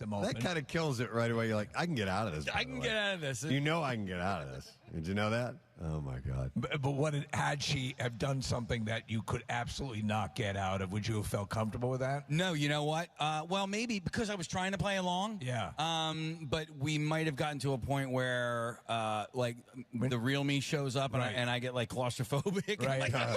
the moment. That kind of kills it right away. You're like, I can get out of this. I can get out of this. You know I can get out of this. Did you know that? Oh, my God. But what had she have done something that you could absolutely not get out of? Would you have felt comfortable with that? No, you know what? Well, maybe because I was trying to play along. Yeah. But we might have gotten to a point where, the real me shows up and, Right. I get, like, claustrophobic. Right. And, like,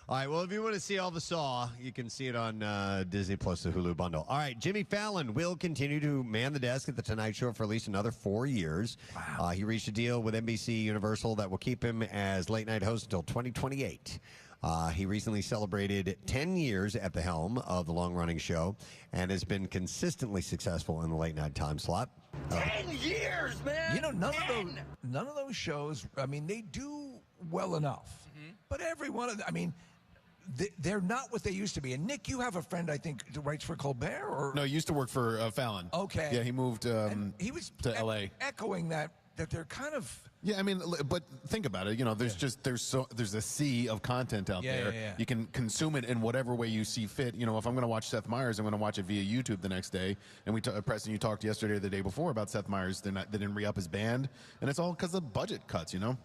All right, well, if you want to see all the Saw, you can see it on Disney Plus, the Hulu bundle. All right, Jimmy Fallon will continue to man the desk at The Tonight Show for at least another 4 years. Wow. He reached a deal with NBC Universal that will keep him as late-night host until 2028. He recently celebrated 10 years at the helm of the long-running show and has been consistently successful in the late-night time slot. 10 years, man! You know, none of those shows, I mean, they do well enough. Mm-hmm. But every one of them, I mean, they're not what they used to be. And Nick, you have a friend, I think, who writes for Colbert? Or No, he used to work for Fallon. Okay. Yeah, he moved he was to L.A. echoing that they're kind of... Yeah, I mean, but think about it. You know, there's there's a sea of content out there. Yeah. You can consume it in whatever way you see fit. You know, if I'm going to watch Seth Meyers, I'm going to watch it via YouTube the next day. And Preston, you talked yesterday or the day before about Seth Meyers. They didn't re-up his band, and it's all because of budget cuts. You know.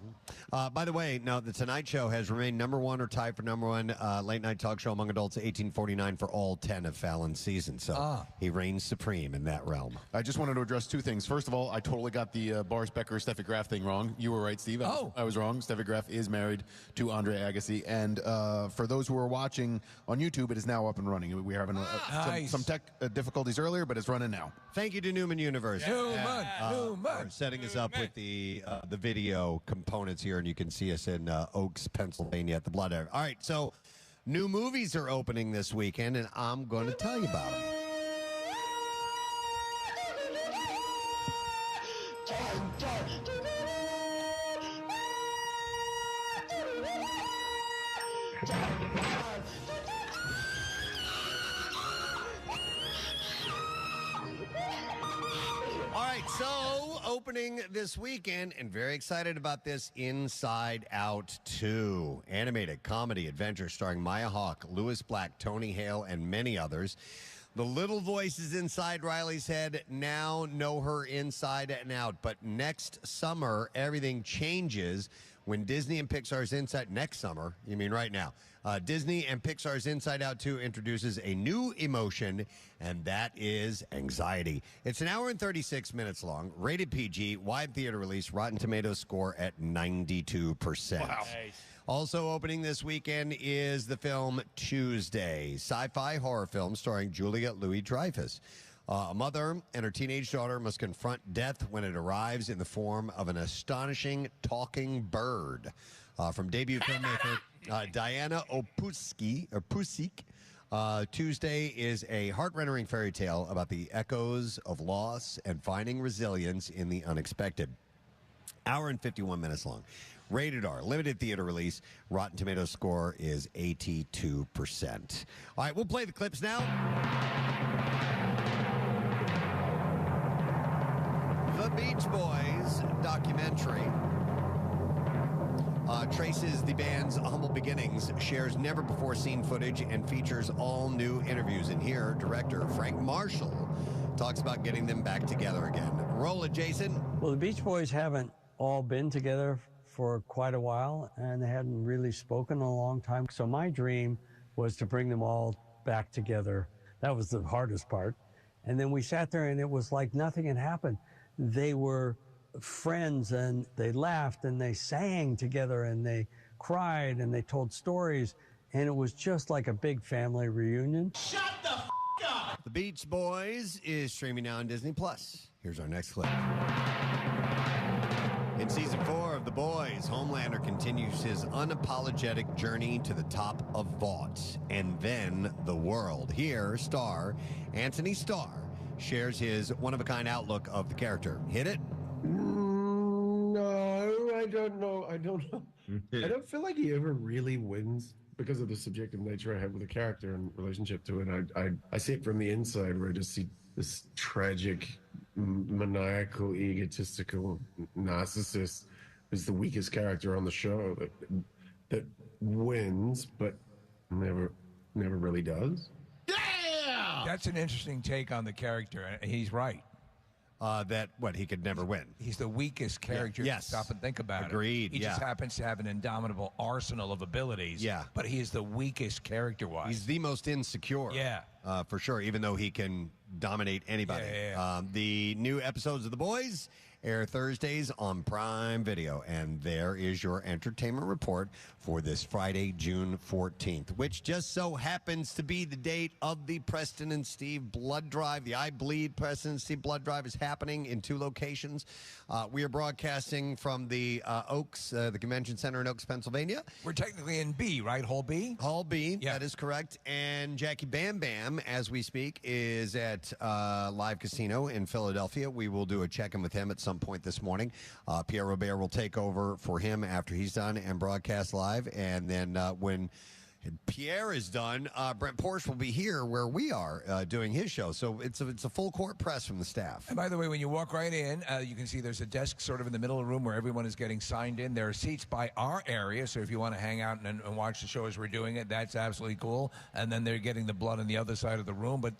By the way, now The Tonight Show has remained number one or tied for number one late night talk show among adults 1849 for all 10 of Fallon's seasons. So he reigns supreme in that realm. I just wanted to address two things. First of all, I totally got the Boris Becker Steffi Graf thing wrong. You were right, Steve. I was wrong. Steffi Graf is married to Andre Agassi. And for those who are watching on YouTube, it is now up and running. We were having some tech difficulties earlier, but it's running now. Thank you to Neumann University. Neumann. For setting us up with the video components here, and you can see us in Oaks, Pennsylvania at the Blood Area. All right, so new movies are opening this weekend, and I'm going to tell you about them. All right, so opening this weekend, and very excited about this, Inside Out 2. Animated comedy adventure starring Maya Hawke, Louis Black, Tony Hale, and many others. The little voices inside Riley's head now know her inside and out. But next summer, everything changes when Disney and Pixar's next summer, you mean right now, Disney and Pixar's Inside Out 2 introduces a new emotion, and that is anxiety. It's an hour and 36 minutes long, rated PG, wide theater release, Rotten Tomatoes score at 92%. Wow. Nice. Also opening this weekend is the film Tuesday, sci-fi horror film starring Julia Louis-Dreyfus. A mother and her teenage daughter must confront death when it arrives in the form of an astonishing talking bird. From debut filmmaker Diana Pusik, Tuesday is a heart-rendering fairy tale about the echoes of loss and finding resilience in the unexpected. Hour and 51 minutes long. Rated R, limited theater release. Rotten Tomatoes score is 82%. All right, we'll play the clips now. The Beach Boys documentary traces the band's humble beginnings, shares never-before-seen footage, and features all new interviews. And here, director Frank Marshall talks about getting them back together again. Roll it, Jason. Well, the Beach Boys haven't all been together for quite a while, and they hadn't really spoken in a long time. So my dream was to bring them all back together. That was the hardest part. And then we sat there, and it was like nothing had happened. They were friends, and they laughed, and they sang together, and they cried, and they told stories, and it was just like a big family reunion. Shut the f*** up! The Beach Boys is streaming now on Disney+. Here's our next clip. In season 4 of The Boys, Homelander continues his unapologetic journey to the top of Vought and then the world. Here, star Anthony Starr shares his one-of-a-kind outlook of the character. Hit it? No, I don't know. I don't feel like he ever really wins because of the subjective nature I have with the character and relationship to it. I see it from the inside, where I just see this tragic, maniacal, egotistical narcissist who's the weakest character on the show that wins, but never never really does. Yeah! That's an interesting take on the character, and he's right. He could never win. He's the weakest character. Yes. Stop and think about Agreed, it. He just happens to have an indomitable arsenal of abilities. Yeah. But he is the weakest character-wise. He's the most insecure. Yeah. For sure, even though he can dominate anybody. Yeah. The new episodes of The Boys air Thursdays on Prime Video. And there is your entertainment report for this Friday, June 14th, which just so happens to be the date of the Preston and Steve blood drive. The I Bleed Preston and Steve blood drive is happening in 2 locations. We are broadcasting from the Oaks, the Convention Center in Oaks, Pennsylvania. We're technically in B, right? Hall B? Hall B, Yeah. that is correct. And Jackie Bambam, as we speak, is at Live Casino in Philadelphia. We will do a check-in with him at some point this morning. Pierre Robert will take over for him after he's done and broadcast live. And then when Pierre is done, Brent Porsche will be here where we are doing his show. So it's a full court press from the staff. And by the way, when you walk right in, you can see there's a desk sort of in the middle of the room where everyone is getting signed in. There are seats by our area, so if you want to hang out and watch the show as we're doing it, that's absolutely cool. And then they're getting the blood on the other side of the room. But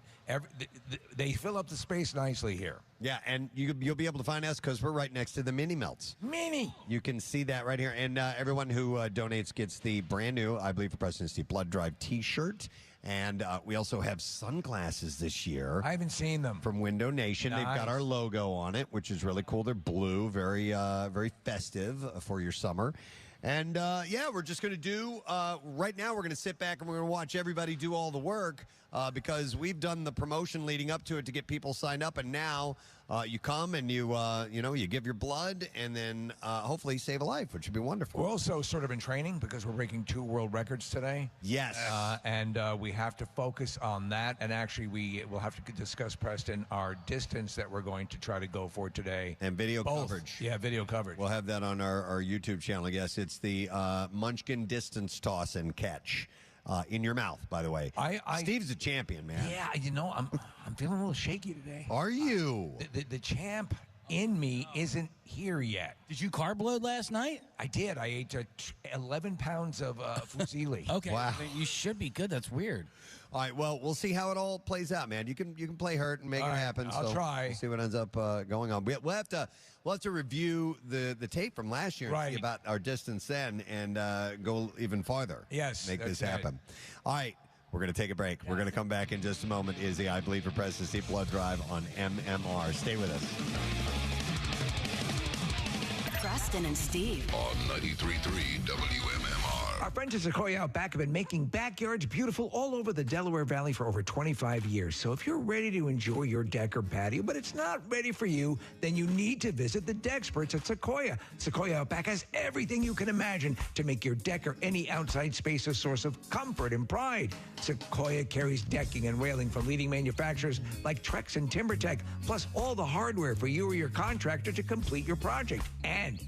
they fill up the space nicely here. Yeah, and you'll be able to find us because we're right next to the Mini Melts. Mini! You can see that right here. And everyone who donates gets the brand new, I believe, for Preston and Steve Blood Drive T-shirt. And we also have sunglasses this year. I haven't seen them. From Window Nation. Nice. They've got our logo on it, which is really cool. They're blue, very very festive for your summer. And, we're just going to do, right now we're going to sit back and we're going to watch everybody do all the work because we've done the promotion leading up to it to get people signed up. And now you come and you give your blood and then hopefully save a life, which would be wonderful. We're also sort of in training because we're breaking 2 world records today. Yes. And we have to focus on that. And actually, we will have to discuss, Preston, our distance that we're going to try to go for today. And video Both. coverage. Yeah, video coverage. We'll have that on our YouTube channel. Yes, it's the Munchkin distance toss and catch. In your mouth, by the way. Steve's a champion, man. Yeah, I'm feeling a little shaky today. Are you? The champ in me isn't here yet. Did you carb load last night? I did. I ate 11 pounds of fusilli. Okay. Wow. You should be good. That's weird. All right, well, we'll see how it all plays out, man. You can play hurt and make it happen. I'll try. We'll see what ends up going on. We'll have to review the tape from last year and see about our distance then and go even farther. Yes, make this that's happen. All right, we're going to take a break. We're going to come back in just a moment. Is the I Believe for Preston Steve blood drive on MMR. Stay with us. Preston and Steve on 93.3 WMMR. Our friends at Sequoia Out Back have been making backyards beautiful all over the Delaware Valley for over 25 years. So if you're ready to enjoy your deck or patio, but it's not ready for you, then you need to visit the Dexperts at Sequoia. Sequoia Out Back has everything you can imagine to make your deck or any outside space a source of comfort and pride. Sequoia carries decking and railing from leading manufacturers like Trex and TimberTech, plus all the hardware for you or your contractor to complete your project. And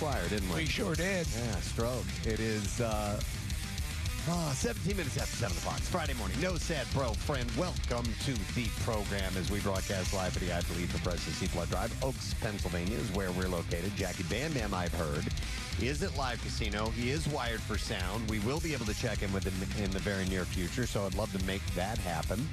Esquire, didn't we? We sure did. Yeah, stroke. It is 17 minutes after 7 o'clock. It's Friday morning. No sad bro, friend. Welcome to the program as we broadcast live for the I Believe for Preston Seaflood Drive. Oaks, Pennsylvania is where we're located. Jackie Bambam, I've heard, is at Live Casino. He is wired for sound. We will be able to check in with him in the very near future, so I'd love to make that happen.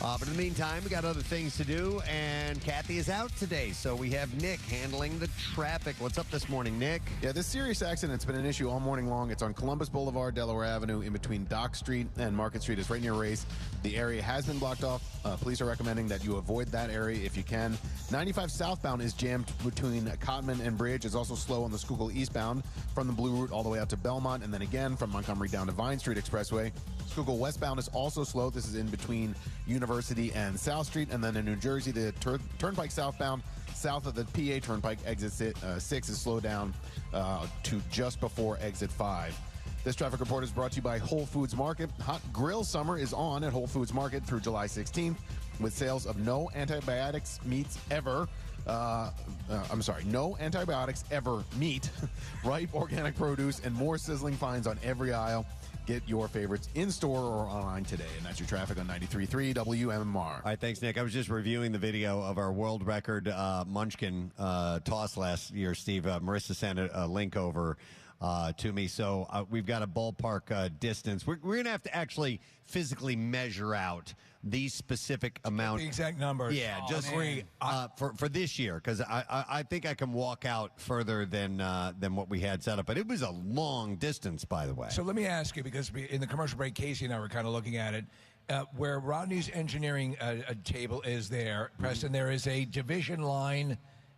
But in the meantime, we got other things to do, and Kathy is out today, so we have Nick handling the traffic. What's up this morning, Nick? Yeah, this serious accident's been an issue all morning long. It's on Columbus Boulevard, Delaware Avenue, in between Dock Street and Market Street. It's right near Race. The area has been blocked off. Police are recommending that you avoid that area if you can. 95 southbound is jammed between Cotman and Bridge. It's also slow on the Schuylkill eastbound from the Blue Route all the way out to Belmont, and then again from Montgomery down to Vine Street Expressway. Schuylkill westbound is also slow. This is in between University and South Street. And then in New Jersey, the Turnpike southbound, south of the PA Turnpike, exit 6 is slowed down to just before exit 5. This traffic report is brought to you by Whole Foods Market. Hot Grill Summer is on at Whole Foods Market through July 16th with sales of no antibiotics meats ever. No antibiotics ever meat, ripe organic produce, and more sizzling finds on every aisle. Get your favorites in-store or online today. And that's your traffic on 93.3 WMMR. All right, thanks, Nick. I was just reviewing the video of our world record Munchkin toss last year, Steve. Marissa sent a link over to me. So we've got a ballpark distance. We're going to have to actually physically measure out these specific amount. The exact numbers. Yeah, just for this year, because I think I can walk out further than what we had set up. But it was a long distance, by the way. So let me ask you, because in the commercial break, Casey and I were kind of looking at it. Where Rodney's engineering table is there, Preston, there is a division line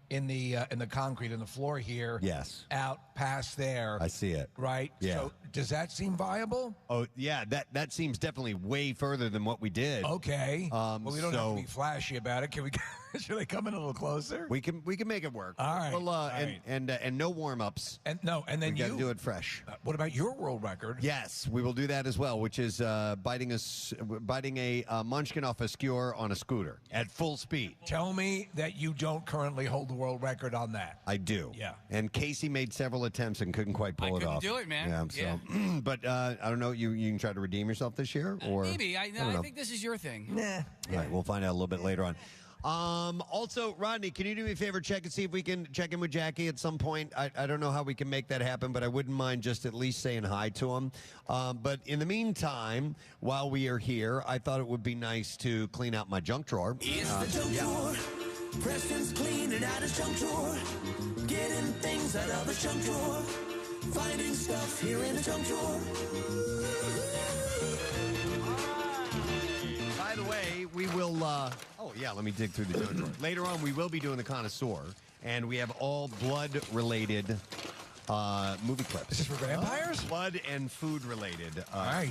in the concrete in the floor here. Yes. Out past there. I see it. Right? Yeah. So does that seem viable? Oh, yeah, that seems definitely way further than what we did. Okay. Well, we don't have to be flashy about it. Can we? Should they come in a little closer? We can make it work. All right. Well, all right. And no warm-ups. And then we got to do it fresh. What about your world record? Yes, we will do that as well, which is biting a munchkin off a skewer on a scooter at full speed. Tell me that you don't currently hold the world record on that. I do. Yeah. And Casey made several attempts and couldn't quite pull it off. I couldn't do it, man. Yeah. So, but I don't know. You can try to redeem yourself this year, or maybe. I think this is your thing. Nah. All right, we'll find out a little bit later on. Also, Rodney, can you do me a favor? Check and see if we can check in with Jackie at some point. I don't know how we can make that happen, but I wouldn't mind just at least saying hi to him. But in the meantime, while we are here, I thought it would be nice to clean out my junk drawer. It's the junk drawer. Preston's cleaning out his junk drawer. Getting things out of his junk drawer. Finding stuff here in the junk drawer. By the way, we will, let me dig through the junk drawer. Later on, we will be doing the Connoisseur, and we have all blood-related movie clips. Is this for vampires? Blood and food-related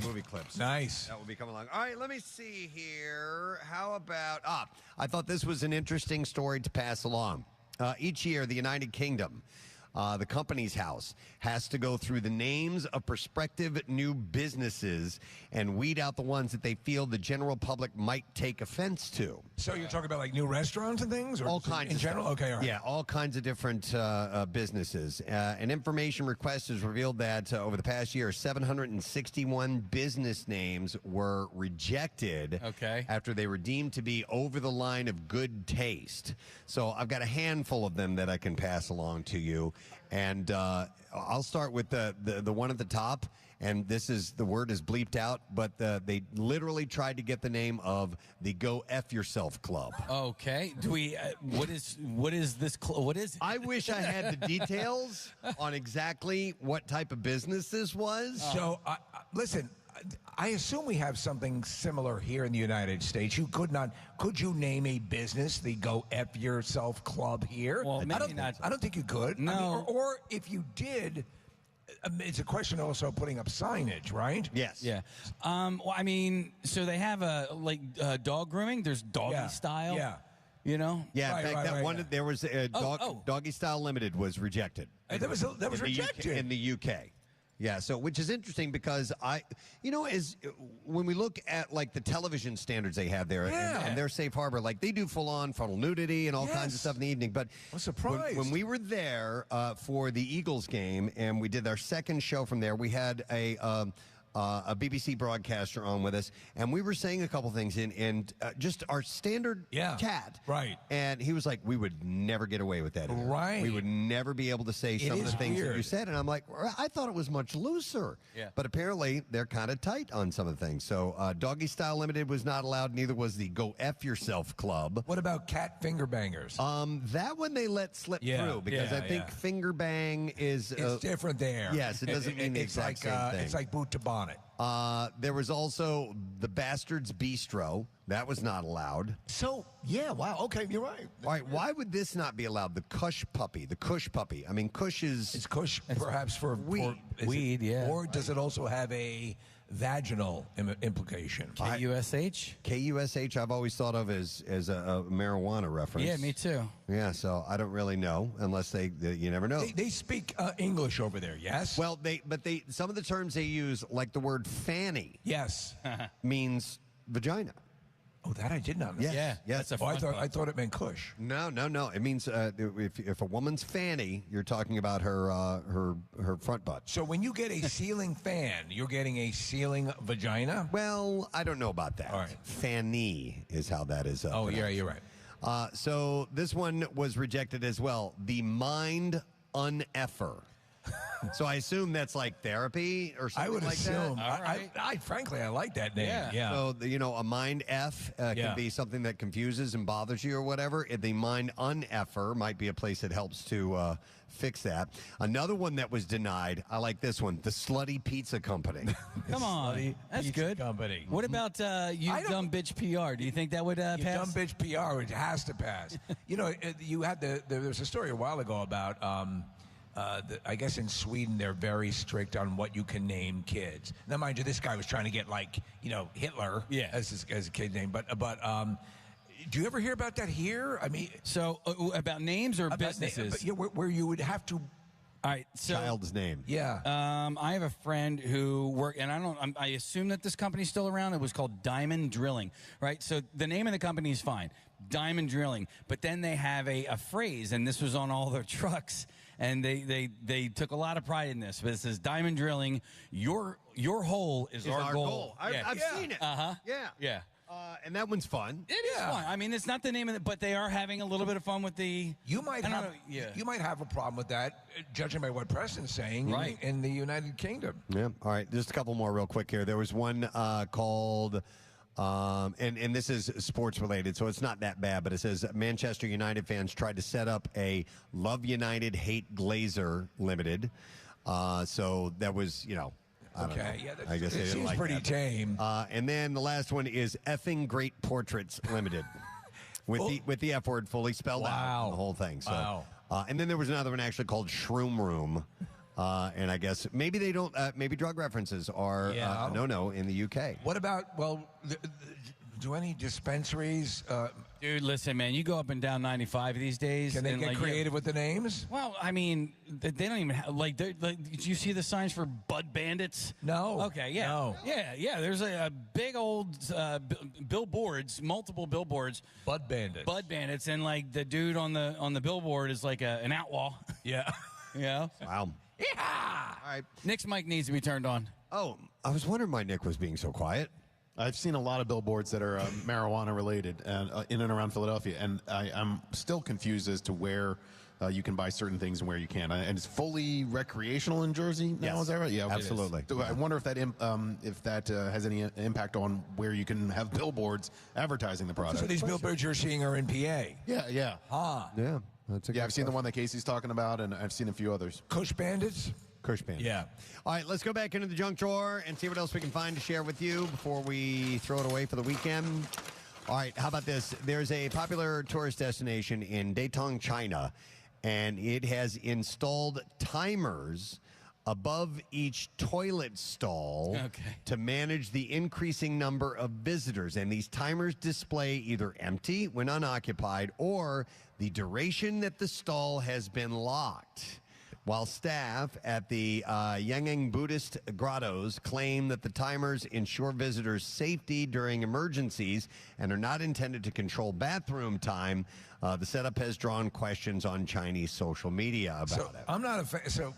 movie clips. Nice. That will be coming along. All right, let me see here. How about, I thought this was an interesting story to pass along. Each year, the United Kingdom, the company's house, has to go through the names of prospective new businesses and weed out the ones that they feel the general public might take offense to. So you're talking about like new restaurants and things? Or all kinds in of general? stuff. Okay, all right. Yeah, all kinds of different businesses. An information request has revealed that over the past year, 761 business names were rejected after they were deemed to be over the line of good taste. So I've got a handful of them that I can pass along to you. And I'll start with the one at the top. And the word is bleeped out, but they literally tried to get the name of the Go F Yourself Club. Okay. Do we? What is this? What is it? I wish I had the details on exactly what type of business this was. So, listen, I assume we have something similar here in the United States. Could you name a business, the Go F Yourself Club here? Well, maybe not. I don't think you could. No. I mean, or if you did, it's a question also of putting up signage, right? Yes. Yeah. Well, I mean, so they have dog grooming. There's doggy style. Yeah. You know. Yeah. In fact, there was a Doggy Style Limited was rejected. That was rejected in the UK. Yeah, so which is interesting because when we look at like the television standards they have there and their safe harbor, like they do full on frontal nudity and all kinds of stuff in the evening. But I'm surprised. When we were there for the Eagles game and we did our second show from there, we had a BBC broadcaster on with us, and we were saying a couple things in just our standard chat. Right. And he was like, we would never get away with that here. Right. We would never be able to say some of the things that you said. And I'm like, well, I thought it was much looser. Yeah. But apparently they're kind of tight on some of the things. So Doggy Style Limited was not allowed. Neither was the Go F Yourself Club. What about cat finger bangers? That one they let slip through because I think finger bang is... it's different there. Yes, it doesn't mean the exact same thing. It's like boot to bonnet. There was also the Bastards Bistro. That was not allowed. So, yeah, wow. Okay, you're right. All right, why would this not be allowed? The Kush puppy. I mean, Kush is... It's Kush perhaps for weed. Weed, yeah. Or does it also have a vaginal implication? KUSH? KUSH I've always thought of as a marijuana reference. Yeah, me too. Yeah, so I don't really know unless you never know. They speak English over there, yes? Well, some of the terms they use, like the word fanny, yes, means vagina. Oh, that I did not know. Yes. Yeah, yes. that's a I thought it meant Kush. No. It means if a woman's fanny, you're talking about her front butt. So when you get a ceiling fan, you're getting a ceiling vagina? Well, I don't know about that. All right. Fanny is how that is. Oh, yeah, you're right. So this one was rejected as well. The mind uneffer. So I assume that's like therapy or something I would like assume. that. I frankly, I like that name. Yeah. So, a mind F can be something that confuses and bothers you or whatever. The mind uneffer might be a place that helps to fix that. Another one that was denied, I like this one, the Slutty Pizza Company. Come on. That's good. Company. What about you dumb bitch PR? Do you think that would pass? Dumb bitch PR, it has to pass. You had there was a story a while ago about... I guess in Sweden they're very strict on what you can name kids. Now, mind you, this guy was trying to get Hitler as a kid name. But do you ever hear about that here? I mean, so about names or businesses? Where you would have to. All right, so, child's name. Yeah. I have a friend who worked, and I assume that this company's still around. It was called Diamond Drilling, right? So the name of the company is fine, Diamond Drilling. But then they have a phrase, and this was on all their trucks. And they took a lot of pride in this. But it says, Diamond Drilling, your hole is our goal. I've seen it. Uh-huh. Yeah. And that one's fun. It is fun. I mean, it's not the name of it, but they are having a little bit of fun with the... You might have a problem with that, judging by what Preston's saying, right, in the United Kingdom. Yeah. All right. Just a couple more real quick here. There was one called... and this is sports related, so it's not that bad, but it says Manchester United fans tried to set up a Love United Hate Glazer Limited. So that was, I don't know. Yeah, I guess they didn't seems like pretty that. tame. And then the last one is Effing Great Portraits Limited. with the F word fully spelled out in the whole thing. So, wow. And then there was another one actually called Shroom Room. And I guess maybe they don't. Maybe drug references are no in the UK. What about do any dispensaries? Dude, listen, man, you go up and down 95 these days. Can they get creative with the names? Well, I mean, they don't even have, did you see the signs for Bud Bandits? No. Okay, yeah. No. Yeah, there's a big old billboards, multiple billboards. Bud Bandits. And the dude on the billboard is like an outlaw. Yeah. Yeah. Wow. Yeah. All right. Nick's mic needs to be turned on. Oh, I was wondering why Nick was being so quiet. I've seen a lot of billboards that are marijuana related in and around Philadelphia, and I'm still confused as to where you can buy certain things and where you can't. And it's fully recreational in Jersey now, Yes. is that right? Yeah, Absolutely. So I wonder if that has any impact on where you can have billboards advertising the product. So these billboards you're seeing are in PA. Yeah. Ah. Yeah. That's I've seen the one that Casey's talking about, and I've seen a few others. Kush Bandits? Kush Bandits. Yeah. All right, let's go back into the junk drawer and see what else we can find to share with you before we throw it away for the weekend. All right, how about this? There's a popular tourist destination in Datong, China, and it has installed timers above each toilet stall to manage the increasing number of visitors. And these timers display either empty when unoccupied or the duration that the stall has been locked. While staff at the Yangeng Buddhist grottos claim that the timers ensure visitors' safety during emergencies and are not intended to control bathroom time, the setup has drawn questions on Chinese social media about it. I'm not a fan. So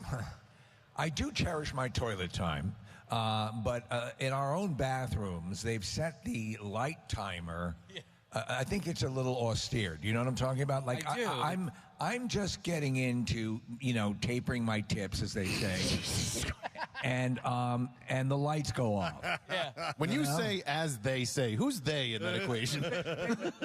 I do cherish my toilet time, but in our own bathrooms, they've set the light timer. Yeah. I think it's a little austere. Do you know what I'm talking about? Like I do. I'm just getting into, tapering my tips, as they say, and the lights go off. Yeah. When you say "as they say," who's they in that equation?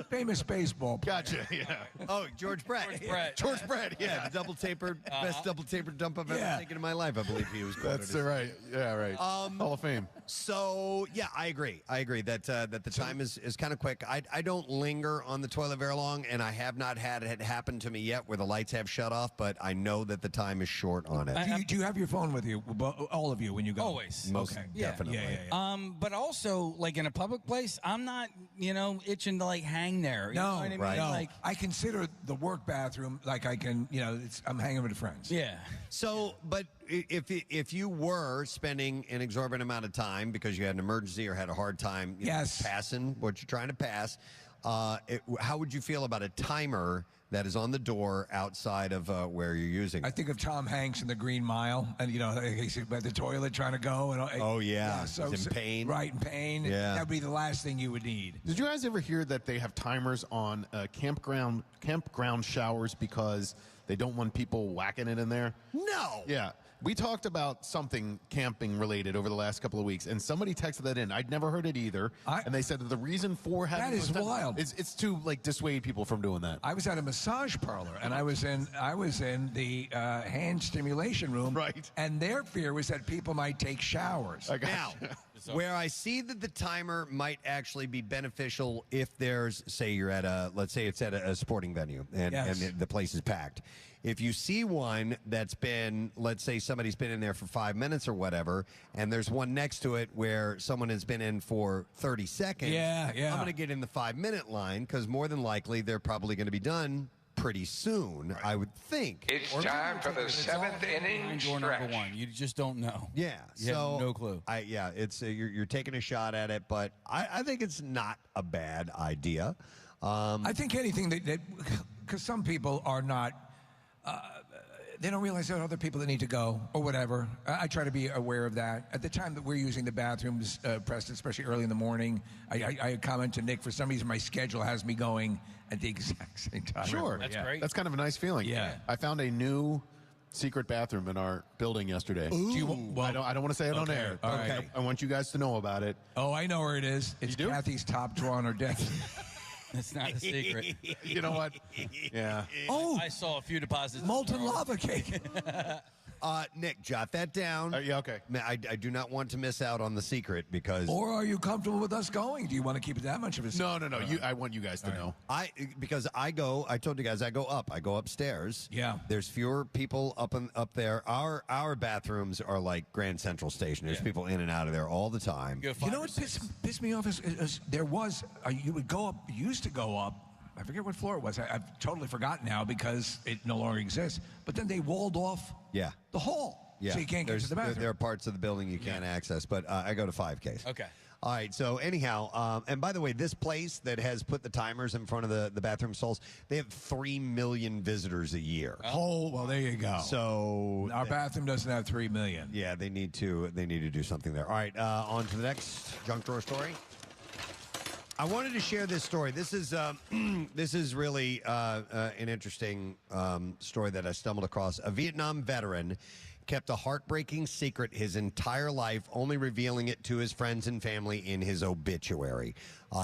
Famous baseball player. Gotcha. Yeah. Oh, George Brett. George Brett. Yeah, the double tapered, best double tapered dump I've ever taken in my life. I believe he was quoted. That's right. Yeah, right. Hall of Fame. So yeah, I agree that the time is kind of quick. I don't linger on the toilet very long, and I have not had it happen to me yet where the lights have shut off. But I know that the time is short on it. Do you have your phone with you, all of you, when you go? Always. Most definitely. Yeah. But also, like in a public place, I'm not, itching to like hang there. You know what I mean? right. No. Like, I consider the work bathroom like I can, I'm hanging with friends. yeah. So, but if you were spending an exorbitant amount of time because you had an emergency or had a hard time passing what you're trying to pass, how would you feel about a timer that is on the door outside of where you're using it? I think of Tom Hanks in The Green Mile, and he's at the toilet trying to go. And so he's in pain. Right, in pain. Yeah. That would be the last thing you would need. Did you guys ever hear that they have timers on campground showers because they don't want people whacking it in there? No. Yeah. We talked about something camping related over the last couple of weeks, and somebody texted that in. I'd never heard it either, and they said that the reason for having that is wild. It's to dissuade people from doing that. I was at a massage parlor, and I was in the hand stimulation room, right? And their fear was that people might take showers. Now, where I see that the timer might actually be beneficial if there's, say, you're at let's say it's at a sporting venue, and the place is packed. If you see one that's been, let's say somebody's been in there for 5 minutes or whatever, and there's one next to it where someone has been in for 30 seconds, I'm going to get in the 5-minute line because more than likely they're probably going to be done pretty soon, I would think. It's time for the 7th inning Door number 1. You just don't know. Yeah. You have no clue. It's you're taking a shot at it, but I think it's not a bad idea. I think anything that because some people are not. They don't realize there are other people that need to go or whatever. I try to be aware of that. At the time that we're using the bathrooms, Preston, especially early in the morning, I comment to Nick, for some reason my schedule has me going at the exact same time. Sure. That's great. That's kind of a nice feeling. Yeah. I found a new secret bathroom in our building yesterday. I don't want to say it on air. All right. I want you guys to know about it. Oh, I know where it is. It's You do? Kathy's top drawer on her desk. It's not a secret. You know what? Yeah. Oh, I saw a few deposits. molten lava cake. Nick, jot that down. Yeah, okay. I do not want to miss out on the secret because... Or are you comfortable with us going? Do you want to keep it that much of a secret? No. I want you guys to know. Because I told you guys, I go up. I go upstairs. Yeah. There's fewer people up there. Our bathrooms are like Grand Central Station. There's people in and out of there all the time. You know what pissed me off is there was, you would go up, used to go up, I forget what floor it was. I've totally forgotten now because it no longer exists. But then they walled off the hall. Yeah. So you can't get to the bathroom. There are parts of the building you can't access, but I go to 5Ks. Okay. All right, so anyhow, and by the way, this place that has put the timers in front of the bathroom stalls, they have 3 million visitors a year. Oh, well, there you go. So our bathroom doesn't have 3 million. Yeah, they need to do something there. All right, on to the next junk drawer story. I wanted to share this story. This is really an interesting story that I stumbled across. A Vietnam veteran kept a heartbreaking secret his entire life, only revealing it to his friends and family in his obituary.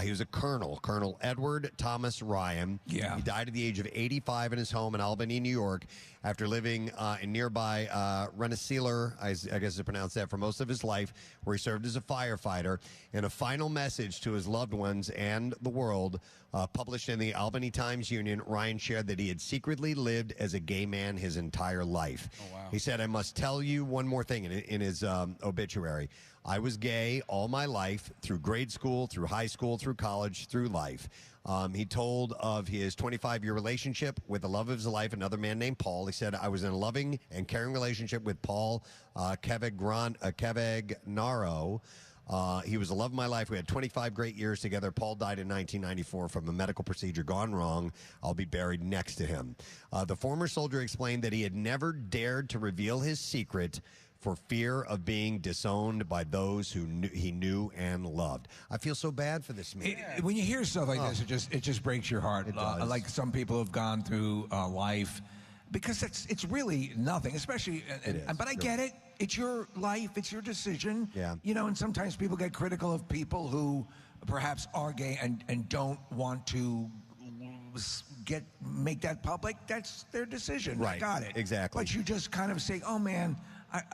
He was a Colonel Edward Thomas Ryan. Yeah. He died at the age of 85 in his home in Albany, New York, after living in nearby Rensselaer, I guess I pronounced that, for most of his life, where he served as a firefighter. In a final message to his loved ones and the world, published in the Albany Times-Union, Ryan shared that he had secretly lived as a gay man his entire life. Oh, wow. He said, "I must tell you one more thing," in his obituary. "I was gay all my life, through grade school, through high school, through college, through life. He told of his 25-year relationship with the love of his life, another man named Paul. He said, I was in a loving and caring relationship with Paul Cavegnaro. He was the love of my life. We had 25 great years together. Paul died in 1994 from a medical procedure gone wrong. I'll be buried next to him. The former soldier explained that he had never dared to reveal his secret for fear of being disowned by those who he knew and loved. I feel so bad for this man. When you hear stuff like this, it just breaks your heart. It does. Like some people have gone through life, because it's really nothing, especially. But I get it. It's your life. It's your decision. Yeah. And sometimes people get critical of people who perhaps are gay and don't want to make that public. That's their decision. Right. I got it. Exactly. But you just kind of say, oh man,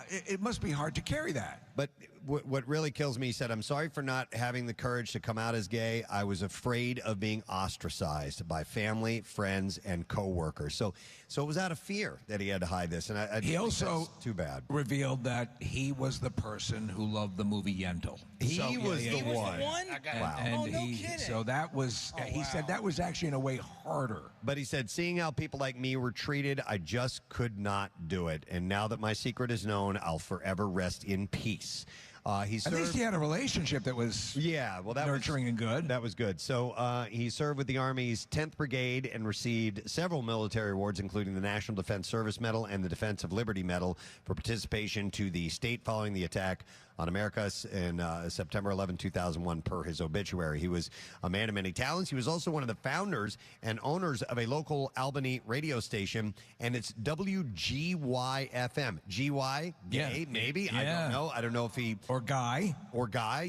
it must be hard to carry that. But what really kills me, he said, I'm sorry for not having the courage to come out as gay. I was afraid of being ostracized by family, friends, and coworkers. So it was out of fear that he had to hide this. And I he also too bad. revealed that he was the person who loved the movie Yentl. He was the one. Wow. And no kidding. So that was, he said that was actually in a way harder. But he said, seeing how people like me were treated, I just could not do it. And now that my secret is known, I'll forever rest in peace. At least he had a relationship that was nurturing and good. That was good. So he served with the Army's 10th Brigade and received several military awards, including the National Defense Service Medal and the Defense of Liberty Medal for participation to the state following the attack on America in September 11, 2001, per his obituary. He was a man of many talents. He was also one of the founders and owners of a local Albany radio station, and it's WGY-FM. GY? Gay, maybe? Yeah. I don't know. I don't know if he... Or Guy,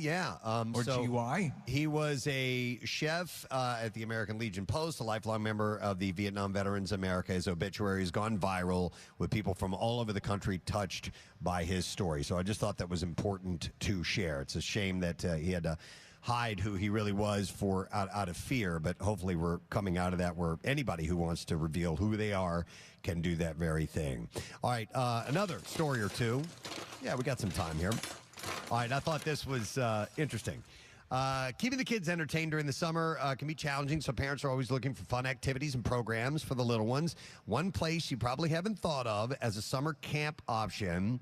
yeah. Or GY. He was a chef at the American Legion Post, a lifelong member of the Vietnam Veterans America. His obituary has gone viral with people from all over the country touched by his story. So I just thought that was important to share. It's a shame that he had to hide who he really was out of fear, but hopefully we're coming out of that where anybody who wants to reveal who they are can do that very thing. All right, another story or two. Yeah, we got some time here. All right, I thought this was interesting. Keeping the kids entertained during the summer can be challenging, so parents are always looking for fun activities and programs for the little ones. One place you probably haven't thought of as a summer camp option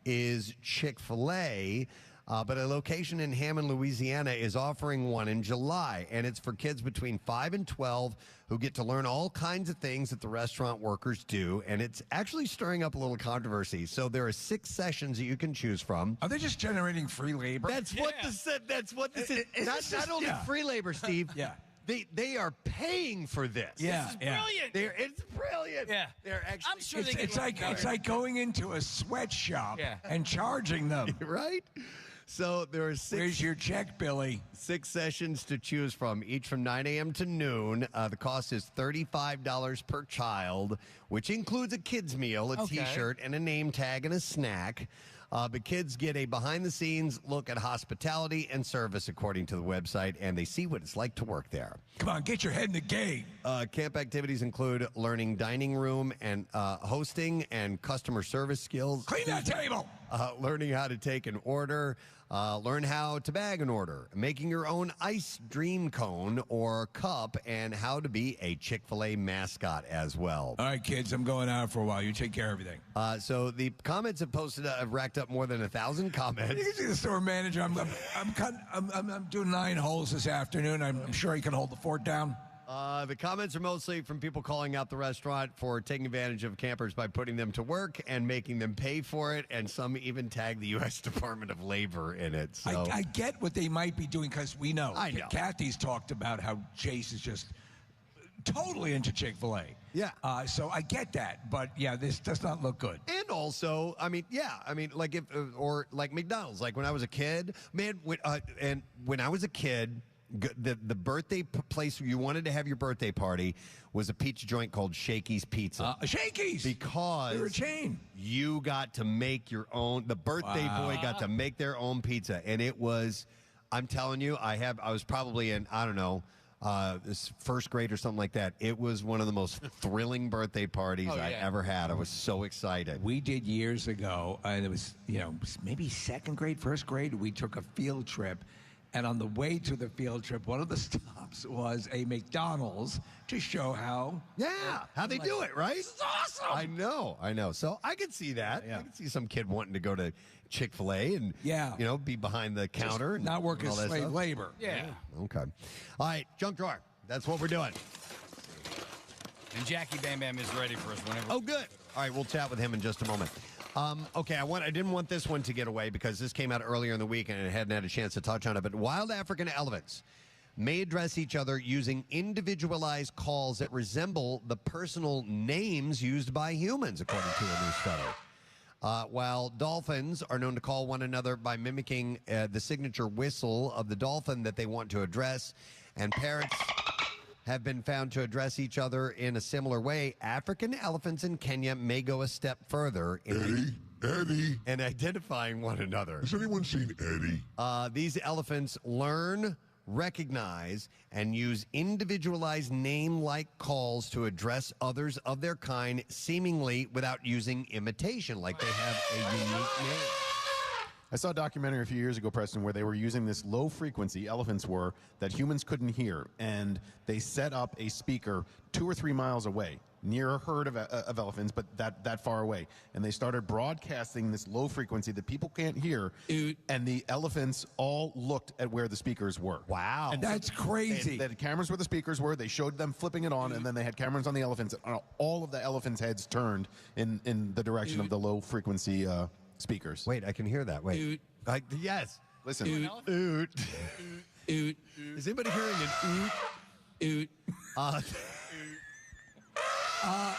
is Chick-fil-A, but a location in Hammond, Louisiana is offering one in July, and it's for kids between 5 and 12 who get to learn all kinds of things that the restaurant workers do, and it's actually stirring up a little controversy. So there are 6 sessions that you can choose from. Are they just generating free labor? That's what this said. That's what this is. Not only free labor, Steve. Yeah. They are paying for this. Yeah, This is brilliant. It's brilliant. Yeah. They're actually. I'm sure It's like going into a sweatshop and charging them. Right? So there are 6. Where's your check, Billy? 6 sessions to choose from, each from 9 a.m. to noon. The cost is $35 per child, which includes a kid's meal, a T-shirt, and a name tag and a snack. But kids get a behind-the-scenes look at hospitality and service, according to the website, and they see what it's like to work there. Come on, get your head in the game. Camp activities include learning dining room and hosting and customer service skills. Clean that table. Learning how to take an order, learn how to bag an order, making your own ice dream cone or cup, and how to be a Chick-fil-A mascot as well. All right, kids, I'm going out for a while. You take care of everything. So the comments have have racked up more than 1,000 comments. You can see the store manager. I'm doing 9 holes this afternoon. I'm sure he can hold the fort down. The comments are mostly from people calling out the restaurant for taking advantage of campers by putting them to work and making them pay for it, and some even tag the U.S. Department of Labor in it. So I get what they might be doing, because we know. I know. Kathy's talked about how Chase is just totally into Chick-fil-A. Yeah. So I get that, but yeah, this does not look good. And also, like like McDonald's. Like when I was a kid, man, when I was a kid, the birthday place where you wanted to have your birthday party was a pizza joint called Shakey's Pizza. Shakey's! Because they're a chain. You got to make your own. The birthday boy got to make their own pizza, and it was. I'm telling you, I was probably in, I don't know, this first grade or something like that. It was one of the most thrilling birthday parties I ever had. I was so excited. We did years ago, and it was, maybe second grade, first grade. We took a field trip, And on the way to the field trip, one of the stops was a McDonald's to show how they do it, right? This is awesome. I know. So I could see that. I could see some kid wanting to go to Chick-fil-A and be behind the counter and not work and as all that slave stuff. labor. Yeah. Okay. All right, junk drawer. That's what we're doing. And Jackie Bambam is ready for us whenever. Oh, good. All right, we'll chat with him in just a moment. Okay, I didn't want this one to get away because this came out earlier in the week and I hadn't had a chance to touch on it. But wild African elephants may address each other using individualized calls that resemble the personal names used by humans, according to a new study. While dolphins are known to call one another by mimicking the signature whistle of the dolphin that they want to address, and parrots have been found to address each other in a similar way, African elephants in Kenya may go a step further in identifying one another. Has anyone seen Eddie? These elephants learn, recognize, and use individualized name-like calls to address others of their kind, seemingly without using imitation, like they have a unique name. I saw a documentary a few years ago, Preston, where they were using this low frequency, elephants were, that humans couldn't hear. And they set up a speaker 2 or 3 miles away, near a herd of elephants, but that far away. And they started broadcasting this low frequency that people can't hear. And the elephants all looked at where the speakers were. Wow. And that's crazy. They had cameras where the speakers were. They showed them flipping it on, and then they had cameras on the elephants. And all of the elephants' heads turned in the direction of the low frequency speakers. Wait, I can hear that. Wait. Yes. Listen. Oot. Oot. Is anybody hearing an oot?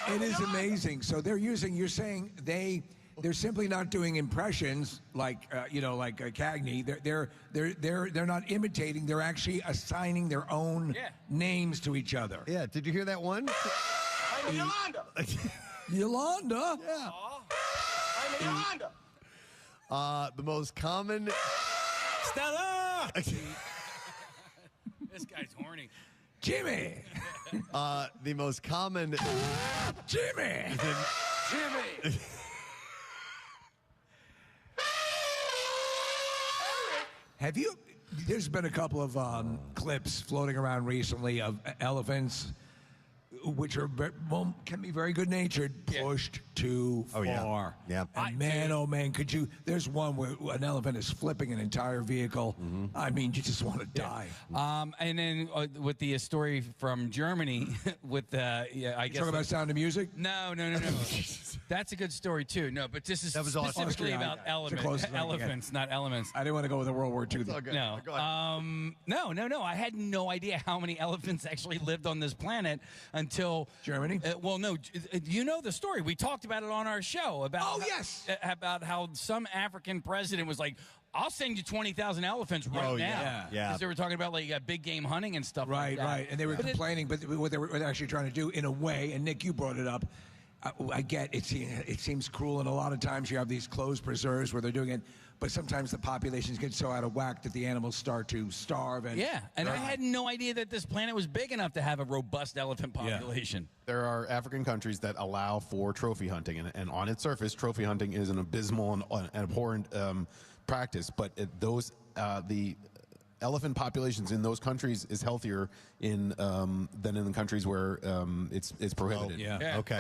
It is amazing. So they're using. You're saying they're simply not doing impressions like Cagney. They're not imitating. They're actually assigning their own names to each other. Yeah. Did you hear that one? I'm Yolanda. Yolanda. Yeah. I'm Yolanda. The most common. Stella! This guy's horny. Jimmy. The most common. Jimmy. Jimmy. Have you? There's been a couple of clips floating around recently of elephants, which are can be very good-natured, pushed too far. Yeah. And man, oh man, could you? There's one where an elephant is flipping an entire vehicle. I mean, you just want to die. And then with the story from Germany, with I guess Talk about Sound of Music. No. That's a good story too. No, but this is was awesome. specifically about elephants, not elements. I didn't want to go with the World War II. No. No. I had no idea how many elephants actually lived on this planet until Germany. You know the story. We talked about it on our show about about how some African president was like, I'll send you 20,000 elephants right now. Yeah. Because they were talking about like big game hunting and stuff Right. like that. And they were complaining, but what they were actually trying to do, in a way, and Nick, you brought it up. I get it. It seems cruel, and a lot of times you have these closed preserves where they're doing it, but sometimes the populations get so out of whack that the animals start to starve. And I had no idea that this planet was big enough to have a robust elephant population. There are African countries that allow for trophy hunting, and on its surface, trophy hunting is an abysmal and abhorrent practice. But the elephant populations in those countries is healthier than in the countries where it's prohibited. Okay.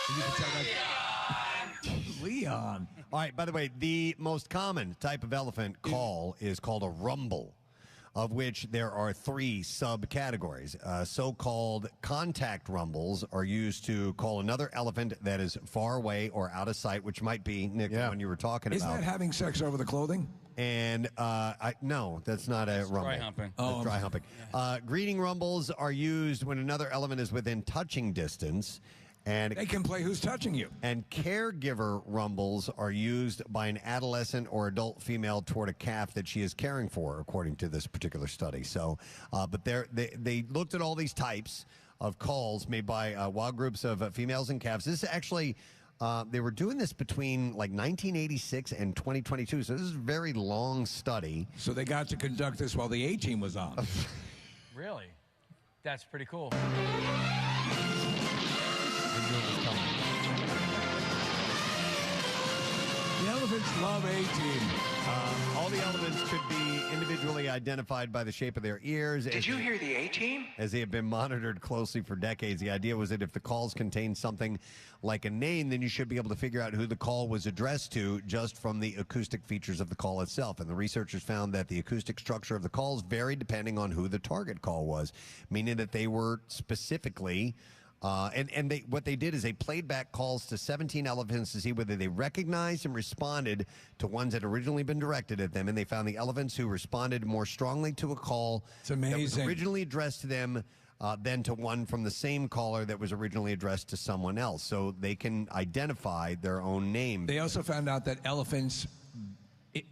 You can tell Leon. All right, by the way, the most common type of elephant call is called a rumble, of which there are 3 subcategories. So-called contact rumbles are used to call another elephant that is far away or out of sight, which might be, Nick, the one you were talking Isn't about. that having sex over the clothing? And no, that's not a rumble. Dry humping. That's dry humping. Greeting rumbles are used when another elephant is within touching distance. And they can play who's touching you. And caregiver rumbles are used by an adolescent or adult female toward a calf that she is caring for, according to this particular study. So, but they looked at all these types of calls made by wild groups of females and calves. This is actually, they were doing this between like 1986 and 2022. So this is a very long study. So they got to conduct this while the A-Team was on. Really? That's pretty cool. The elephants love A-Team. All the elephants could be individually identified by the shape of their ears. Did you hear the A-Team? As they have been monitored closely for decades. The idea was that if the calls contained something like a name, then you should be able to figure out who the call was addressed to just from the acoustic features of the call itself. And the researchers found that the acoustic structure of the calls varied depending on who the target call was, meaning that they were specifically... what they did is they played back calls to 17 elephants to see whether they recognized and responded to ones that had originally been directed at them. And they found the elephants who responded more strongly to a call that was originally addressed to them than to one from the same caller that was originally addressed to someone else. So they can identify their own name. They also found out that elephants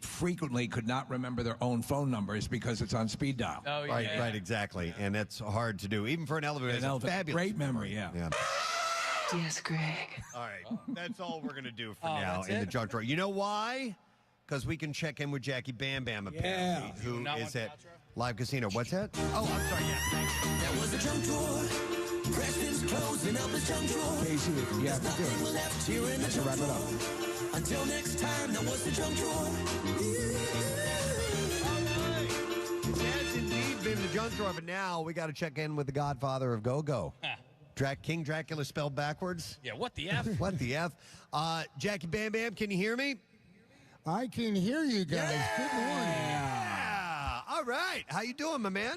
frequently could not remember their own phone numbers because it's on speed dial. Oh, yeah. Right, exactly. And that's hard to do, even for an elephant. It's a fabulous great memory, yeah. Yes, Greg. All right, that's all we're going to do for now in the junk drawer. You know why? Because we can check in with Jackie Bambam, apparently, who is at Live Casino. What's that? Oh, I'm sorry, That was the junk drawer. Preston's closing up his junk drawer. Casey, you have to do it. Left here in the junk wrap it up. drawer. Until next time, that was the junk drawer. It has indeed been the junk drawer, but now we got to check in with the godfather of go-go. King Dracula spelled backwards. Yeah, what the F? What the F? Jackie Bambam, can you hear me? I can hear you guys. Good morning. Yeah. All right. How you doing, my man?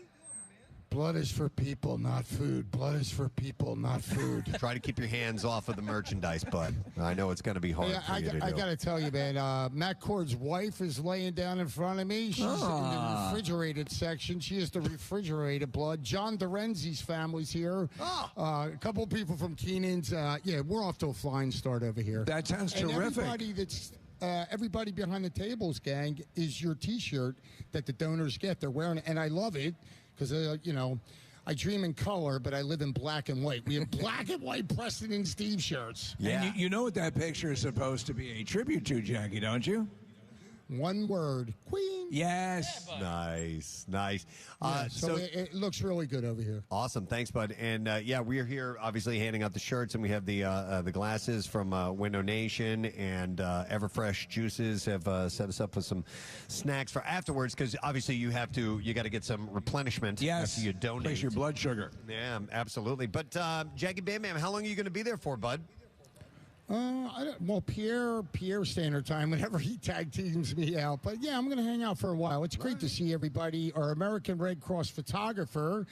Blood is for people, not food. Blood is for people, not food. Try to keep your hands off of the merchandise, bud. I know it's going to be hard for you to do. I got to tell you, man, Matt Cord's wife is laying down in front of me. She's in the refrigerated section. She is the refrigerated blood. John Dorenzi's family's here. A couple of people from Keenan's. We're off to a flying start over here. That sounds terrific. Everybody behind the tables, gang, is your T-shirt that the donors get. They're wearing it, and I love it. Because, I dream in color, but I live in black and white. We have black and white Preston and Steve shirts. Yeah. And you know what that picture is supposed to be a tribute to, Jackie, don't you? One word, Queen. Yes. Nice. So it looks really good over here. Awesome. Thanks, bud. And, we're here, obviously, handing out the shirts, and we have the glasses from Window Nation, and Everfresh Juices have set us up with some snacks for afterwards, because, obviously, you got to get some replenishment after you donate. Place your blood sugar. Yeah, absolutely. But, Jackie Bambam, how long are you going to be there for, bud? Pierre's standard time whenever he tag teams me out. But yeah, I'm going to hang out for a while. It's great to see everybody. Our American Red Cross photographer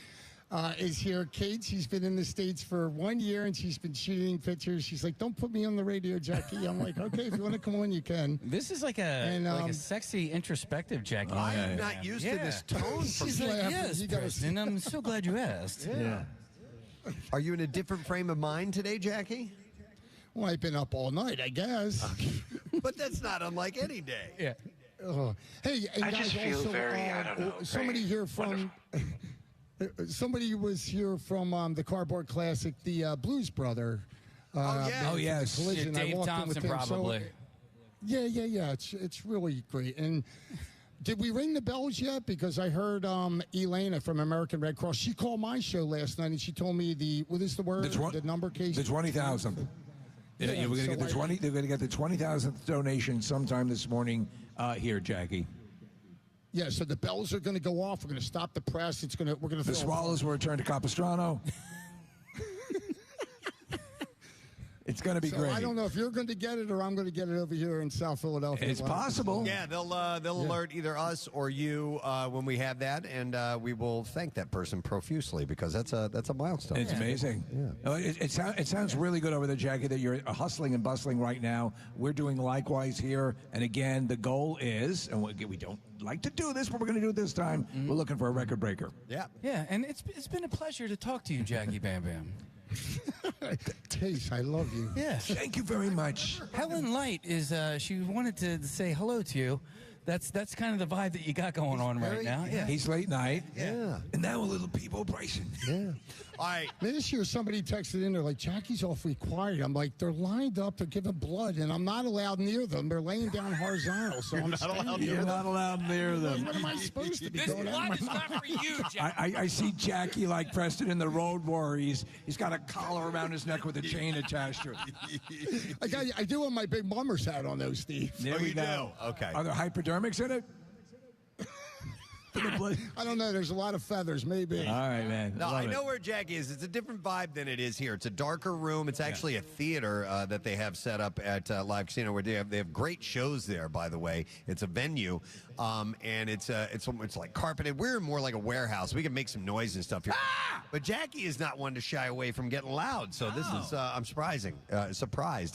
is here. Kate, she's been in the States for 1 year and she's been shooting pictures. She's like, "Don't put me on the radio, Jackie." I'm like, "Okay, if you want to come on, you can." This is like a sexy, introspective Jackie. I'm not used to this tone. She's like, "Yes, Preston, I'm so glad you asked." Yeah. Are you in a different frame of mind today, Jackie? Well, I've been up all night, I guess. Okay. But that's not unlike any day. Yeah. Hey, and I guys, just feel also, very, I don't know. Somebody here from... somebody was here from the Cardboard Classic, the Blues Brother. Yes. Collision. Dave Thompson, probably. Yeah. It's really great. And did we ring the bells yet? Because I heard Elena from American Red Cross. She called my show last night, and she told me the number case? The 20,000. Yeah, we're going to get they're going to get the 20,000th donation sometime this morning here, Jackie. Yeah, so the bells are going to go off. We're going to stop the press. We're going to. The Swallows will return to Capistrano. It's going to be great. I don't know if you're going to get it or I'm going to get it over here in South Philadelphia. It's possible. Yeah, they'll alert either us or you when we have that, and we will thank that person profusely because that's a milestone. It's amazing. Yeah. It sounds really good over there, Jackie, that you're hustling and bustling right now. We're doing likewise here, and again, the goal is, and we don't like to do this, but we're going to do it this time. Mm-hmm. We're looking for a record breaker. Yeah, and it's been a pleasure to talk to you, Jackie Bambam. Taste, I love you. Yeah. Thank you very much. Helen Light is, she wanted to say hello to you. That's kind of the vibe that you got going on right now. Yeah. He's late night. Yeah. And now a little people pricing. Yeah. All right. This year, somebody texted in there like, Jackie's awfully quiet. I'm like, they're lined up to give him blood, and I'm not allowed near them. They're laying down horizontal, so I'm standing here. You're not allowed near them. What am I supposed to be This going blood out? is not for you, Jack. I see Jackie like Preston in the Road Warriors. He's got a collar around his neck with a chain attached to it. I do have my big mummer's hat on, though, Steve. There we go. Okay. Are there hypodermics in it? I don't know. There's a lot of feathers, maybe. All right, man. No, I know where Jackie is. It's a different vibe than it is here. It's a darker room. It's actually a theater that they have set up at Live Casino, where they have great shows there. By the way, it's a venue, and it's like carpeted. We're more like a warehouse. We can make some noise and stuff here. But Jackie is not one to shy away from getting loud. So this is I'm surprised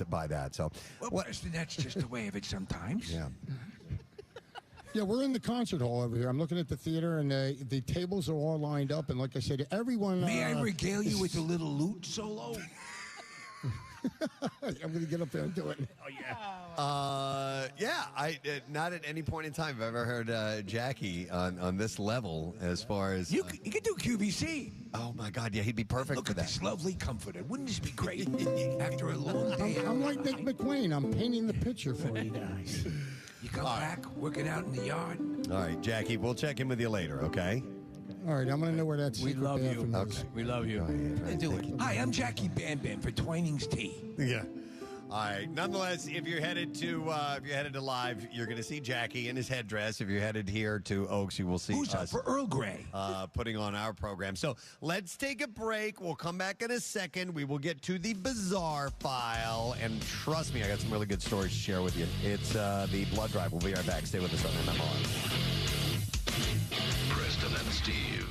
by that. So Preston, that's just the way of it sometimes. Yeah. Yeah, we're in the concert hall over here. I'm looking at the theater, and the tables are all lined up. And like I said, everyone... May I regale you with a little lute solo? I'm going to get up there and do it. Oh, yeah. I not at any point in time have I ever heard Jackie on this level as far as... You could do QVC. Oh, my God. Yeah, he'd be perfect Look for at that. this lovely comforter. Wouldn't this be great? After a long day I'm like Nick McQueen. I'm painting the picture for you guys. You come back, working out in the yard. All right, Jackie, we'll check in with you later, okay? All right, I'm going to know where that We secret love you. bathroom is. Okay. We love you. Do it. Hi, I'm Jackie Bambam for Twining's Tea. Yeah. All right. Nonetheless, if you're headed to Live, you're going to see Jackie in his headdress. If you're headed here to Oaks, you will see Who's up us for Earl Grey? putting on our program. So let's take a break. We'll come back in a second. We will get to the bizarre file, and trust me, I got some really good stories to share with you. It's the blood drive. We'll be right back. Stay with us on MMR. Preston and Steve.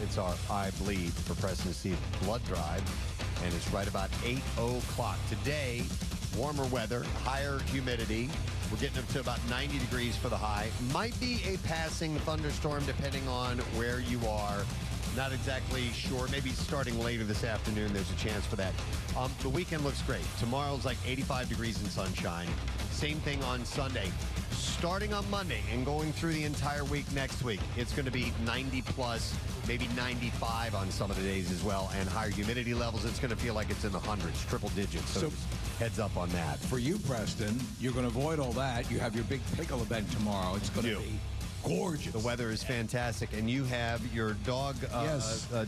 It's our I Bleed for Preston and Steve blood drive, and it's right about 8 o'clock. Today, warmer weather, higher humidity. We're getting up to about 90 degrees for the high. Might be a passing thunderstorm depending on where you are. Not exactly sure. Maybe starting later this afternoon, there's a chance for that. The weekend looks great. Tomorrow's like 85 degrees and sunshine. Same thing on Sunday. Starting on Monday and going through the entire week next week, it's going to be 90 plus, maybe 95 on some of the days as well. And higher humidity levels, it's going to feel like it's in the hundreds, triple digits. So just heads up on that. For you, Preston, you're going to avoid all that. You have your big pickle event tomorrow. It's going to be gorgeous. The weather is fantastic, and you have your dog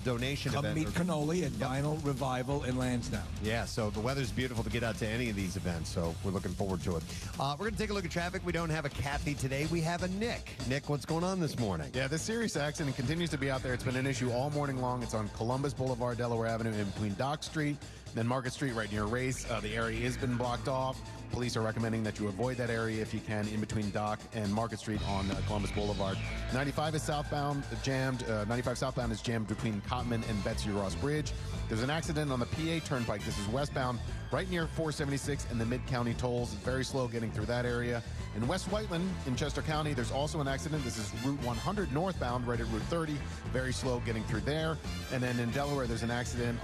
donation Come event. meet Cannoli at Vinyl Revival in Lansdowne. Yeah, so the weather's beautiful to get out to any of these events, so we're looking forward to it. We're going to take a look at traffic. We don't have a Kathy today. We have a Nick. Nick, what's going on this morning? Yeah, this serious accident continues to be out there. It's been an issue all morning long. It's on Columbus Boulevard, Delaware Avenue, in between Dock Street, then Market Street right near Race. The area has been blocked off. Police are recommending that you avoid that area if you can, in between Dock and Market Street on Columbus Boulevard. 95 is southbound, jammed. 95 southbound is jammed between Cotman and Betsy Ross Bridge. There's an accident on the PA Turnpike. This is westbound, right near 476 and the Mid-County tolls. Very slow getting through that area. In West Whiteland, in Chester County, there's also an accident. This is Route 100 northbound, right at Route 30. Very slow getting through there. And then in Delaware, there's an accident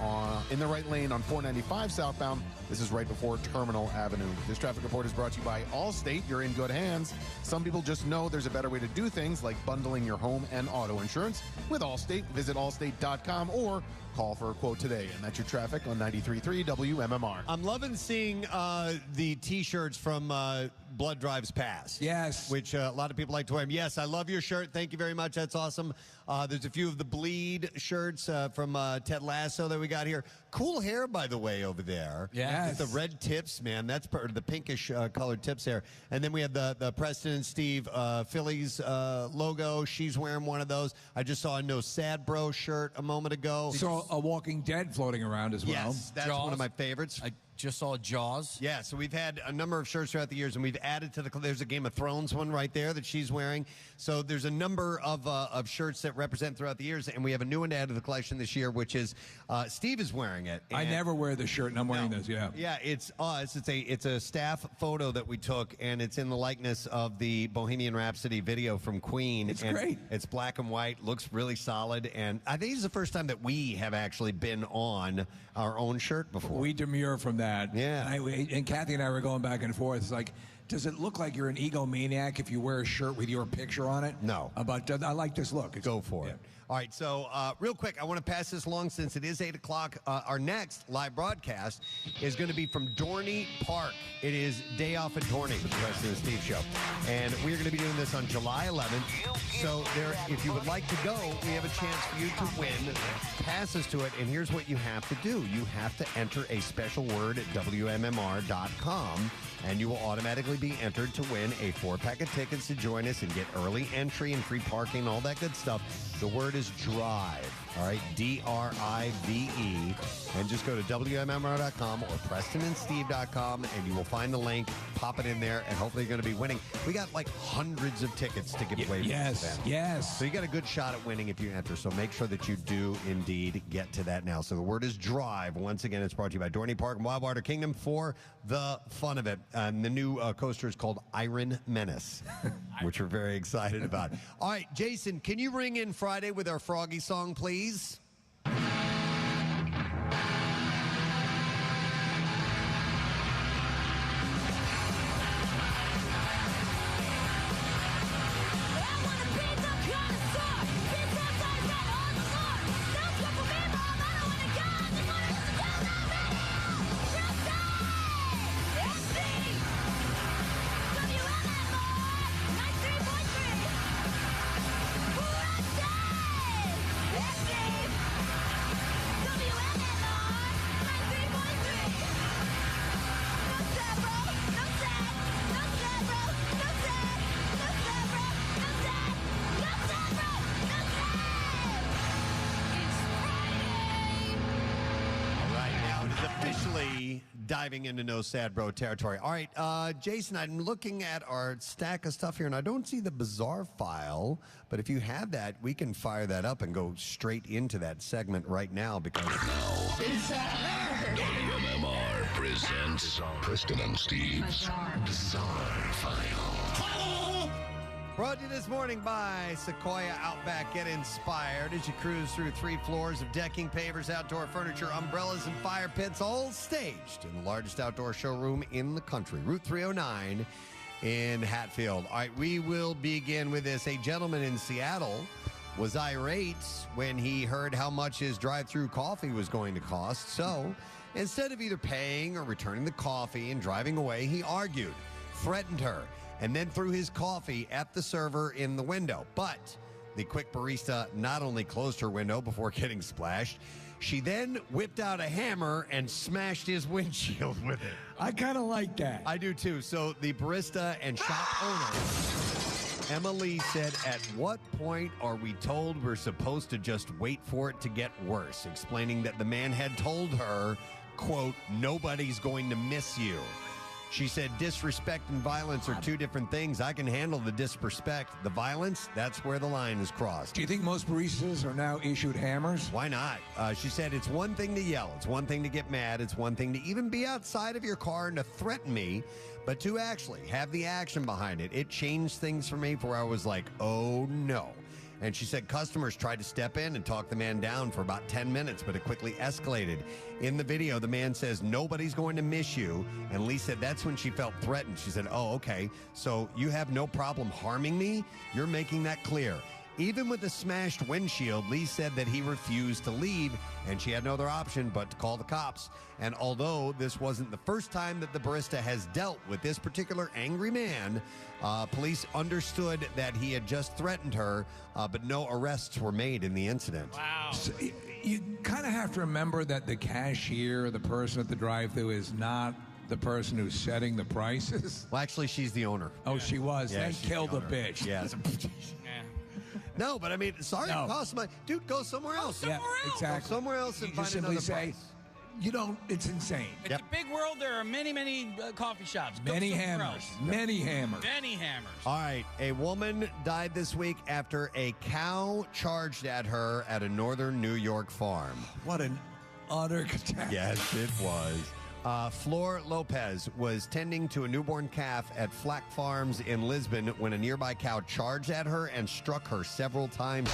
in the right lane on 495 southbound. This is right before Terminal Avenue. This traffic report is brought to you by Allstate. You're in good hands. Some people just know there's a better way to do things, like bundling your home and auto insurance with Allstate. Visit allstate.com or call for a quote today. And that's your traffic on 93.3 WMMR. I'm loving seeing the T-shirts from Blood Drives Past. Yes. Which a lot of people like to wear them. Yes, I love your shirt. Thank you very much. That's awesome. There's a few of the Bleed shirts from Ted Lasso that we got here. Cool hair, by the way, over there. Yes. With the red tips, man. That's the pinkish colored tips there. And then we have the Preston and Steve Phillies logo. She's wearing one of those. I just saw a No Sad Bro shirt a moment ago. Saw a Walking Dead floating around as well. Yes, that's one of my favorites. I just saw Jaws. Yeah, so we've had a number of shirts throughout the years, and we've added to there's a Game of Thrones one right there that she's wearing. So there's a number of shirts that represent throughout the years, and we have a new one to add to the collection this year, which is Steve is wearing it. I never wear the shirt, and I'm wearing this, yeah. Yeah, it's us. It's a staff photo that we took, and it's in the likeness of the Bohemian Rhapsody video from Queen. It's great. It's black and white, looks really solid, and I think it's the first time that we have actually been on our own shirt before. We demur from that. Yeah. And Kathy and I were going back and forth. It's like, does it look like you're an egomaniac if you wear a shirt with your picture on it? No. But I like this look. Go for it. All right, so real quick, I want to pass this along since it is 8 o'clock. Our next live broadcast is going to be from Dorney Park. It is Day Off at Dorney with the Preston and Steve Show. And we're going to be doing this on July 11th. So if you would like to go, we have a chance for you to win passes to it. And here's what you have to do. You have to enter a special word at WMMR.com. And you will automatically be entered to win a 4-pack of tickets to join us and get early entry and free parking, all that good stuff. The word is drive, all right, D-R-I-V-E. And just go to WMMR.com or PrestonandSteve.com, and you will find the link. Pop it in there, and hopefully you're going to be winning. We got like hundreds of tickets to give away. Yes. So you got a good shot at winning if you enter. So make sure that you do indeed get to that now. So the word is drive. Once again, it's brought to you by Dorney Park and Wildwater Kingdom for the fun of it. The new coaster is called Iron Menace, which we're very excited about. All right, Jason, can you ring in Friday with our Froggy song, please? diving into no sad bro territory. All right, Jason, I'm looking at our stack of stuff here, and I don't see the bizarre file, but if you have that, we can fire that up and go straight into that segment right now because... WMMR presents Preston and Steve's Bizarre File. Brought to you this morning by Sequoia Outback. Get inspired as you cruise through 3 floors of decking, pavers, outdoor furniture, umbrellas, and fire pits, all staged in the largest outdoor showroom in the country, Route 309 in Hatfield. All right, we will begin with this. A gentleman in Seattle was irate when he heard how much his drive-through coffee was going to cost. So instead of either paying or returning the coffee and driving away, he argued, threatened her, and then threw his coffee at the server in the window. But the quick barista not only closed her window before getting splashed, she then whipped out a hammer and smashed his windshield with it. I kind of like that. I do too. So the barista and shop owner, Emily, said, "At what point are we told we're supposed to just wait for it to get worse?" Explaining that the man had told her, quote, "Nobody's going to miss you." She said, "Disrespect and violence are 2 different things. I can handle the disrespect. The violence, that's where the line is crossed." Do you think most baristas are now issued hammers? Why not? She said, "It's one thing to yell. It's one thing to get mad. It's one thing to even be outside of your car and to threaten me. But to actually have the action behind it, it changed things for me where I was like, oh, no." And she said customers tried to step in and talk the man down for about 10 minutes, but it quickly escalated. In the video, the man says, "Nobody's going to miss you." And Lee said that's when she felt threatened. She said, "Oh, okay. So you have no problem harming me? You're making that clear." Even with the smashed windshield, Lee said that he refused to leave, and she had no other option but to call the cops. And although this wasn't the first time that the barista has dealt with this particular angry man, police understood that he had just threatened her, but no arrests were made in the incident. Wow. So you kind of have to remember that the cashier, the person at the drive-thru, is not the person who's setting the prices. Well, actually, she's the owner. Oh, she was. Yeah, Then she's killed the the owner. bitch. Yes. No, but I mean, sorry, No. it costs money. Dude, go somewhere else. Yeah, exactly. Go somewhere else and You find just simply another say, price. you don't, it's insane. It's a big world. There are many, many coffee shops. Go Many somewhere hammers. else. Many hammers. Many hammers. All right, a woman died this week after a cow charged at her at a northern New York farm. What an utter catastrophe. Yes, it was. Flor Lopez was tending to a newborn calf at Flack Farms in Lisbon when a nearby cow charged at her and struck her several times.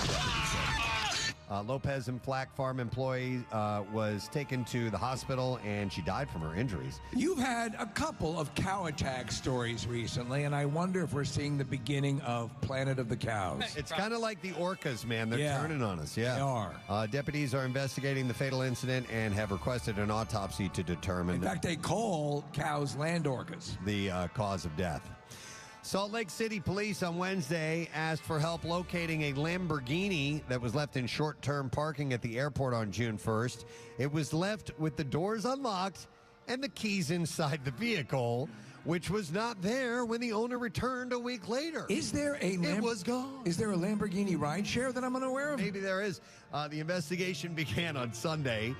Lopez and Flack Farm employee was taken to the hospital, and she died from her injuries. You've had a couple of cow attack stories recently, and I wonder if we're seeing the beginning of Planet of the Cows. It's kind of like the orcas, man. They're Yeah, turning on us. Yeah, they are. Deputies are investigating the fatal incident and have requested an autopsy to determine In fact, they call cows land orcas. the cause of death. Salt Lake City police on Wednesday asked for help locating a Lamborghini that was left in short-term parking at the airport on June 1st. It was left with the doors unlocked and the keys inside the vehicle, which was not there when the owner returned a week later. Is there a It was gone. Is there a Lamborghini rideshare that I'm unaware of? Maybe there is. The investigation began on Sunday.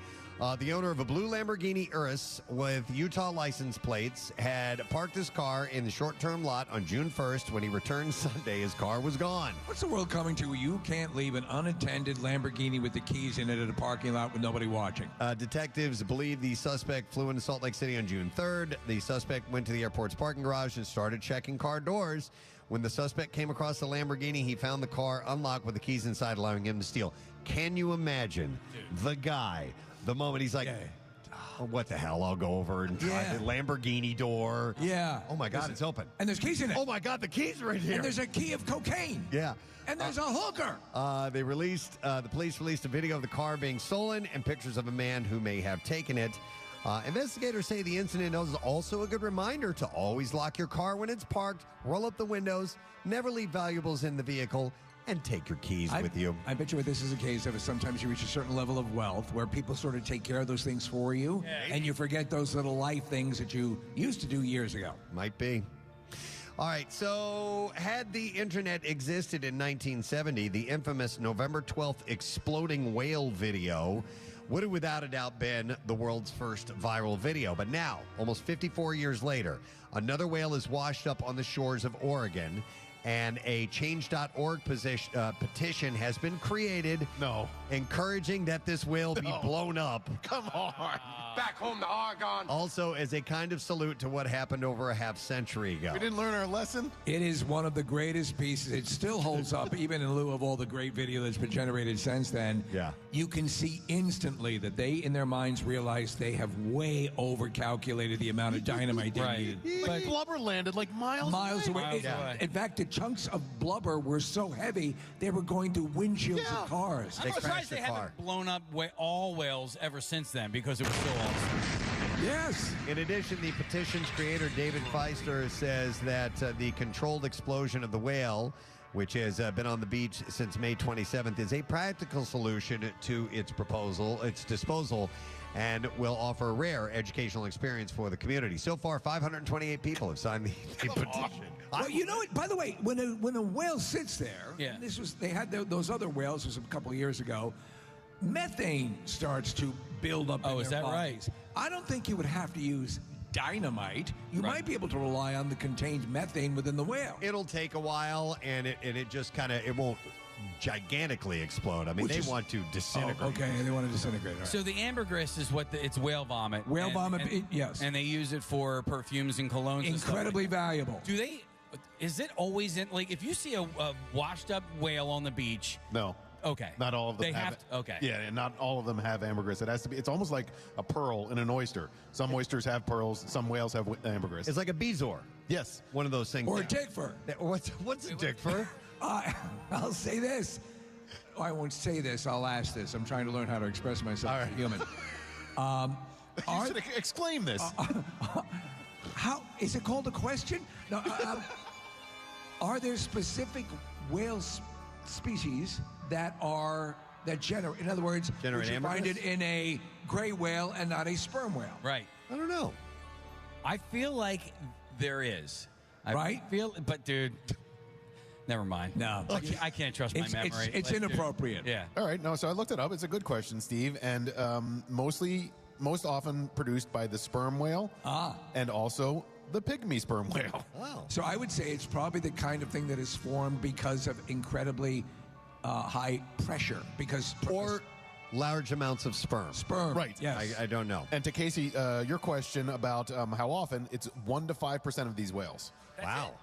The owner of a blue Lamborghini Urus with Utah license plates had parked his car in the short-term lot on June 1st. When he returned Sunday, his car was gone. What's the world coming to? You can't leave an unattended Lamborghini with the keys in it at a parking lot with nobody watching. Detectives believe the suspect flew into Salt Lake City on June 3rd. The suspect went to the airport's parking garage and started checking car doors. When the suspect came across the Lamborghini, he found the car unlocked with the keys inside, allowing him to steal. Can you imagine the guy, the moment he's like, oh, what the hell, I'll go over and try the Lamborghini door. Yeah. Oh, my God, it's open. And there's keys in it. Oh, my God, the keys are right here. And there's a key of cocaine. Yeah. And there's a hooker. The police released a video of the car being stolen and pictures of a man who may have taken it. Investigators say the incident is also a good reminder to always lock your car when it's parked, roll up the windows, never leave valuables in the vehicle, and take your keys with you. I bet you what this is a case of is sometimes you reach a certain level of wealth where people sort of take care of those things for you, and you forget those little life things that you used to do years ago. Might be. All right, so had the internet existed in 1970, the infamous November 12th exploding whale video would have without a doubt been the world's first viral video. But now, almost 54 years later, another whale is washed up on the shores of Oregon, and a change.org petition has been created. No. Encouraging that this whale be blown up. Come on. Back home to Oregon. Also, as a kind of salute to what happened over a half century ago. We didn't learn our lesson? It is one of the greatest pieces. It still holds up, even in lieu of all the great video that's been generated since then. Yeah. You can see instantly that they, in their minds, realize they have way overcalculated the amount of dynamite they needed. Like blubber landed like miles away. In fact, the chunks of blubber were so heavy, they were going through windshields of cars. I'm surprised they haven't blown up all whales ever since then, because it was so awesome. Yes. In addition, the petition's creator, David Feister, says that the controlled explosion of the whale, which has been on the beach since May 27th, is a practical solution to its disposal, and will offer a rare educational experience for the community. So far, 528 people have signed the petition. Well, you know what? By the way, when a whale sits there, yeah. They had those other whales. This was a couple of years ago. Methane starts to build up. Oh, is that bodies. Right? I don't think you would have to use dynamite. You might be able to rely on the contained methane within the whale. It'll take a while, and it just kind of, it won't gigantically explode. I mean, they want to disintegrate. Oh, okay, they want to disintegrate. Right. So the ambergris is it's whale vomit. Whale vomit, yes. And they use it for perfumes and colognes. Incredibly valuable. Do they? Is it always in, like, if you see a washed up whale on the beach? No. Okay. Not all of them they have it. Okay. Yeah, and not all of them have ambergris. It has to be. It's almost like a pearl in an oyster. Some oysters have pearls. Some whales have ambergris. It's like a bezoar. Yes. One of those things. Or a dick fur. What's a dick fur? I'll say this. Oh, I won't say this. I'll ask this. I'm trying to learn how to express myself as a human. You should exclaim this. How is it called a question? No. Are there specific whale species that generate? In other words, would you find it in a gray whale and not a sperm whale? Right. I don't know. I feel like there is. But dude, never mind. No, I can't trust my memory. It's inappropriate. Yeah. All right. No, so I looked it up. It's a good question, Steve, and most often produced by the sperm whale, and also the pygmy sperm whale. Wow. So I would say it's probably the kind of thing that is formed because of incredibly high pressure, or large amounts of sperm. Right. Yes. I don't know. And to Casey, your question about how often, it's 1 to 5% of these whales.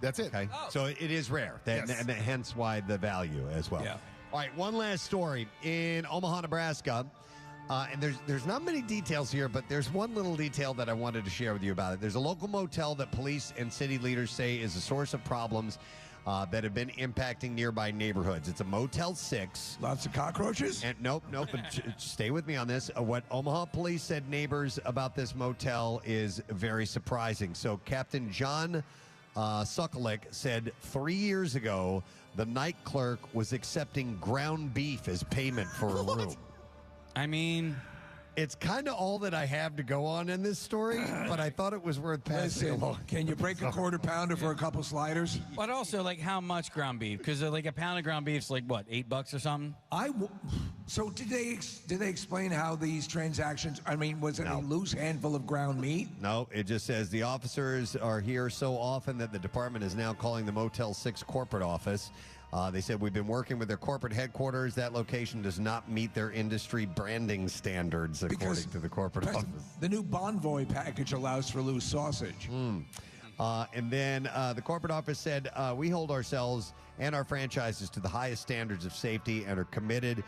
That's it. Okay. So it is rare. And hence why the value as well. Yeah. All right, one last story. In Omaha, Nebraska, and there's not many details here, but there's one little detail that I wanted to share with you about it. There's a local motel that police and city leaders say is a source of problems that have been impacting nearby neighborhoods. It's a Motel 6. Lots of cockroaches? And nope. But stay with me on this. What Omaha police said neighbors about this motel is very surprising. So Captain John Sucklick said 3 years ago, the night clerk was accepting ground beef as payment for a room. I mean, it's kind of all that I have to go on in this story, but I thought it was worth passing along. Can you break a quarter pounder for a couple sliders? But also, like, how much ground beef? Because like a pound of ground beef is like what, $8 or something? So did they explain how these transactions? I mean, was it a loose handful of ground meat? No, it just says the officers are here so often that the department is now calling the Motel 6 corporate office. They said, we've been working with their corporate headquarters. That location does not meet their industry branding standards, according to the corporate office. The new Bonvoy package allows for loose sausage. And then the corporate office said, we hold ourselves and our franchises to the highest standards of safety and are committed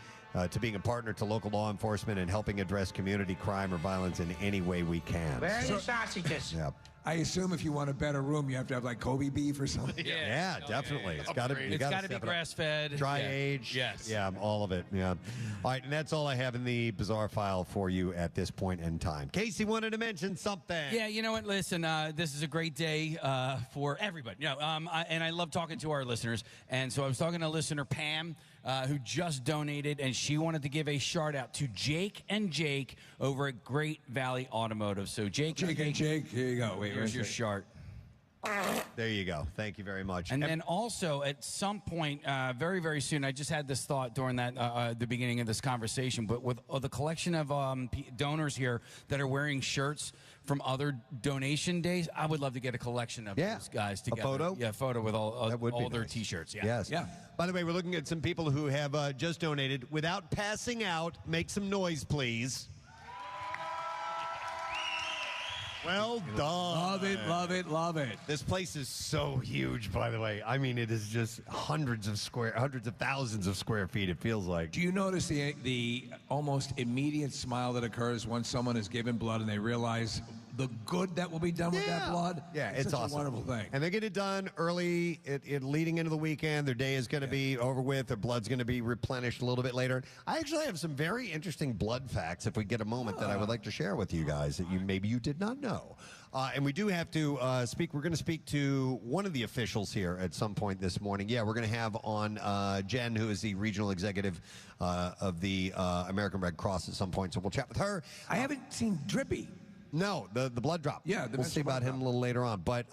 to being a partner to local law enforcement and helping address community crime or violence in any way we can. Where are your sausages? Yep. I assume if you want a better room, you have to have like Kobe beef or something. Yeah, definitely. It's got to be. It's got to be grass-fed, dry age. Yes. Yeah, all of it. Yeah. All right, and that's all I have in the bizarre file for you at this point in time. Casey wanted to mention something. Yeah, you know what? Listen, this is a great day for everybody. You know, and I love talking to our listeners. And so I was talking to listener Pam, who just donated, and she wanted to give a shout out to Jake and Jake over at Great Valley Automotive. So Jake, here you go. Wait, here's your chart. There you go. Thank you very much. And then also at some point, very, very soon, I just had this thought during that the beginning of this conversation, but with the collection of donors here that are wearing shirts from other donation days, I would love to get a collection of those guys together. A photo? Yeah, a photo with all their nice. T-shirts. Yeah. Yes. Yeah. By the way, we're looking at some people who have just donated. Without passing out, make some noise, please. Well done. Love it, love it, love it. This place is so huge, by the way. I mean, it is just hundreds of thousands of square feet, it feels like. Do you notice the almost immediate smile that occurs when someone is given blood and they realize the good that will be done with that blood? Yeah, it's such awesome. a wonderful thing. And they get it done early, leading into the weekend. Their day is going to be over with. Their blood's going to be replenished a little bit later. I actually have some very interesting blood facts, if we get a moment, that I would like to share with you guys that maybe you did not know. And we do have to speak. We're going to speak to one of the officials here at some point this morning. Yeah, we're going to have on Jen, who is the regional executive of the American Red Cross at some point. So we'll chat with her. I haven't seen Drippy. No, the blood drop. Yeah, we'll see about him a little later on. But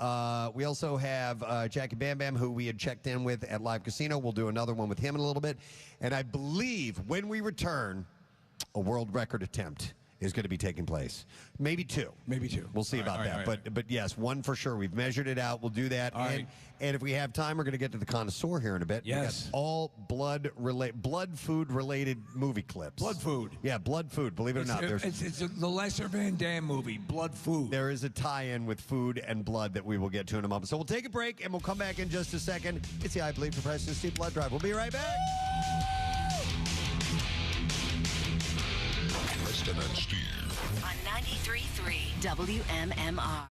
we also have Jackie Bambam, who we had checked in with at Live Casino. We'll do another one with him in a little bit. And I believe when we return, a world record attempt is going to be taking place. Maybe two. Maybe two. We'll see about that. But yes, one for sure. We've measured it out. We'll do that. And if we have time, we're going to get to the Connoisseur here in a bit. Yes. We got all blood food related movie clips. Blood food. Yeah, blood food. Believe it or not. It's the lesser Van Damme movie, Blood Food. There is a tie-in with food and blood that we will get to in a moment. So we'll take a break and we'll come back in just a second. It's the I Believe for Preston Steve Blood Drive. We'll be right back. Preston and Steve. On 93.3 WMMR.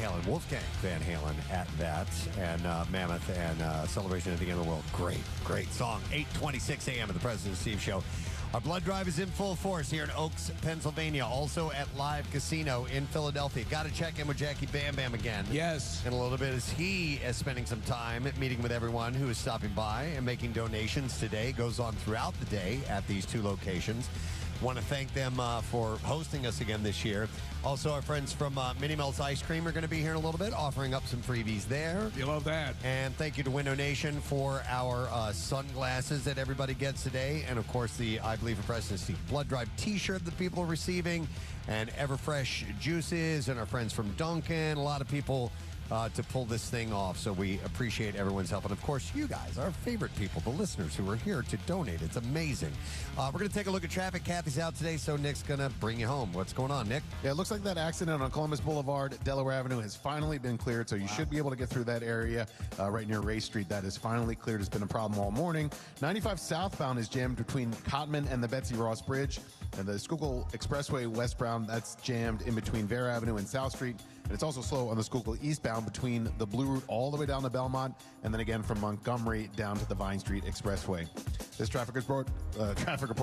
Halen, Wolfgang Van Halen at that, and Mammoth and Celebration of the End of the World. Great song. 8:26 a.m. at the President Steve Show. Our blood drive is in full force here in Oaks, Pennsylvania. Also at Live Casino in Philadelphia. Got to check in with Jackie Bambam again. Yes. In a little bit, as he is spending some time meeting with everyone who is stopping by and making donations today. Goes on throughout the day at these two locations. Want to thank them for hosting us again this year. Also, our friends from Minnie Melts Ice Cream are going to be here in a little bit, offering up some freebies there. You love that. And thank you to Window Nation for our sunglasses that everybody gets today. And, of course, the I Believe in Preston Steve Blood Drive T-shirt that people are receiving. And Everfresh juices and our friends from Dunkin'. A lot of people to pull this thing off. So we appreciate everyone's help. And, of course, you guys, our favorite people, the listeners who are here to donate. It's amazing. We're going to take a look at traffic. Kathy's out today, so Nick's going to bring you home. What's going on, Nick? Yeah, it looks like that accident on Columbus Boulevard, Delaware Avenue, has finally been cleared, so you should be able to get through that area right near Ray Street. That is finally cleared. It's been a problem all morning. 95 southbound is jammed between Cotman and the Betsy Ross Bridge. And the Schuylkill Expressway westbound, that's jammed in between Bear Avenue and South Street. And it's also slow on the Schuylkill eastbound between the Blue Route all the way down to Belmont, and then again from Montgomery down to the Vine Street Expressway. This traffic report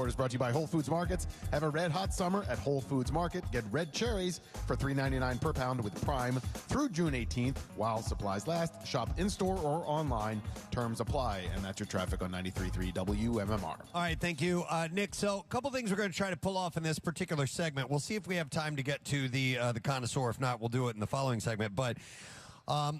is brought to you by Whole Foods Markets. Have a red hot summer at Whole Foods Market. Get red cherries for $3.99 per pound with Prime through June 18th while supplies last. Shop in-store or online. Terms apply. And that's your traffic on 93.3 WMMR. All right, thank you, Nick. So a couple things we're going to try to pull off in this particular segment. We'll see if we have time to get to the Connoisseur. If not, we'll do it in the following segment. But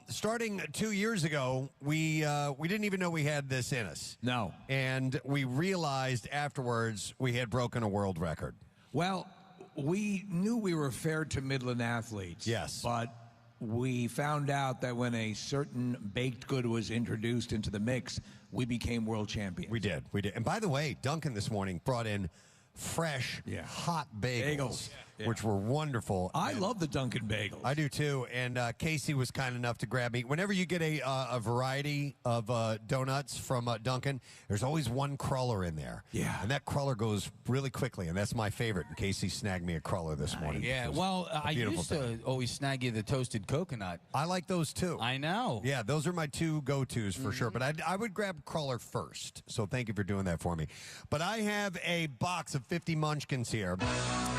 starting 2 years ago, we didn't even know we had this in us. No. And we realized afterwards we had broken a world record. Well, we knew we were fair to Midland athletes. Yes. But we found out that when a certain baked good was introduced into the mix, we became world champions. We did. And by the way, Duncan this morning brought in fresh, hot bagels. Which were wonderful. I love the Dunkin' bagels. I do too. And Casey was kind enough to grab me. Whenever you get a variety of donuts from Dunkin', there's always one cruller in there. Yeah. And that cruller goes really quickly, and that's my favorite. And Casey snagged me a cruller this morning. Yeah, well, I used to always snag you the toasted coconut. I like those too. I know. Yeah, those are my two go-tos for sure. But I would grab cruller first. So thank you for doing that for me. But I have a box of 50 munchkins here.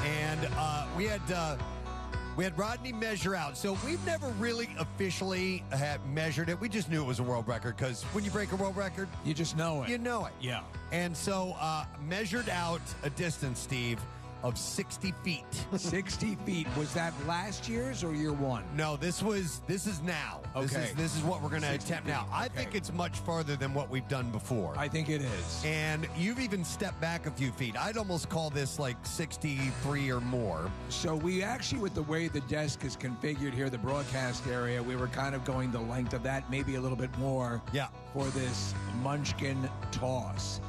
And we had Rodney measure out. So we've never really officially measured it. We just knew it was a world record because when you break a world record, you just know it. You know it. Yeah. And so measured out a distance, Steve, of 60 feet. 60 feet. Was that last year's or year one? No, this is now. Okay. This is what we're going to attempt now. I think it's much farther than what we've done before. I think it is. And you've even stepped back a few feet. I'd almost call this like 63 or more. So we actually, with the way the desk is configured here, the broadcast area, we were kind of going the length of that, maybe a little bit more for this munchkin toss.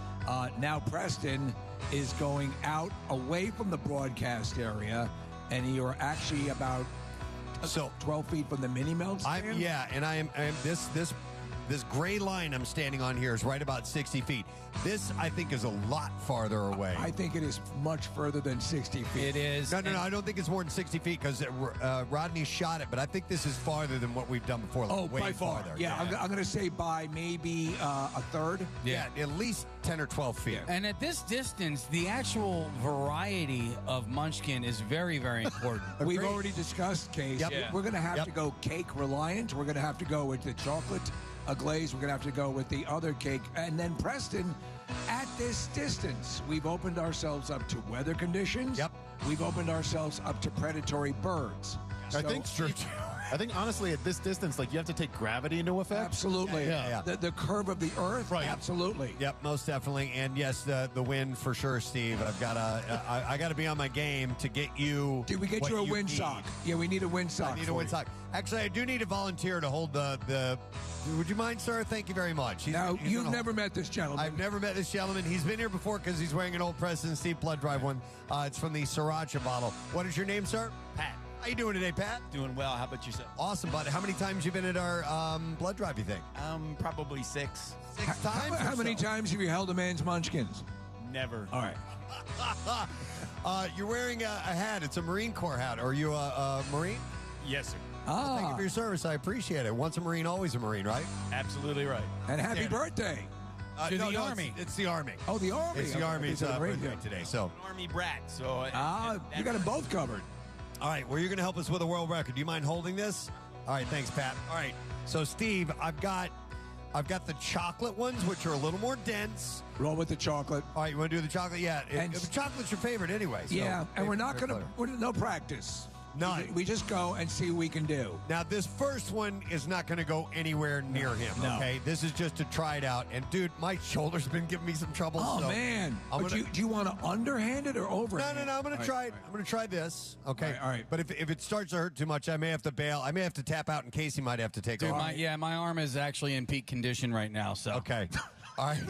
Now Preston is going out away from the broadcast area, and you're actually about 12 feet from the mini melt stand? And I am this gray line I'm standing on here is right about 60 feet. This, I think, is a lot farther away. I think it is much further than 60 feet. It is. No, I don't think it's more than 60 feet because Rodney shot it, but I think this is farther than what we've done before. Way by far. farther. Yeah, I'm going to say by maybe a third. Yeah, at least 10 or 12 feet. And at this distance, the actual variety of munchkin is very, very important. We've already discussed, Case. Yep. We're going to have to go cake reliant. We're going to have to go with the chocolate glaze. We're going to have to go with the other cake. And then Preston, at this distance, we've opened ourselves up to weather conditions. Yep. We've opened ourselves up to predatory birds. I think honestly, at this distance, like you have to take gravity into effect. Absolutely. Yeah. The curve of the earth. Right. Absolutely. Yep, most definitely. And yes, the wind for sure, Steve. I got to be on my game to get you. Did we get you a windsock? Yeah, we need a windsock. I need a windsock. Actually, I do need a volunteer to hold the. Would you mind, sir? Thank you very much. Now, you've never met this gentleman. I've never met this gentleman. He's been here before because he's wearing an old Preston Steve Blood Drive one. It's from the Sriracha bottle. What is your name, sir? Pat. How you doing today, Pat? Doing well. How about yourself? Awesome, bud. How many times you been at our blood drive, you think? Probably 6. 6 times? How many times have you held a man's munchkins? Never. All right. You're wearing a hat. It's a Marine Corps hat. Are you a Marine? Yes, sir. Thank you for your service. I appreciate it. Once a Marine, always a Marine, right? Absolutely right. And happy birthday. To the Army. It's the Army. Oh, the Army. It's the Army's birthday today. So, An Army brat. So you got them both covered. all right, well, you're going to help us with a world record. Do you mind holding this? All right, thanks, Pat. All right, so Steve, I've got the chocolate ones, which are a little more dense. Roll with the chocolate. All right, you want to do the chocolate? Yeah, chocolate's your favorite anyway. So Yeah, and we're not going to, no practice. None. We just go and see what we can do. Now, this first one is not going to go anywhere near him, okay? This is just to try it out. And, dude, my shoulder's been giving me some trouble. Oh, so man. Do you want to underhand it or overhand? No, I'm going to try it. I'm going to try this, okay? All right. But if it starts to hurt too much, I may have to bail. I may have to tap out in case he might have to take Dude, off. my arm is actually in peak condition right now. So Okay. All right.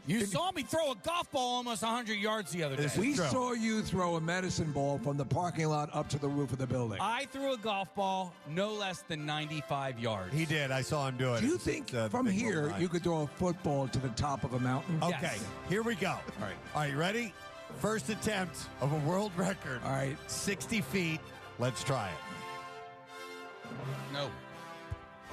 You saw me throw a golf ball almost 100 yards the other day. We saw you throw a medicine ball from the parking lot up to the roof of the building. I threw a golf ball no less than 95 yards. He did. I saw him do it. Do you think from here you could throw a football to the top of a mountain? Okay, Yes. here we go. All right. All right, you ready? First attempt of a world record. All right. 60 feet. Let's try it. No.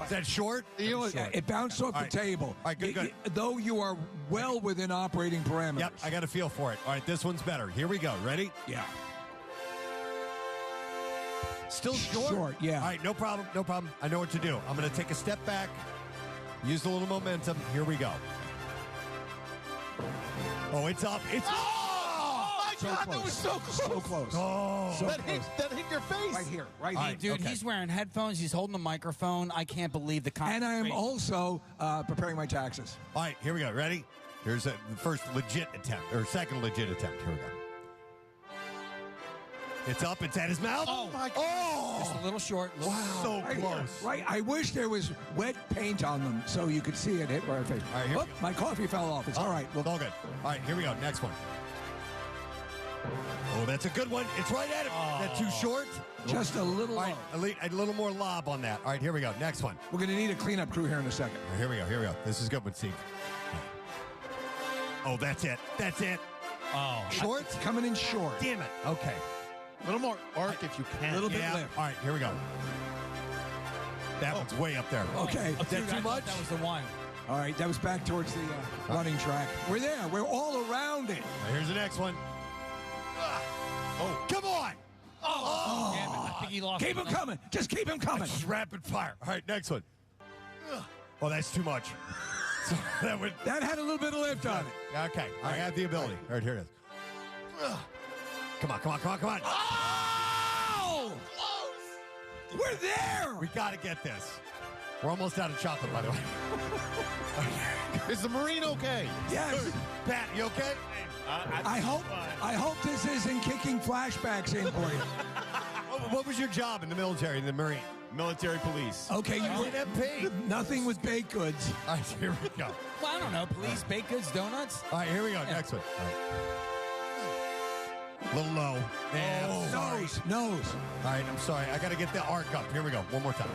Is that short? Yeah, it bounced off the table. All right, good. Though you are well within operating parameters. Yep, I got a feel for it. All right, this one's better. Here we go. Ready? Yeah. Still short? Short, yeah. All right, no problem. I know what to do. I'm going to take a step back, use a little momentum. Here we go. Oh, it's up. It's So close. That was so close. So close. Oh, So That close. hit your face. Right here. Right Hey, here. dude, okay. he's wearing headphones. He's holding the microphone. I can't believe the And I am concentration. also preparing my taxes. All right, here we go. Ready? Here's the first legit attempt, or second legit attempt. Here we go. It's up. It's at his mouth. Oh, my God. Just a little short. So Right close. here. Right. I wish there was wet paint on them so you could see it hit right face. All right, here we go. My coffee fell off. It's all right. Well, all good. All right, here we go. Next one. Oh, that's a good one. It's right at him. That too short? Just a little All right, a little more lob on that. All right, here we go. Next one. We're going to need a cleanup crew here in a second. All right, here we go. This is a good one, Steve. Oh, that's it. Oh. Short? Coming in short. Damn it. Okay. A little more arc if you can. A little bit Yeah. lift. All right, here we go. That one's way up there. Okay. Is that too much? That was the one. All right. That was back towards the running track. We're there. We're all around it. All right, here's the next one. Oh, come on. Oh, damn it. I think he lost. Keep him coming. Just keep him coming. Just rapid fire. All right, next one. Oh, that's too much. So that had a little bit of lift on it. Okay, I have the ability. All right, here it is. Come on. Oh! Close! We're there! We got to get this. We're almost out of chocolate, by the way. Is the Marine okay? Yes. Pat, you okay? I hope this isn't kicking flashbacks in for you. What was your job in the military, in the Marine? Military police. Okay, you didn't have paid. Nothing with baked goods. All right, here we go. Well, I don't know. Police, baked goods, donuts. All right, here we go. Next one. A little low. Yeah, sorry. Nose. All right, I'm sorry. I got to get the arc up. Here we go. One more time.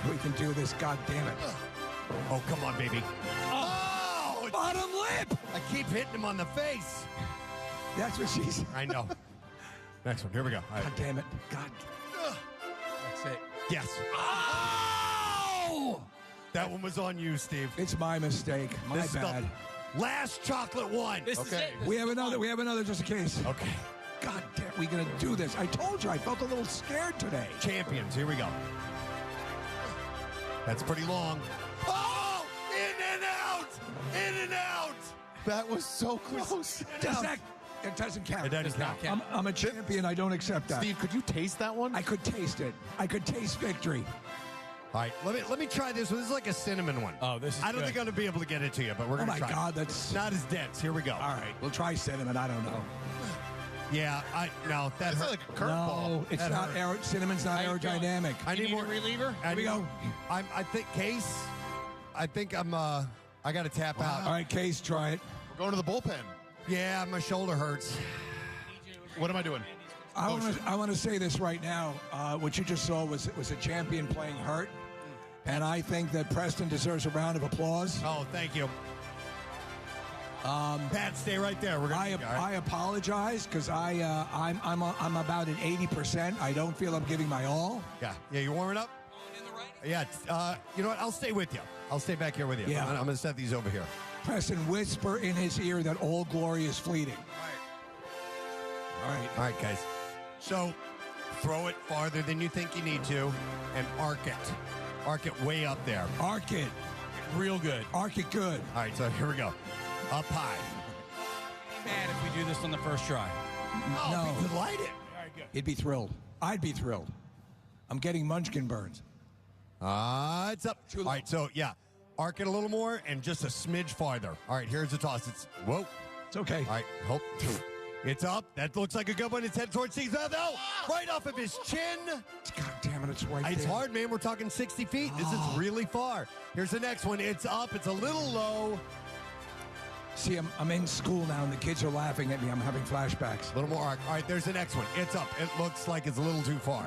We can do this. God damn it. Oh, come on, baby. Oh! Bottom lip. I keep hitting him on the face. That's what she's. I know. Next one. Here we go. All right. God damn it. God. That's it. Yes. Oh! That one was on you, Steve. It's my mistake. My This is bad. the last chocolate one. This is it. We have another just in case. Okay. God damn, we gonna do this. I told you I felt a little scared today. Champions. Here we go. That's pretty long. Oh! In and out! In and out! That was so close. It doesn't count. It doesn't count. I'm a champion. I don't accept that. Steve, could you taste that one? I could taste it. I could taste victory. All right, let me try this one. This is like a cinnamon one. Oh, this is I don't good. think I'm going to be able to get it to you, but we're Oh going to my try. God, it. that's Not as dense. Here we go. all right. We'll try cinnamon. I don't know. Yeah, that That's hurt. like a curveball. No, it's That not. hurt. Cinnamon's not aerodynamic. I You need need more a reliever? I Here we need- go. I think Case. I think I'm. I got to tap out. All right, Case, try it. We're going to the bullpen. Yeah, my shoulder hurts. What am I doing? I want to say this right now. What you just saw was a champion playing hurt, and I think that Preston deserves a round of applause. Oh, thank you. Pat, stay right there. We're gonna. I apologize because I'm about at 80%. I don't feel I'm giving my all. Yeah, you warming up? Yeah, you know what? I'll stay with you. I'll stay back here with you. Yeah. I'm going to set these over here. Preston, whisper in his ear that all glory is fleeting. All right, guys. So, throw it farther than you think you need to, and arc it. Arc it way up there. Arc it. Real good. Arc it good. All right, so here we go. Up high. Man, if we do this on the first try. Oh, we could light it. All right, good. He'd be thrilled. I'd be thrilled. I'm getting munchkin burns. It's up. All right, so, yeah. Arc it a little more and just a smidge farther. All right, here's the toss. Whoa. It's okay. All right, hope. It's up. That looks like a good one. It's headed towards Steve's mouth. No, right off of his chin. God damn it, it's right there. It's hard, man. We're talking 60 feet. This is really far. Here's the next one. It's up. It's a little low. See, I'm in school now, and the kids are laughing at me. I'm having flashbacks. A little more arc. All right, there's the next one. It's up. It looks like it's a little too far.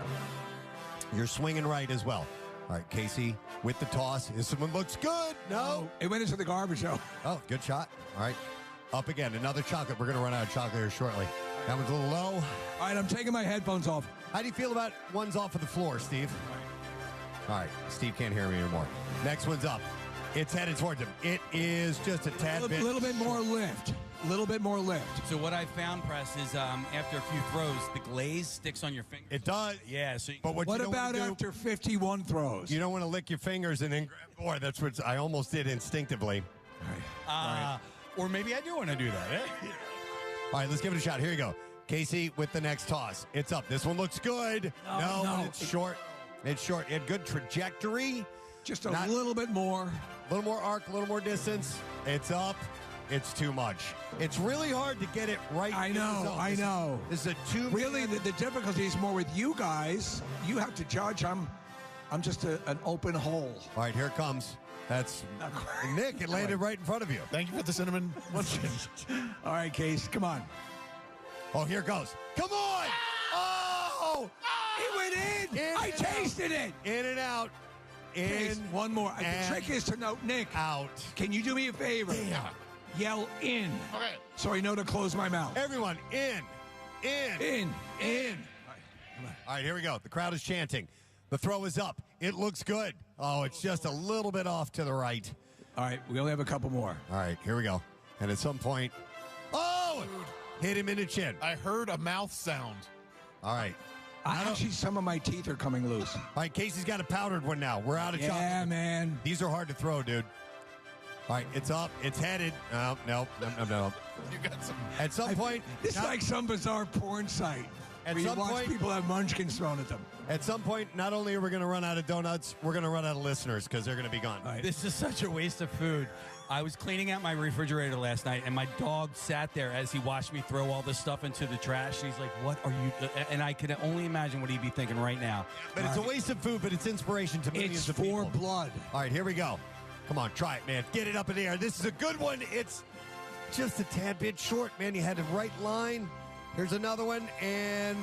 You're swinging right as well. All right, Casey with the toss. This one looks good. No. It went into the garbage, though. Oh, good shot. All right. Up again. Another chocolate. We're going to run out of chocolate here shortly. That one's a little low. All right, I'm taking my headphones off. How do you feel about ones off of the floor, Steve? All right. Steve can't hear me anymore. Next one's up. It's headed towards him. It is just a tad bit. A little bit more lift. A little bit more lift. So what I found, Press, is after a few throws, the glaze sticks on your fingers. It does. Yeah. So but what about after 51 throws? You don't want to lick your fingers and then grab more. That's what I almost did instinctively. All right. Or maybe I do want to do that. Eh? All right, let's give it a shot. Here you go. Casey with the next toss. It's up. This one looks good. No, it's short. It's short. It had good trajectory. Just a little bit more. A little more arc, a little more distance. It's up. It's too much. It's really hard to get it right. I know. This is a two. Really, the difficulty is more with you guys. You have to judge. I'm just an open hole. All right, here it comes. That's Nick. It landed right in front of you. Thank you for the cinnamon. All right, Case, come on. Oh, here it goes. Come on! Oh! It went in! I tasted it! In and out. In. Case, one more. The trick is to know, Nick. Out. Can you do me a favor? Yeah. Yell in. Okay. So I know to close my mouth. Everyone, in. In. All right, here we go. The crowd is chanting. The throw is up. It looks good. Oh, it's just a little bit off to the right. All right, we only have a couple more. All right, here we go. And at some point, hit him in the chin. I heard a mouth sound. All right. Actually, some of my teeth are coming loose. All right, Casey's got a powdered one now. We're out of chocolate. Yeah, man. These are hard to throw, dude. All right, it's up. It's headed. No. You got some. At some point. This is like some bizarre porn site. At where some you watch point, people have munchkins thrown at them. At some point, not only are we going to run out of donuts, we're going to run out of listeners because they're going to be gone. Right. This is such a waste of food. I was cleaning out my refrigerator last night, and my dog sat there as he watched me throw all this stuff into the trash. He's like, "What are you?" And I could only imagine what he'd be thinking right now. But it's a waste of food, but it's inspiration to millions of people. It's for blood. All right, here we go. Come on, try it, man. Get it up in the air. This is a good one. It's just a tad bit short, man. You had the right line. Here's another one, and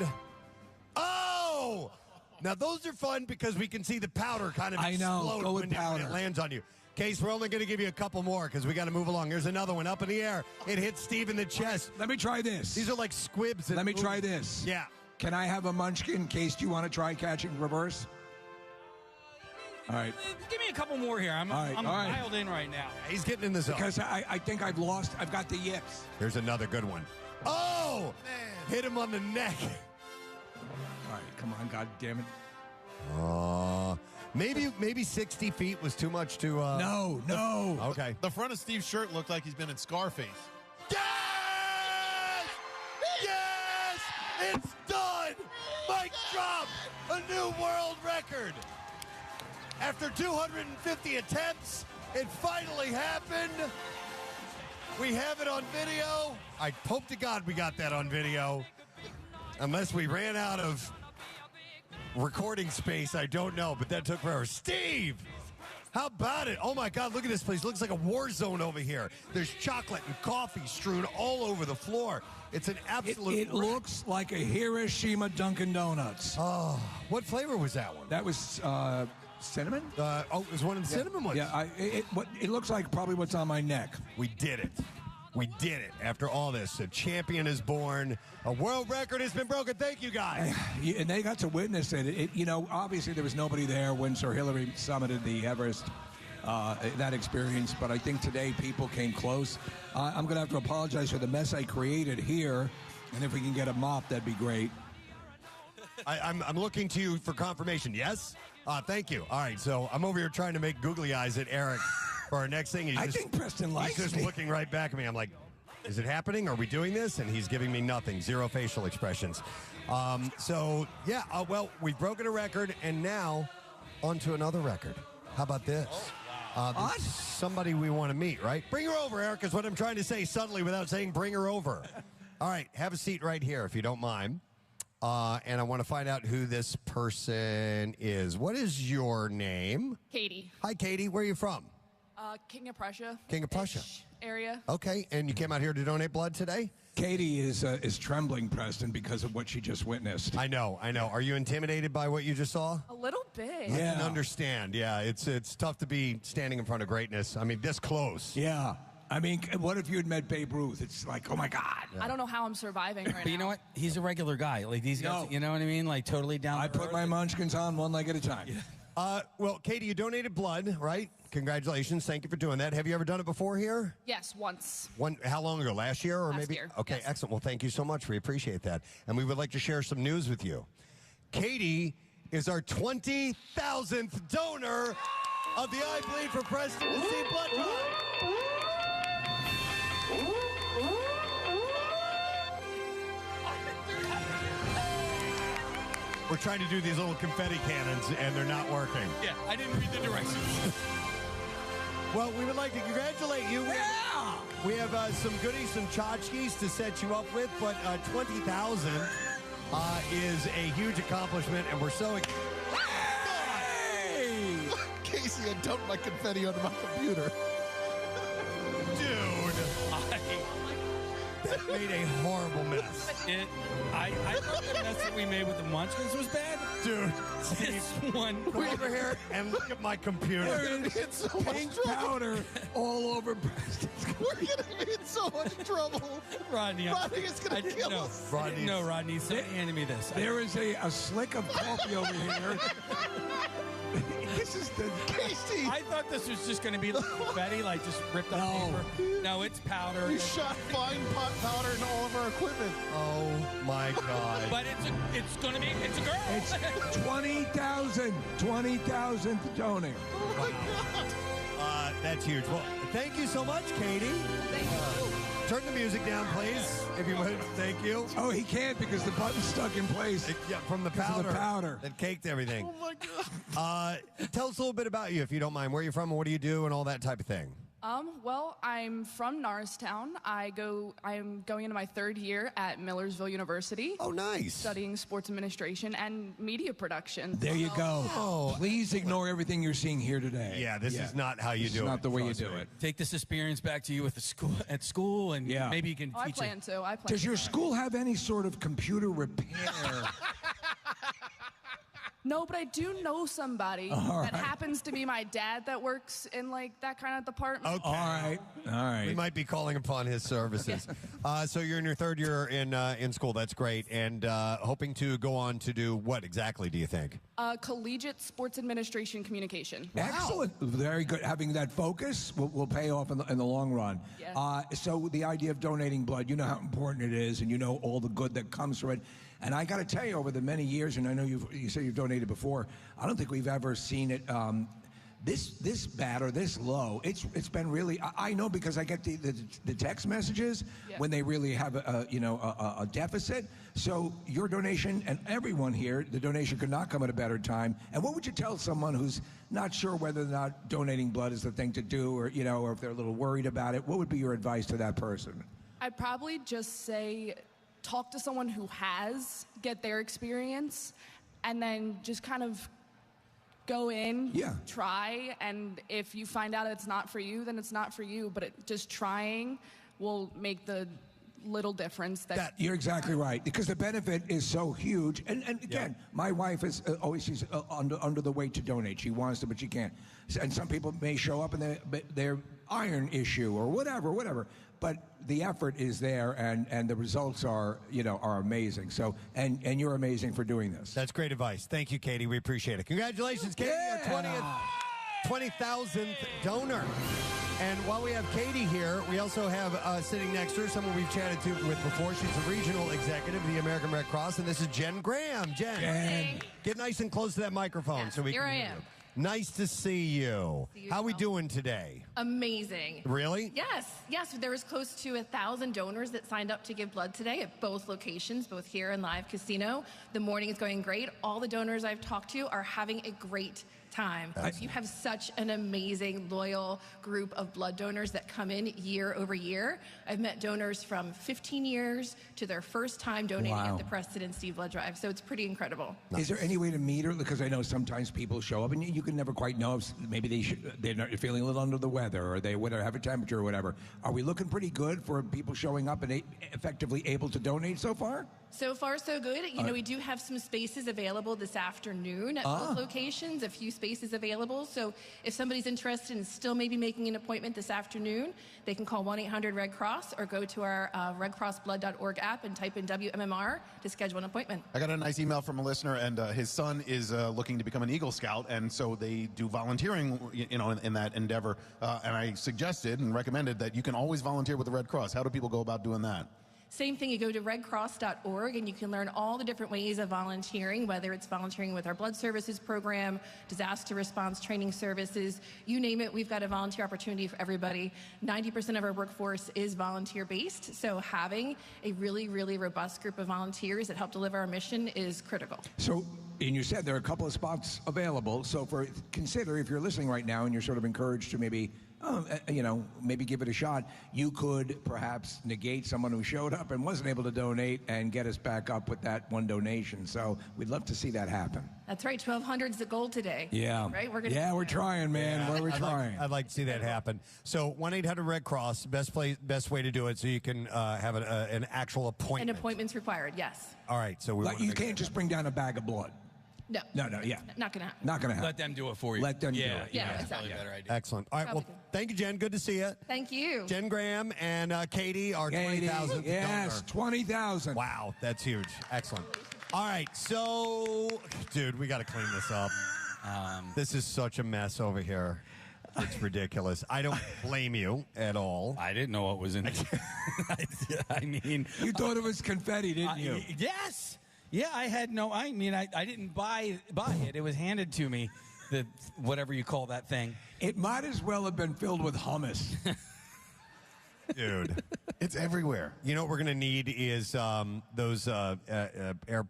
now those are fun because we can see the powder kind of explode go with when powder. it lands on you. Case, we're only going to give you a couple more because we got to move along. Here's another one up in the air. It hits Steve in the chest. Let me try this. These are like squibs. Let me try this. Yeah. Can I have a munchkin? Case, do you want to try catching reverse? All right. Give me a couple more here. I'm dialed in right now. He's getting in the zone. Because I think I've got the yips. Here's another good one. Oh! Man. Hit him on the neck. All right, come on, God damn it. Maybe 60 feet was too much to... No. Okay. The front of Steve's shirt looked like he's been in Scarface. Yes! Yes! It's done! Mic drop! A new world record! After 250 attempts, it finally happened. We have it on video. I hope to God we got that on video. Unless we ran out of recording space, I don't know, but that took forever. Steve, how about it? Oh my God, look at this place. Looks like a war zone over here. There's chocolate and coffee strewn all over the floor. It's an absolute... It looks like a Hiroshima Dunkin' Donuts. Oh, what flavor was that one? That was cinnamon? It was one of the cinnamon ones. Yeah, it looks like probably what's on my neck. We did it. We did it. After all this, a champion is born. A world record has been broken. Thank you, guys. And they got to witness it. Obviously there was nobody there when Sir Hillary summited the Everest, that experience. But I think today people came close. I'm going to have to apologize for the mess I created here. And if we can get a mop, that'd be great. I'm looking to you for confirmation. Yes? Thank you. All right, so I'm over here trying to make googly eyes at Eric for our next thing. I think Preston likes He's just me. looking right back at me. I'm like, is it happening? Are we doing this? And he's giving me nothing. Zero facial expressions. Well, we've broken a record, and now on to another record. How about this? Somebody we want to meet, right? Bring her over, Eric, is what I'm trying to say subtly without saying bring her over. All right, have a seat right here, if you don't mind. And I want to find out who this person is. What is your name? Katie. Hi, Katie. Where are you from? King of Prussia. King of Prussia. Area. Okay, and you came out here to donate blood today? Katie is trembling, Preston, because of what she just witnessed. I know. Are you intimidated by what you just saw? A little bit. I can understand. Yeah, it's tough to be standing in front of greatness. I mean, this close. Yeah. I mean, what if you had met Babe Ruth? It's like, oh my God. I don't know how I'm surviving right now. But you know what? He's a regular guy. Like these guys, you know what I mean? Like totally down. I put my munchkins on one leg at a time. Well, Katie, you donated blood, right? Congratulations. Thank you for doing that. Have you ever done it before here? Yes, once. How long ago? Last year or Last maybe? year, Okay, yes. excellent. Well, thank you so much. We appreciate that. And we would like to share some news with you. Katie is our 20,000th donor of the I Bleed for Preston and Steve Blood Drive. We're trying to do these little confetti cannons, and they're not working. Yeah, I didn't read the directions. Well, we would like to congratulate you. Yeah! We have some goodies, some tchotchkes to set you up with, but 20,000 is a huge accomplishment, and we're so excited. Hey! Casey, I dumped my confetti onto my computer. Dude! That made a horrible mess. I thought the mess that we made with the munchkins was bad. Dude, This one. come over here and look at my computer. It's so Pink powder all over Preston's We're going to be in so much trouble. Rodney, Rodney is going to kill us. Rodney, somebody handed me this. There is a slick of coffee over here. This is the Casey. I thought this was just going to be like confetti, like just ripped up paper. No, it's powder. We shot fine pot powder in all of our equipment. Oh, my God. But it's going to be, it's a girl. It's 20,000th donor. Oh, my God. That's huge. Well, thank you so much, Katie. Thank you. Turn the music down, please, if you would. Thank you. Oh, he can't because the button's stuck in place. Yeah, from the powder. The powder. That caked everything. Oh, my God. Tell us a little bit about you, if you don't mind. Where are you from and what do you do and all that type of thing? Well, I'm from Norristown. I'm going into my third year at Millersville University. Oh, nice. Studying sports administration and media production. There you go. Oh. Please ignore everything you're seeing here today. Yeah, this is not how you do it. It's not the way you Trust do me. it. Take this experience back to you with the school, and maybe you can I teach plan it. to. I plan Does to. your school have any sort of computer repair? No, but I do know somebody All that right. happens to be my dad that works in like that kind of department. Okay. All right. We might be calling upon his services. So you're in your third year in school. That's great. And hoping to go on to do what exactly, do you think? Collegiate sports administration communication. Excellent. Very good. Having that focus will pay off in the long run. Yeah. So the idea of donating blood, you know how important it is, and you know all the good that comes from it. And I got to tell you, over the many years, and I know you say you've donated before, I don't think we've ever seen it this bad or this low. It's been really. I know because I get the text messages when they really have a deficit. So your donation and everyone here, the donation could not come at a better time. And what would you tell someone who's not sure whether or not donating blood is the thing to do, or or if they're a little worried about it? What would be your advice to that person? I'd probably just say, talk to someone who has, get their experience, and then just kind of go in, try, and if you find out it's not for you, then it's not for you, but just trying will make the little difference. You're exactly right, because the benefit is so huge. And again, my wife is always she's under the weight to donate. She wants to, but she can't. And some people may show up and they're iron issue or whatever. But the effort is there, and the results are amazing. So and you're amazing for doing this. That's great advice. Thank you, Katie. We appreciate it. Congratulations, Katie, your 20,000th donor. And while we have Katie here, we also have sitting next to her someone we've chatted with before. She's a regional executive of the American Red Cross, and this is Jen Graham. Jen, get nice and close to that microphone so we here can I hear am. you. Nice to see you. How we doing today? Amazing. Really? Yes. There was close to 1,000 donors that signed up to give blood today at both locations, both here and Live Casino. The morning is going great. All the donors I've talked to are having a great time. You have such an amazing, loyal group of blood donors that come in year over year. I've met donors from 15 years to their first time donating at the Preston and Steve Blood Drive. So it's pretty incredible. Is there any way to meet her? Because I know sometimes people show up and you can never quite know if maybe they're not feeling a little under the weather or they have a temperature or whatever. Are we looking pretty good for people showing up and effectively able to donate so far? So far, so good. We do have some spaces available this afternoon at both locations, a few spaces available. So if somebody's interested in still maybe making an appointment this afternoon, they can call 1-800-RED-CROSS or go to our redcrossblood.org app and type in WMMR to schedule an appointment. I got a nice email from a listener, and his son is looking to become an Eagle Scout, and so they do volunteering, in that endeavor. And I suggested and recommended that you can always volunteer with the Red Cross. How do people go about doing that? Same thing, you go to redcross.org and you can learn all the different ways of volunteering, whether it's volunteering with our blood services program, disaster response training services, you name it, we've got a volunteer opportunity for everybody. 90% of our workforce is volunteer-based, so having a really, really robust group of volunteers that help deliver our mission is critical. So, and you said there are a couple of spots available, so consider if you're listening right now and you're sort of encouraged to maybe give it a shot, you could perhaps negate someone who showed up and wasn't able to donate and get us back up with that one donation. So we'd love to see that happen. That's right, 1,200 is the goal today. Yeah. Right? We're trying, man. Yeah, We're trying. I'd like to see that happen. So 1-800-RED-CROSS, best way to do it so you can have an actual appointment. And appointments required, yes. All right. So you can't just bring down a bag of blood. No. Yeah. Not going to happen. Not going to happen. Let them do it for you. Let them do it. Yeah, That's exactly. probably a better idea. Excellent. All right. Well, thank you, Jen. Good to see you. Thank you. Jen Graham and Katie, our 20,000th Yes, donor. 20,000. Wow, that's huge. Excellent. All right, so, dude, we got to clean this up. This is such a mess over here. It's ridiculous. I don't blame you at all. I didn't know what was in it. I mean, you thought it was confetti, didn't you? Yes. Yeah, I had I didn't buy it. It was handed to me, whatever you call that thing. It might as well have been filled with hummus. Dude, it's everywhere. You know what we're going to need is those air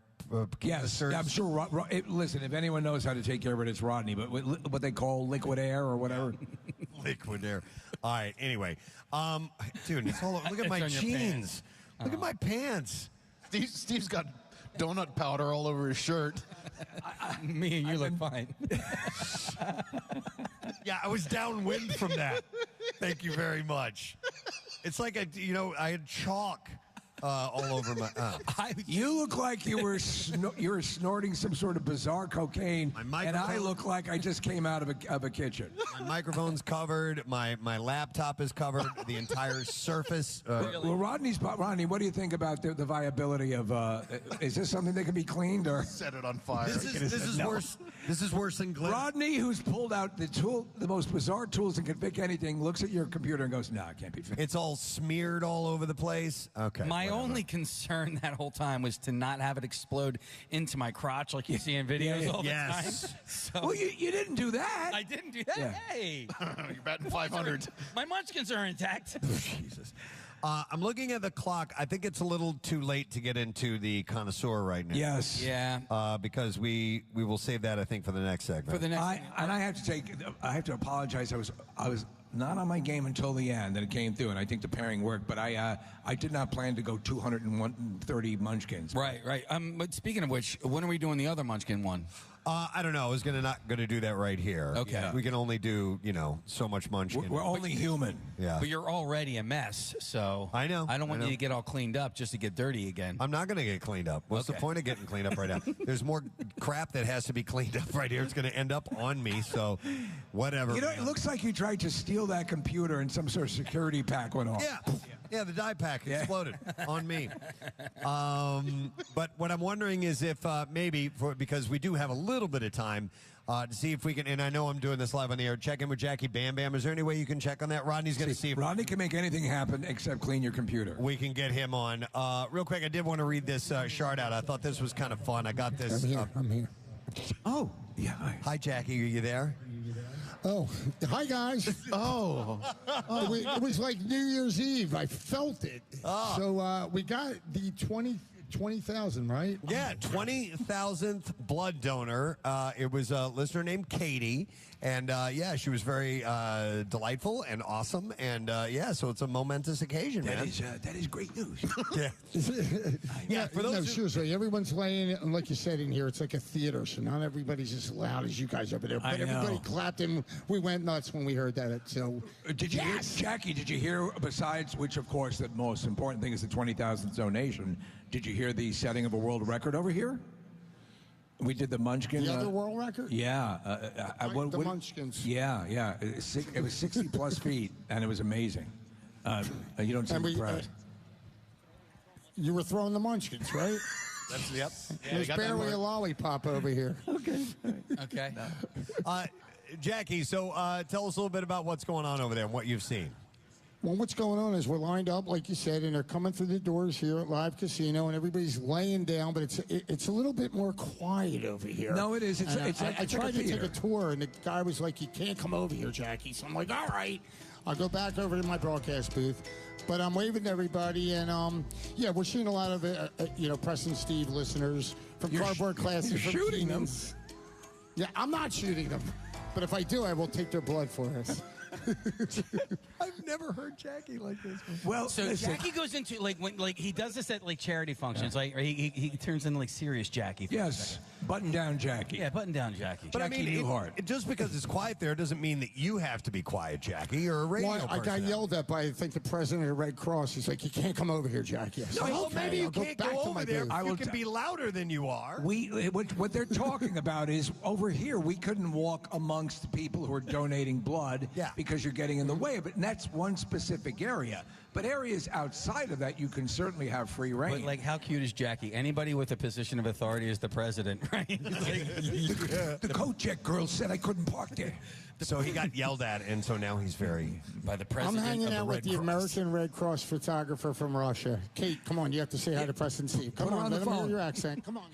canisters. I'm sure. Listen, if anyone knows how to take care of it, it's Rodney. But what they call liquid air or whatever. Liquid air. All right. Anyway, dude, it's all over. Look at my It's on your jeans. pants. Look at my pants. Steve's got donut powder all over his shirt. Me and you look fine. Yeah, I was downwind from that. Thank you very much. It's like I had chalk all over my. You look like you were snorting some sort of bizarre cocaine, and I look like I just came out of a kitchen. My microphone's covered. My laptop is covered. The entire surface. Well, Rodney, what do you think about the viability of? Is this something that can be cleaned or set it on fire? This is worse. This is worse than glitter. Rodney, who's pulled out the most bizarre tools and can fix anything, looks at your computer and goes, "No, it can't be fixed." It's all smeared all over the place. Okay. My only concern that whole time was to not have it explode into my crotch like you see in videos all the time. So, well, you didn't do that. I didn't do that. Yeah. Hey. You're batting 500. My munchkins are intact. Jesus. I'm looking at the clock. I think it's a little too late to get into the Connoisseur right now. Yes. Yeah. Because we will save that, I think, for the next segment. For the next I have to apologize. I was not on my game until the end, and it came through, and I think the pairing worked. But I did not plan to go 230 munchkins. Right. But speaking of which, when are we doing the other munchkin one? I don't know. I was not going to do that right here. Okay. Yeah. We can only do, so much munchkin. We're only human. Yeah. But you're already a mess, so I know. I don't want you to get all cleaned up just to get dirty again. I'm not going to get cleaned up. What's the point of getting cleaned up right now? There's more crap that has to be cleaned up right here. It's going to end up on me, so whatever. It looks like you tried to steal that computer and some sort of security pack went off. Yeah, the die pack exploded on me. But what I'm wondering is if maybe, because we do have a little bit of time, to see if we can, and I know I'm doing this live on the air, check in with Jackie Bambam. Is there any way you can check on that? Rodney's going to see if Rodney can make anything happen except clean your computer. We can get him on. Real quick, I did want to read this shout out. I thought this was kind of fun. I got this. I'm here. Oh, yeah. Hi, Jackie. Are you there? Oh, hi, guys. It was like New Year's Eve. I felt it. So we got the 20,000, right? Yeah, 20,000th blood donor. It was a listener named Katie. And, she was very delightful and awesome. And, so it's a momentous occasion, man. That is great news. Yeah. For those seriously, everyone's laying, and like you said in here, it's like a theater, so not everybody's as loud as you guys over there. But everybody clapped, and we went nuts when we heard that. So, did you hear, Jackie, did you hear, besides, which, of course, the most important thing is the 20,000th donation, did you hear the setting of a world record over here? We did the Munchkin. The other world record? Yeah. The Munchkins. Yeah. It was 60 plus feet, and it was amazing. You don't seem impressed. You were throwing the Munchkins, right? Yep. There's barely a lollipop over here. Okay. Jackie, so tell us a little bit about what's going on over there and what you've seen. Well, what's going on is we're lined up, like you said, and they're coming through the doors here at Live Casino, and everybody's laying down, but it's a little bit more quiet over here. No, it is. I tried to take a tour, and the guy was like, "You can't come over here, Jackie." So I'm like, "All right." I'll go back over to my broadcast booth. But I'm waving to everybody, and we're seeing a lot of Preston Steve listeners from Cardboard Classic. You're shooting them. Yeah, I'm not shooting them, but if I do, I will take their blood for us. I've never heard Jackie like this before. Well, so listen. Jackie goes into when he does this at charity functions, or he turns into serious Jackie. Yes, button down Jackie. Yeah, button down Jackie. But Jackie Newhart. Just because it's quiet there doesn't mean that you have to be quiet, Jackie. You're a radio person. I got yelled at by, I think, the president of the Red Cross. He's like, "You can't come over here, Jackie." No, well, maybe you can't go over there. You can be louder than you are. What they're talking about is over here we couldn't walk amongst people who are donating blood because you're getting in the way. But that's one specific area. But areas outside of that, you can certainly have free reign. But how cute is Jackie? Anybody with a position of authority is the president, right? The coat check girl said I couldn't park there. So he got yelled at, and so now he's by the president. I'm hanging of out the with the American Red Cross photographer from Russia. Kate, come on, you have to say hi to Preston Steve. Come on, let him hear your accent. Come on.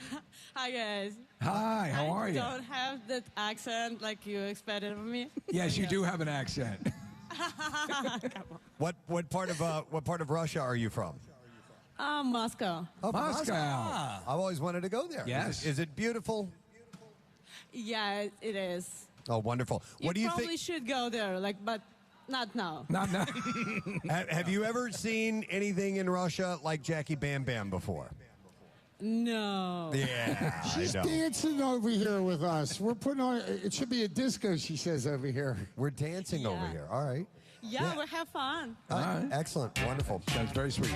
Hi, guys. Hi, how are you? I don't have that accent like you expected of me. Yes, you do have an accent. What part of Russia are you from? Moscow. Oh, Moscow. I've always wanted to go there. Yes. Is it beautiful? Yeah, it is. Oh, wonderful. What do you probably think? should go there, but not now. Not now. Have you ever seen anything in Russia like Jackie Bambam before? No. Yeah, She's I know. dancing over here with us. We're putting on, it should be a disco, she says over here. We're dancing over here. All right. Yeah, we'll have fun. All right. Excellent. Wonderful. Sounds very sweet.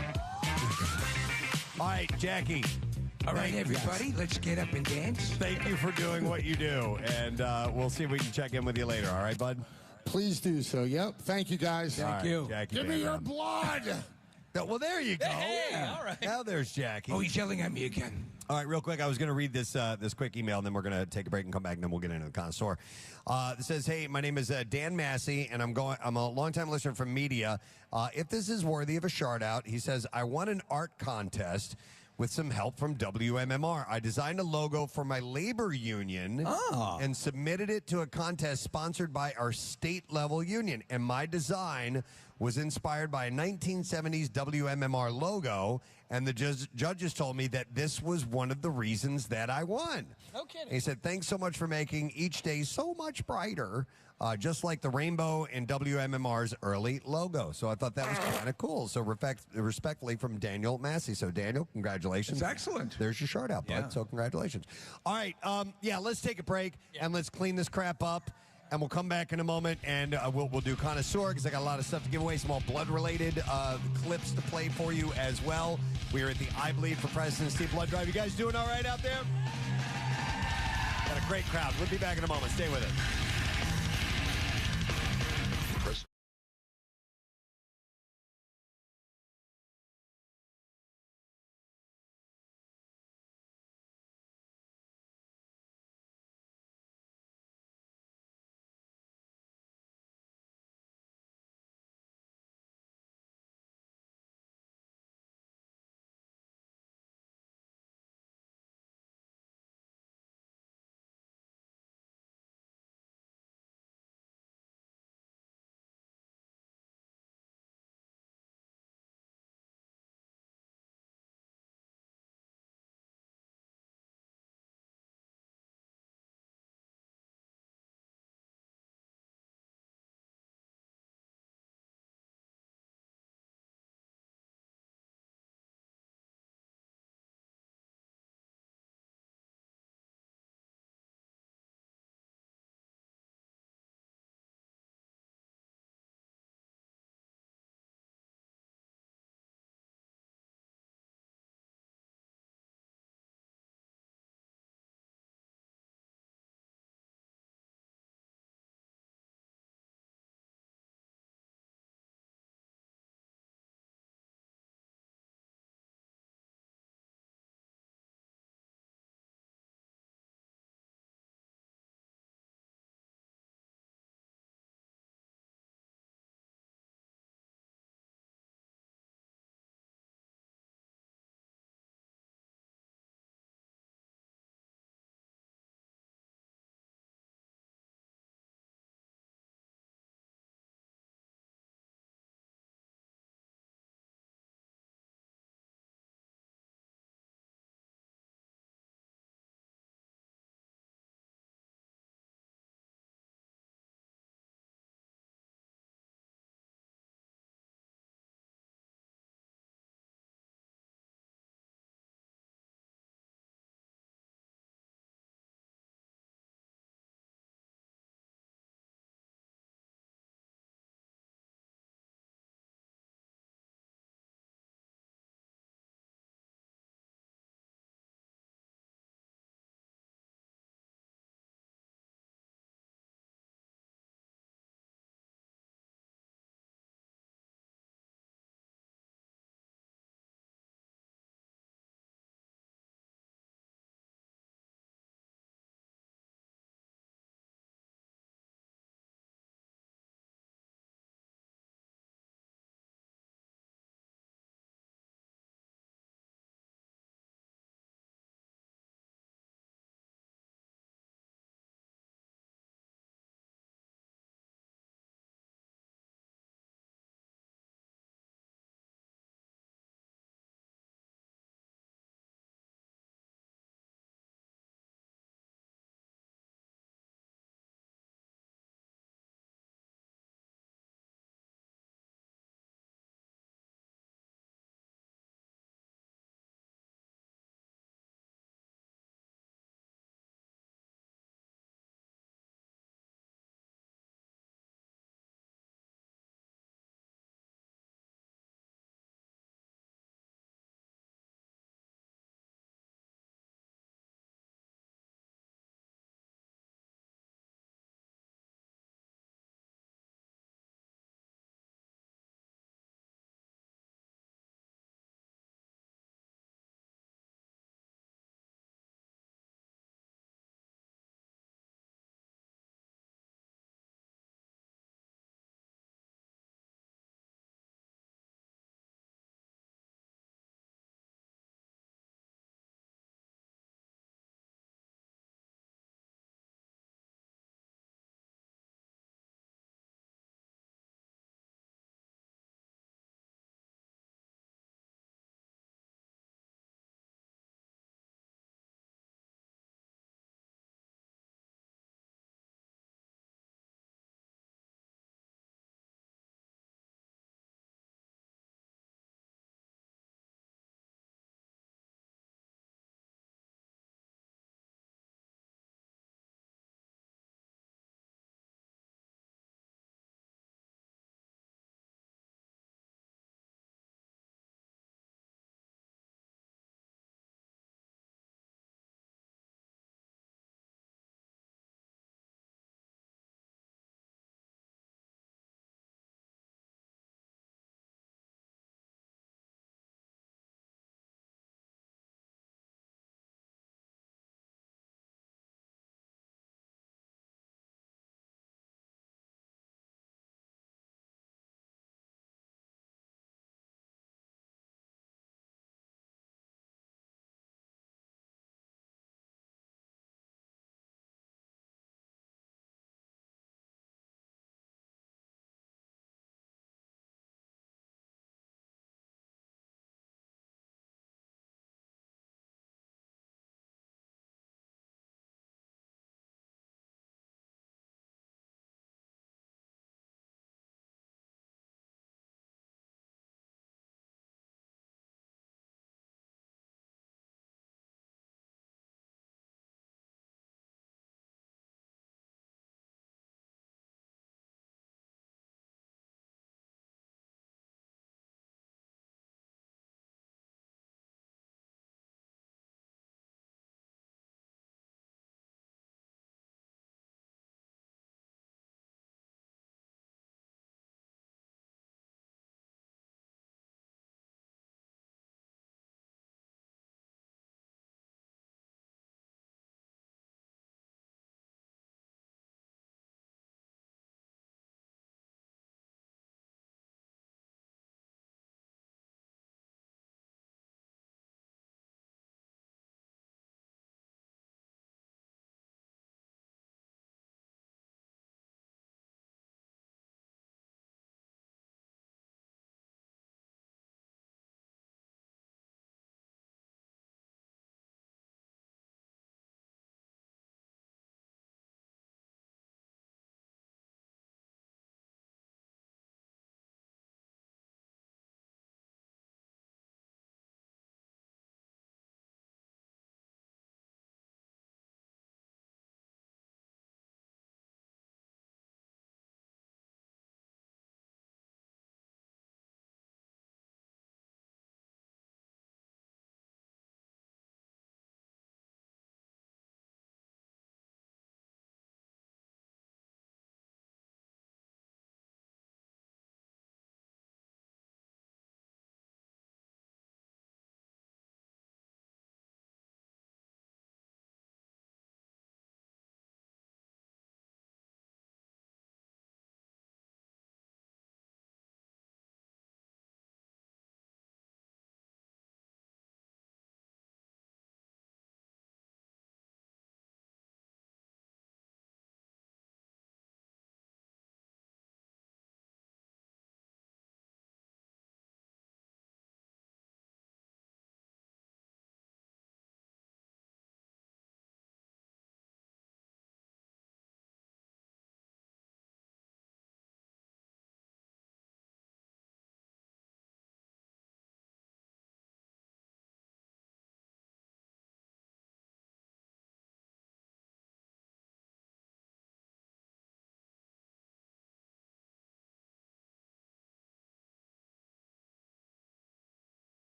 All right, Jackie. All right, everybody, let's get up and dance. Thank you for doing what you do, and we'll see if we can check in with you later. All right, bud? Please do so. Yep. Thank you, guys. Thank you. Jackie Give me your Bambam. blood. Well, there you go. Hey, all right. Now there's Jackie. Oh, he's yelling at me again. All right, real quick, I was going to read this quick email, and then we're going to take a break and come back, and then we'll get into the Connoisseur. It says, "Hey, my name is Dan Massey, and I'm a longtime listener from media. If this is worthy of a shout-out," he says, "I won an art contest with some help from WMMR. I designed a logo for my labor union and submitted it to a contest sponsored by our state-level union, and my design was inspired by a 1970s WMMR logo, and the judges told me that this was one of the reasons that I won. No kidding. He said, thanks so much for making each day so much brighter, just like the rainbow in WMMR's early logo. So I thought that was kind of cool. So respectfully from Daniel Massey. So Daniel, congratulations. It's excellent. There's your shout out, bud. Yeah. So congratulations. All right, let's take a break and let's clean this crap up. And we'll come back in a moment, and we'll do Connoisseur, because I got a lot of stuff to give away, some more blood-related clips to play for you as well. We are at the I Bleed for Preston and Steve Blood Drive. You guys doing all right out there? Got a great crowd. We'll be back in a moment. Stay with us.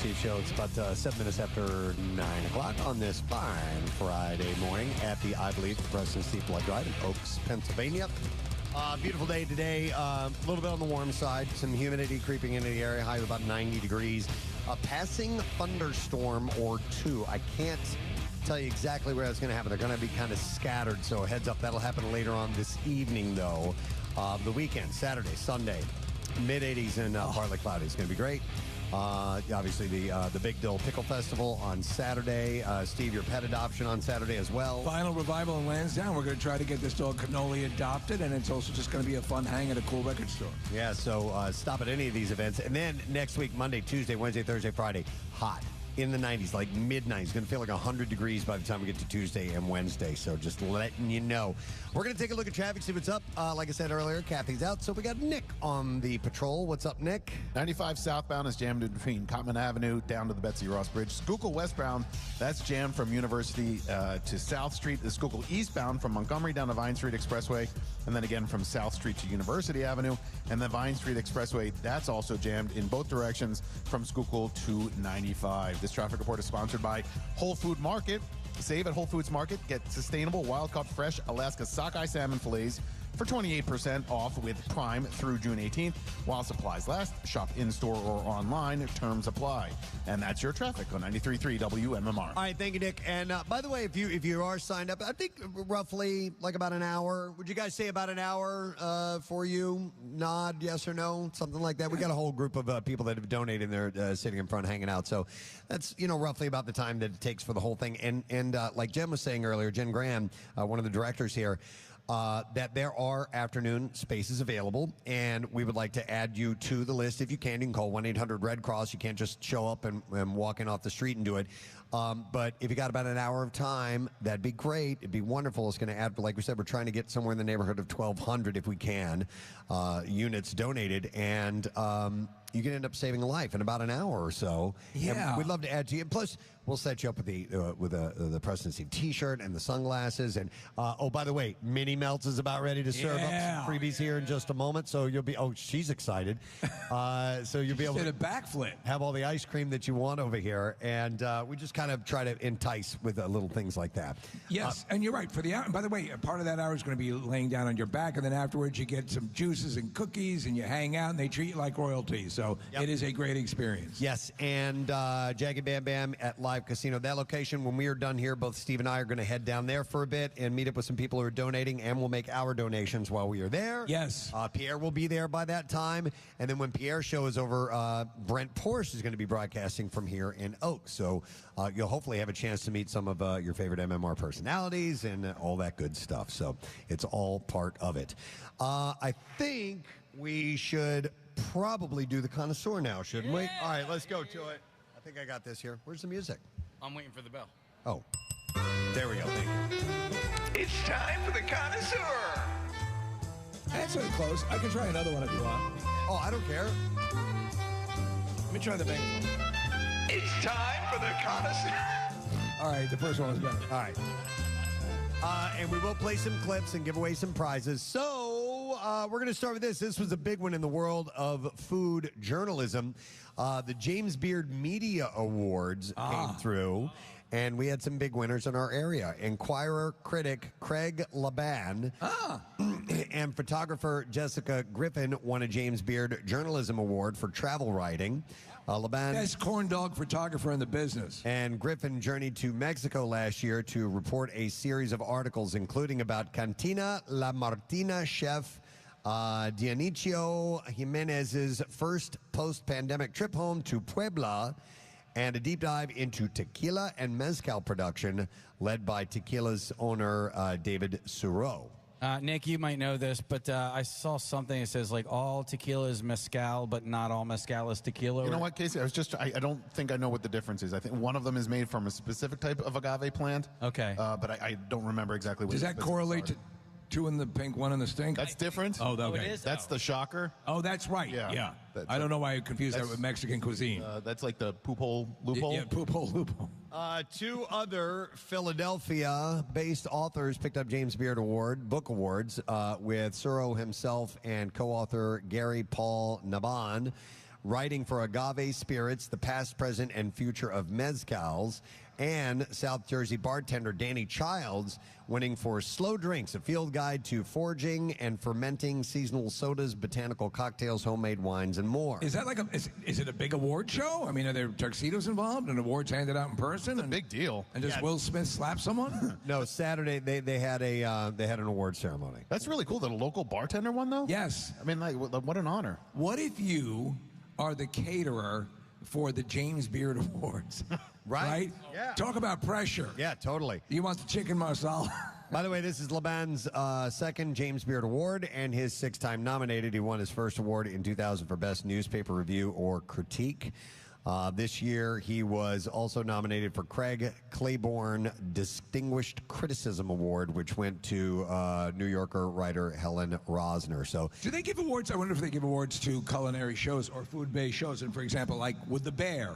Steve Show. It's about 7 minutes after 9 o'clock on this fine Friday morning at the, I believe, Preston Steve Blood Drive in Oaks, Pennsylvania. Beautiful day today. A little bit on the warm side. Some humidity creeping into the area. High of about 90 degrees. A passing thunderstorm or two. I can't tell you exactly where that's going to happen. They're going to be kind of scattered, so heads up. That'll happen later on this evening, though. The weekend, Saturday, Sunday, mid-80s and partly cloudy. It's going to be great. Obviously, the Big Dill Pickle Festival on Saturday. Steve, your pet adoption on Saturday as well. Final revival in Lansdowne. We're going to try to get this dog Cannoli adopted, and it's also just going to be a fun hang at a cool record store. Yeah, so stop at any of these events. And then next week, Monday, Tuesday, Wednesday, Thursday, Friday, hot. In the 90s, like mid-90s. Going to feel like 100 degrees by the time we get to Tuesday and Wednesday. So just letting you know. We're going to take a look at traffic, see what's up. Like I said earlier, Kathy's out. So we got Nick on the patrol. What's up, Nick? 95 southbound is jammed in between Cottman Avenue down to the Betsy Ross Bridge. Schuylkill westbound, that's jammed from University to South Street. The Schuylkill eastbound from Montgomery down to Vine Street Expressway. And then again from South Street to University Avenue. And the Vine Street Expressway, that's also jammed in both directions from Schuylkill to 95. This traffic report is sponsored by Whole Food Market. Save at Whole Foods Market. Get sustainable, wild-caught, fresh Alaska sockeye salmon fillets for 28% off with Prime through June 18th. While supplies last, shop in-store or online. Terms apply. And that's your traffic on 93.3 WMMR. All right, thank you, Nick. And by the way, if you are signed up, I think roughly like about an hour. Would you guys say about an hour for you? Nod, yes or no? Something like that. We got a whole group of people that have donated. They're sitting in front, hanging out. So that's, roughly about the time that it takes for the whole thing. And like Jen was saying earlier, Jen Graham, one of the directors here, that there are afternoon spaces available, and we would like to add you to the list if you can. You can call 1-800-RED CROSS. You can't just show up and walk in off the street and do it. But if you got about an hour of time, that'd be great. It'd be wonderful. It's going to add, like we said, we're trying to get somewhere in the neighborhood of 1,200 if we can, units donated. And you can end up saving a life in about an hour or so. Yeah. And we'd love to add to you. Plus, we'll set you up with the Preston Steve T-shirt and the sunglasses. And, oh, by the way, Minnie Melts is about ready to serve up some freebies here in just a moment. So you'll be, she's excited. So you'll be able to a backflip. Have all the ice cream that you want over here. And we just kind of try to entice with little things like that. Yes, and you're right. For the hour, by the way, part of that hour is going to be laying down on your back, and then afterwards you get some juices and cookies, and you hang out, and they treat you like royalty. So it is a great experience. Yes, and Jackie Bambam at Live Casino, that location. When we are done here, both Steve and I are going to head down there for a bit and meet up with some people who are donating, and we'll make our donations while we are there. Yes. Pierre will be there by that time, and then when Pierre's show is over, Brent Porsche is going to be broadcasting from here in Oaks. So you'll hopefully have a chance to meet some of your favorite MMR personalities and all that good stuff. So it's all part of it. I think we should probably do the Connoisseur now, shouldn't we? All right, let's go to it. I think I got this here. Where's the music? I'm waiting for the bell. Oh, there we go. Thank you. It's time for the Connoisseur. That's so close. I can try another one if you want. Oh, I don't care. Let me try the megaphone. It's time for the Connoisseur. All right, the first one was better. All right. And we will play some clips and give away some prizes. So we're going to start with this. This was a big one in the world of food journalism. The James Beard Media Awards came through, and we had some big winners in our area. Inquirer critic Craig Laban and photographer Jessica Griffin won a James Beard Journalism Award for travel writing. Laban, best corn dog photographer in the business. And Griffin journeyed to Mexico last year to report a series of articles, including about Cantina La Martina chef Dionisio Jimenez's first post-pandemic trip home to Puebla, and a deep dive into tequila and mezcal production led by tequila's owner, David Sureau. Nick, you might know this, but I saw something that says, like, all tequila is mezcal, but not all mezcal is tequila. You know what, Casey? I don't think I know what the difference is. I think one of them is made from a specific type of agave plant. Okay. But I don't remember exactly what Does that correlate to two in the pink, one in the stink? That's different. Oh, okay. That's the shocker. Oh, that's right. Yeah. I don't know why I confused that with Mexican cuisine. That's like the poop hole loophole. Yeah, poop hole loophole. Two other Philadelphia-based authors picked up James Beard Book Awards with Sureau himself and co-author Gary Paul Naban. writing for Agave Spirits, the past, present, and future of mezcals, and South Jersey bartender Danny Childs winning for Slow Drinks, a field guide to foraging and fermenting seasonal sodas, botanical cocktails, homemade wines, and more. Is that like is it a big award show? I mean, are there tuxedos involved and awards handed out in person? It's a big deal. And does Will Smith slap someone? No, Saturday they had an award ceremony. That's really cool that a local bartender won, though? Yes. I mean, like, what an honor. What if you are the caterer for the James Beard Awards? Right? Yeah. Talk about pressure. Yeah, totally. You want the chicken marsala? By the way, this is Laban's second James Beard Award and his 6th time nominated. He won his first award in 2000 for Best Newspaper Review or Critique. This year, he was also nominated for Craig Claiborne Distinguished Criticism Award, which went to New Yorker writer Helen Rosner. So, do they give awards? I wonder if they give awards to culinary shows or food-based shows. And for example, like would The Bear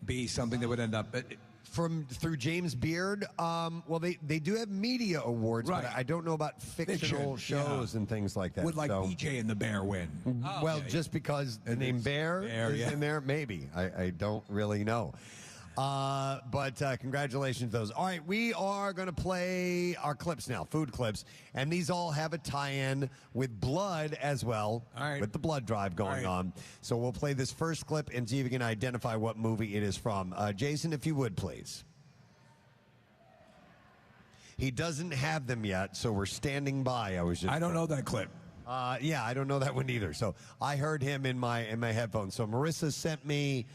be something that would end up through James Beard? Well, they do have media awards, right. but I don't know about fictional shows and things like that. Would BJ and the Bear win? Well, just because the name Bear is in there, maybe. I don't really know. But congratulations to those. All right, we are going to play our clips now, food clips, and these all have a tie-in with blood as well, with the blood drive going on. So we'll play this first clip and see if you can identify what movie it is from. Jason, if you would, please. He doesn't have them yet, so we're standing by. I don't know that clip. Yeah, I don't know that one either. So I heard him in my headphones. So Marissa sent me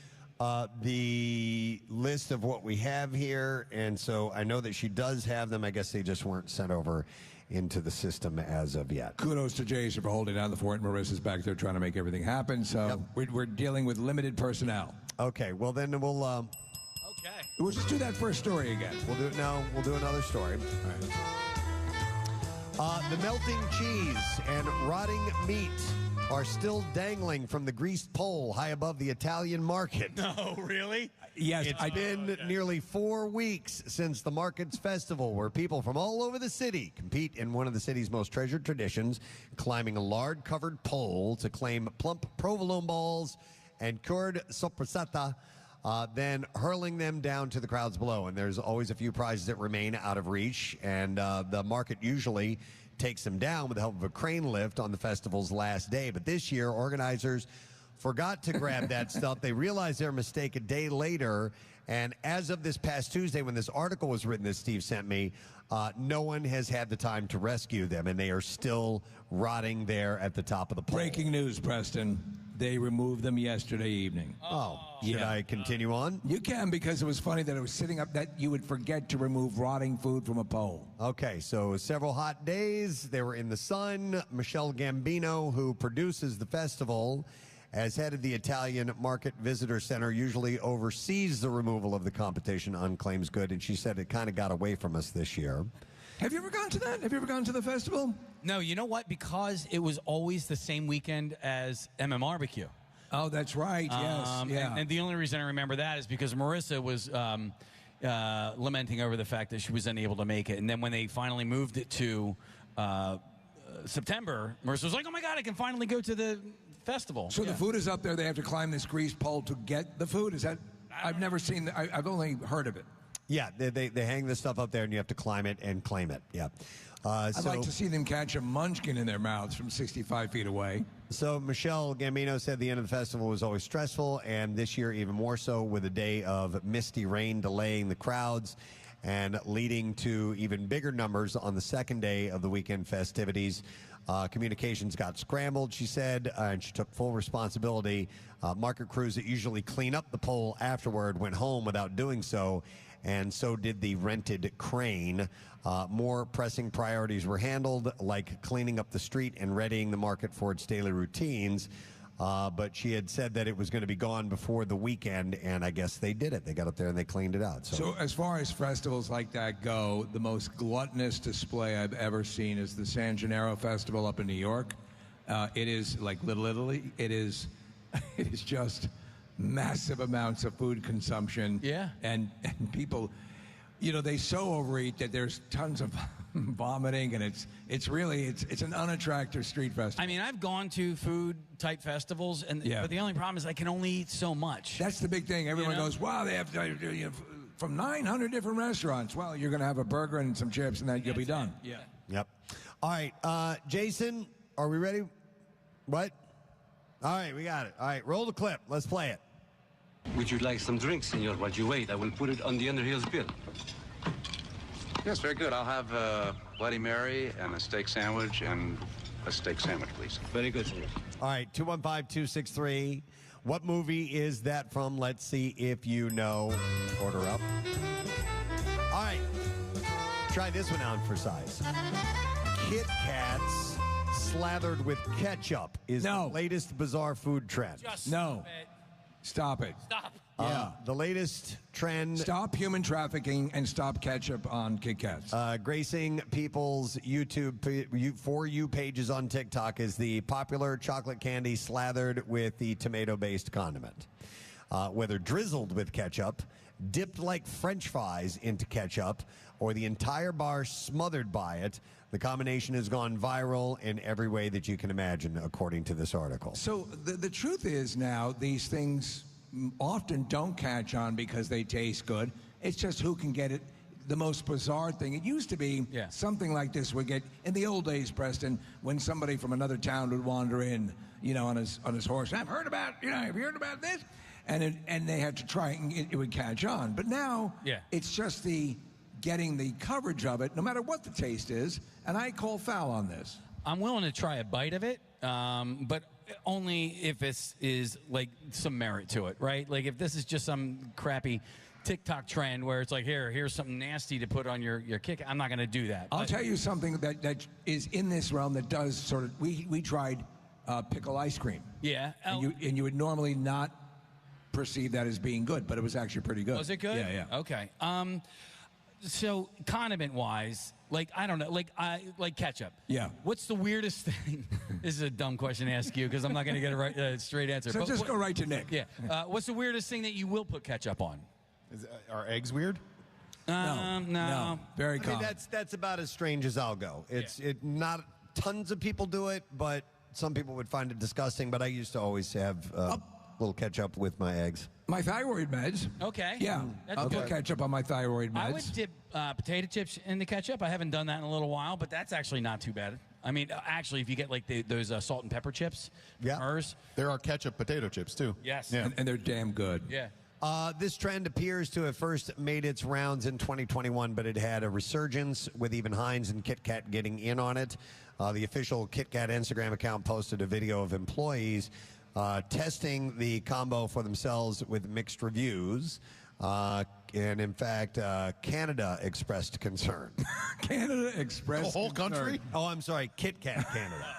the list of what we have here, and so I know that she does have them. I guess they just weren't sent over into the system as of yet. Kudos to Jason for holding down the fort. Marissa's back there trying to make everything happen. So we're dealing with limited personnel. Okay, well then we'll we'll just do that first story again. We'll do it now. We'll do another story. The melting cheese and rotting meat are still dangling from the greased pole high above the Italian market. No, really? Yes. It's been nearly 4 weeks since the Markets Festival, where people from all over the city compete in one of the city's most treasured traditions, climbing a lard-covered pole to claim plump provolone balls and cured soppressata, then hurling them down to the crowds below. And there's always a few prizes that remain out of reach, and the market usually takes them down with the help of a crane lift on the festival's last day. But this year, organizers forgot to grab that stuff. They realized their mistake a day later, and as of this past Tuesday, when this article was written that Steve sent me, no one has had the time to rescue them, and they are still rotting there at the top of the pole. Breaking news, Preston. They removed them yesterday evening. Should I continue on? You can, because it was funny that it was sitting up that you would forget to remove rotting food from a pole. Okay, so several hot days. They were in the sun. Michelle Gambino, who produces the festival, as head of the Italian Market Visitor Center, usually oversees the removal of the competition unclaims good, and she said it kind of got away from us this year. Have you ever gone to that? Have you ever gone to the festival? No, you know what? Because it was always the same weekend as MMRBQ. Oh, that's right. Yes. And the only reason I remember that is because Marissa was lamenting over the fact that she was unable to make it. And then when they finally moved it to September, Marissa was like, oh, my God, I can finally go to the festival. So the food is up there. They have to climb this greased pole to get the food? Is that? I've never seen I've only heard of it. Yeah, they hang this stuff up there, and you have to climb it and claim it. Yeah. I'd like to see them catch a munchkin in their mouths from 65 feet away. So Michelle Gambino said the end of the festival was always stressful, and this year even more so, with a day of misty rain delaying the crowds and leading to even bigger numbers on the second day of the weekend festivities. Communications got scrambled, she said, and she took full responsibility. Market crews that usually clean up the pole afterward went home without doing so, and so did the rented crane. More pressing priorities were handled, like cleaning up the street and readying the market for its daily routines. But she had said that it was going to be gone before the weekend, and I guess they did it. They got up there and they cleaned it out. So as far as festivals like that go, the most gluttonous display I've ever seen is the San Gennaro Festival up in New York. It is like Little Italy. It is just massive amounts of food consumption. Yeah. And people, they so overeat that there's tons of vomiting, and it's an unattractive street festival. I mean, I've gone to food type festivals, but the only problem is I can only eat so much. That's the big thing. Everyone goes, wow, they have from 900 different restaurants. Well, you're going to have a burger and some chips, and then you'll be done. Yeah. Yep. All right, Jason, are we ready? What? All right, we got it. All right, roll the clip. Let's play it. Would you like some drinks, senor? While you wait, I will put it on the Underhill's bill. Yes, very good. I'll have a Bloody Mary and a steak sandwich and a steak sandwich, please. Very good, senor. All right, 215-263. What movie is that from? Let's see if you know. Order up. All right. Try this one on for size. Kit Kats slathered with ketchup is the latest bizarre food trend. Stop it. Stop. Yeah. The latest trend. Stop human trafficking and stop ketchup on Kit Kats. Gracing people's For You pages on TikTok is the popular chocolate candy slathered with the tomato-based condiment. Whether drizzled with ketchup, dipped like French fries into ketchup, or the entire bar smothered by it, the combination has gone viral in every way that you can imagine, according to this article. So the truth is now these things often don't catch on because they taste good. It's just who can get it. The most bizarre thing, it used to be something like this would get, in the old days, Preston, when somebody from another town would wander in, on his horse. Have you heard about this? And they had to try and it would catch on. But now it's just getting the coverage of it, no matter what the taste is, and I call foul on this. I'm willing to try a bite of it, but only if it is like some merit to it, right? Like if this is just some crappy TikTok trend where it's like, here's something nasty to put on your kick, I'm not going to do that. I'll tell you something that is in this realm that does sort of, we tried pickle ice cream. Yeah. And you would normally not perceive that as being good, but it was actually pretty good. Was it good? Yeah. Okay. So condiment-wise, I don't know, like ketchup. Yeah. What's the weirdest thing? This is a dumb question to ask you because I'm not going to get a straight answer. So just go right to Nick. Yeah. What's the weirdest thing that you will put ketchup on? Are eggs weird? No. Very common. That's about as strange as I'll go. Not tons of people do it, but some people would find it disgusting. But I used to always have a little ketchup with my eggs. My thyroid meds. Okay. Yeah. I'll put ketchup on my thyroid meds. I would dip potato chips in the ketchup. I haven't done that in a little while, but that's actually not too bad. I mean, actually, if you get like those salt and pepper chips, Mers. There are ketchup potato chips, too. Yes. Yeah. And they're damn good. Yeah. This trend appears to have first made its rounds in 2021, but it had a resurgence with even Heinz and Kit Kat getting in on it. The official Kit Kat Instagram account posted a video of employees testing the combo for themselves with mixed reviews. And in fact, Canada expressed concern. Canada expressed the whole country? Oh, I'm sorry, Kit Kat Canada.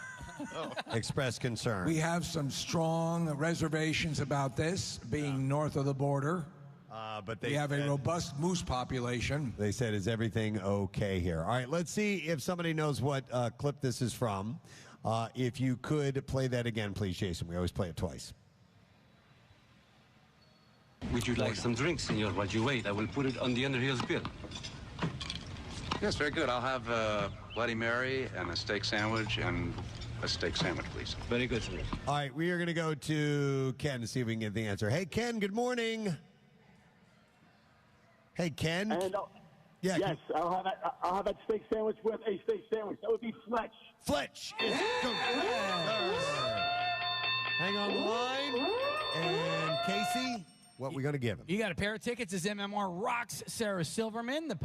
Expressed concern. We have some strong reservations about this being north of the border. But we have a robust moose population. They said, is everything okay here? All right, let's see if somebody knows what clip this is from. If you could play that again, please, Jason. We always play it twice. Would you like some drinks, senor? While you wait, I will put it on the Underhill's bill. Yes, very good. I'll have a Bloody Mary and a steak sandwich and a steak sandwich, please. Very good, senor. All right, we are going to go to Ken to see if we can get the answer. Hey, Ken, good morning. Hey, Ken. Yes, I'll have that steak sandwich with a steak sandwich. That would be Fletch. Fletch is correct. Hang on the line. And Casey, what we going to give him? You got a pair of tickets as MMR rocks Sarah Silverman, the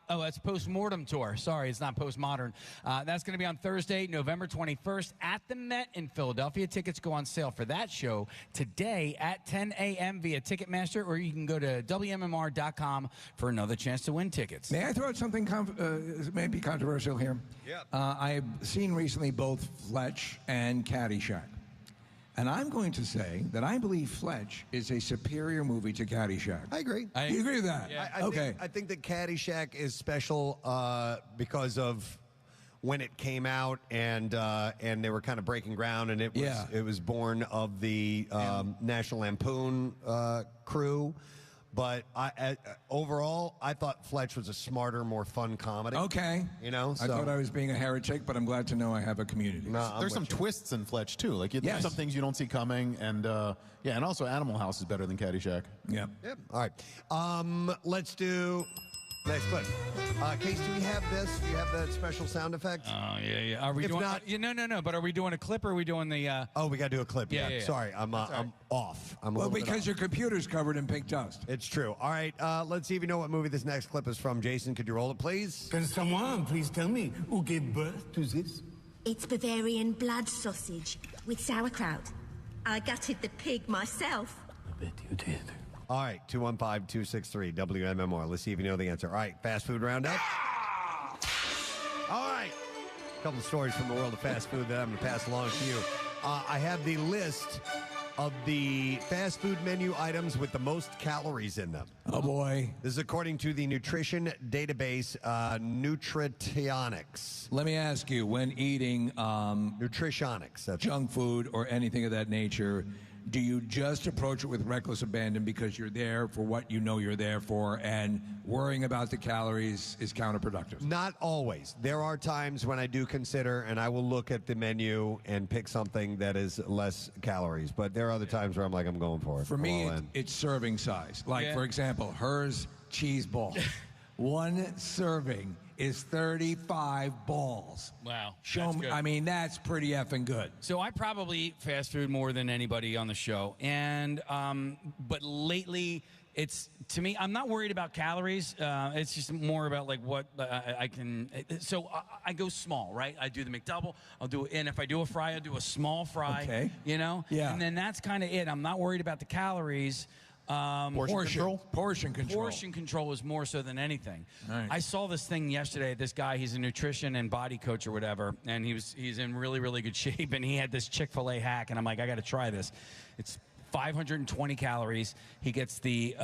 that's postmortem tour. Sorry, it's not postmodern. That's going to be on Thursday, November 21st at the Met in Philadelphia. Tickets go on sale for that show today at 10 a.m. via Ticketmaster, or you can go to WMMR.com for another chance to win tickets. May I throw out something maybe controversial here? Yeah. I've seen recently both Fletch and Caddyshack. And I'm going to say that I believe Fletch is a superior movie to Caddyshack. I agree. You agree with that? Yeah. I think that Caddyshack is special because of when it came out, and they were kind of breaking ground, and it was born of the National Lampoon crew. But overall, I thought Fletch was a smarter, more fun comedy. Okay. You know, I thought I was being a heretic, but I'm glad to know I have a community. There's some twists in Fletch too. Like there's some things you don't see coming, and and also Animal House is better than Caddyshack. Yep. All right. Let's do next clip. Case, do we have this? Do you have that special sound effect? Oh yeah. Are we If doing? not- No. But are we doing a clip or are we doing the? Oh, we got to do a clip. Yeah. Sorry, I'm off. I'm a Well, little bit because off. your computer's covered in pink dust. It's true. All right, let's see if you know what movie this next clip is from. Jason, could you roll it, please? Can someone please tell me who gave birth to this? It's Bavarian blood sausage with sauerkraut. I gutted the pig myself. I bet you did. All right, 215-263 WMMR. Let's see if you know the answer. All right, fast food roundup. All right, a couple of stories from the world of fast food that I'm going to pass along to you. I have the list of the fast food menu items with the most calories in them. Oh, boy. This is according to the nutrition database Nutritionics. Let me ask you, when eating Nutritionics, that's junk food or anything of that nature, do you just approach it with reckless abandon because you're there for what you know you're there for, and worrying about the calories is counterproductive? Not always. There are times when I do consider, and I will look at the menu and pick something that is less calories. But there are other times where I'm like, I'm going for it. For me, it's serving size. Like, for example, hers cheese ball. One serving is 35 balls. Wow. Show That's me. good. I mean, that's pretty effing good. So I probably eat fast food more than anybody on the show, and but lately it's, to me, I'm not worried about calories. It's just more about like what I can. So I go small, right? I do the McDouble. And if I do a fry, I do a small fry. Okay. You know. Yeah. And then that's kind of it. I'm not worried about the calories. Portion control. Portion control is more so than anything. Right. I saw this thing yesterday. This guy, he's a nutrition and body coach or whatever, and he's in really, really good shape, and he had this Chick-fil-A hack, and I'm like, I got to try this. It's 520 calories. He gets the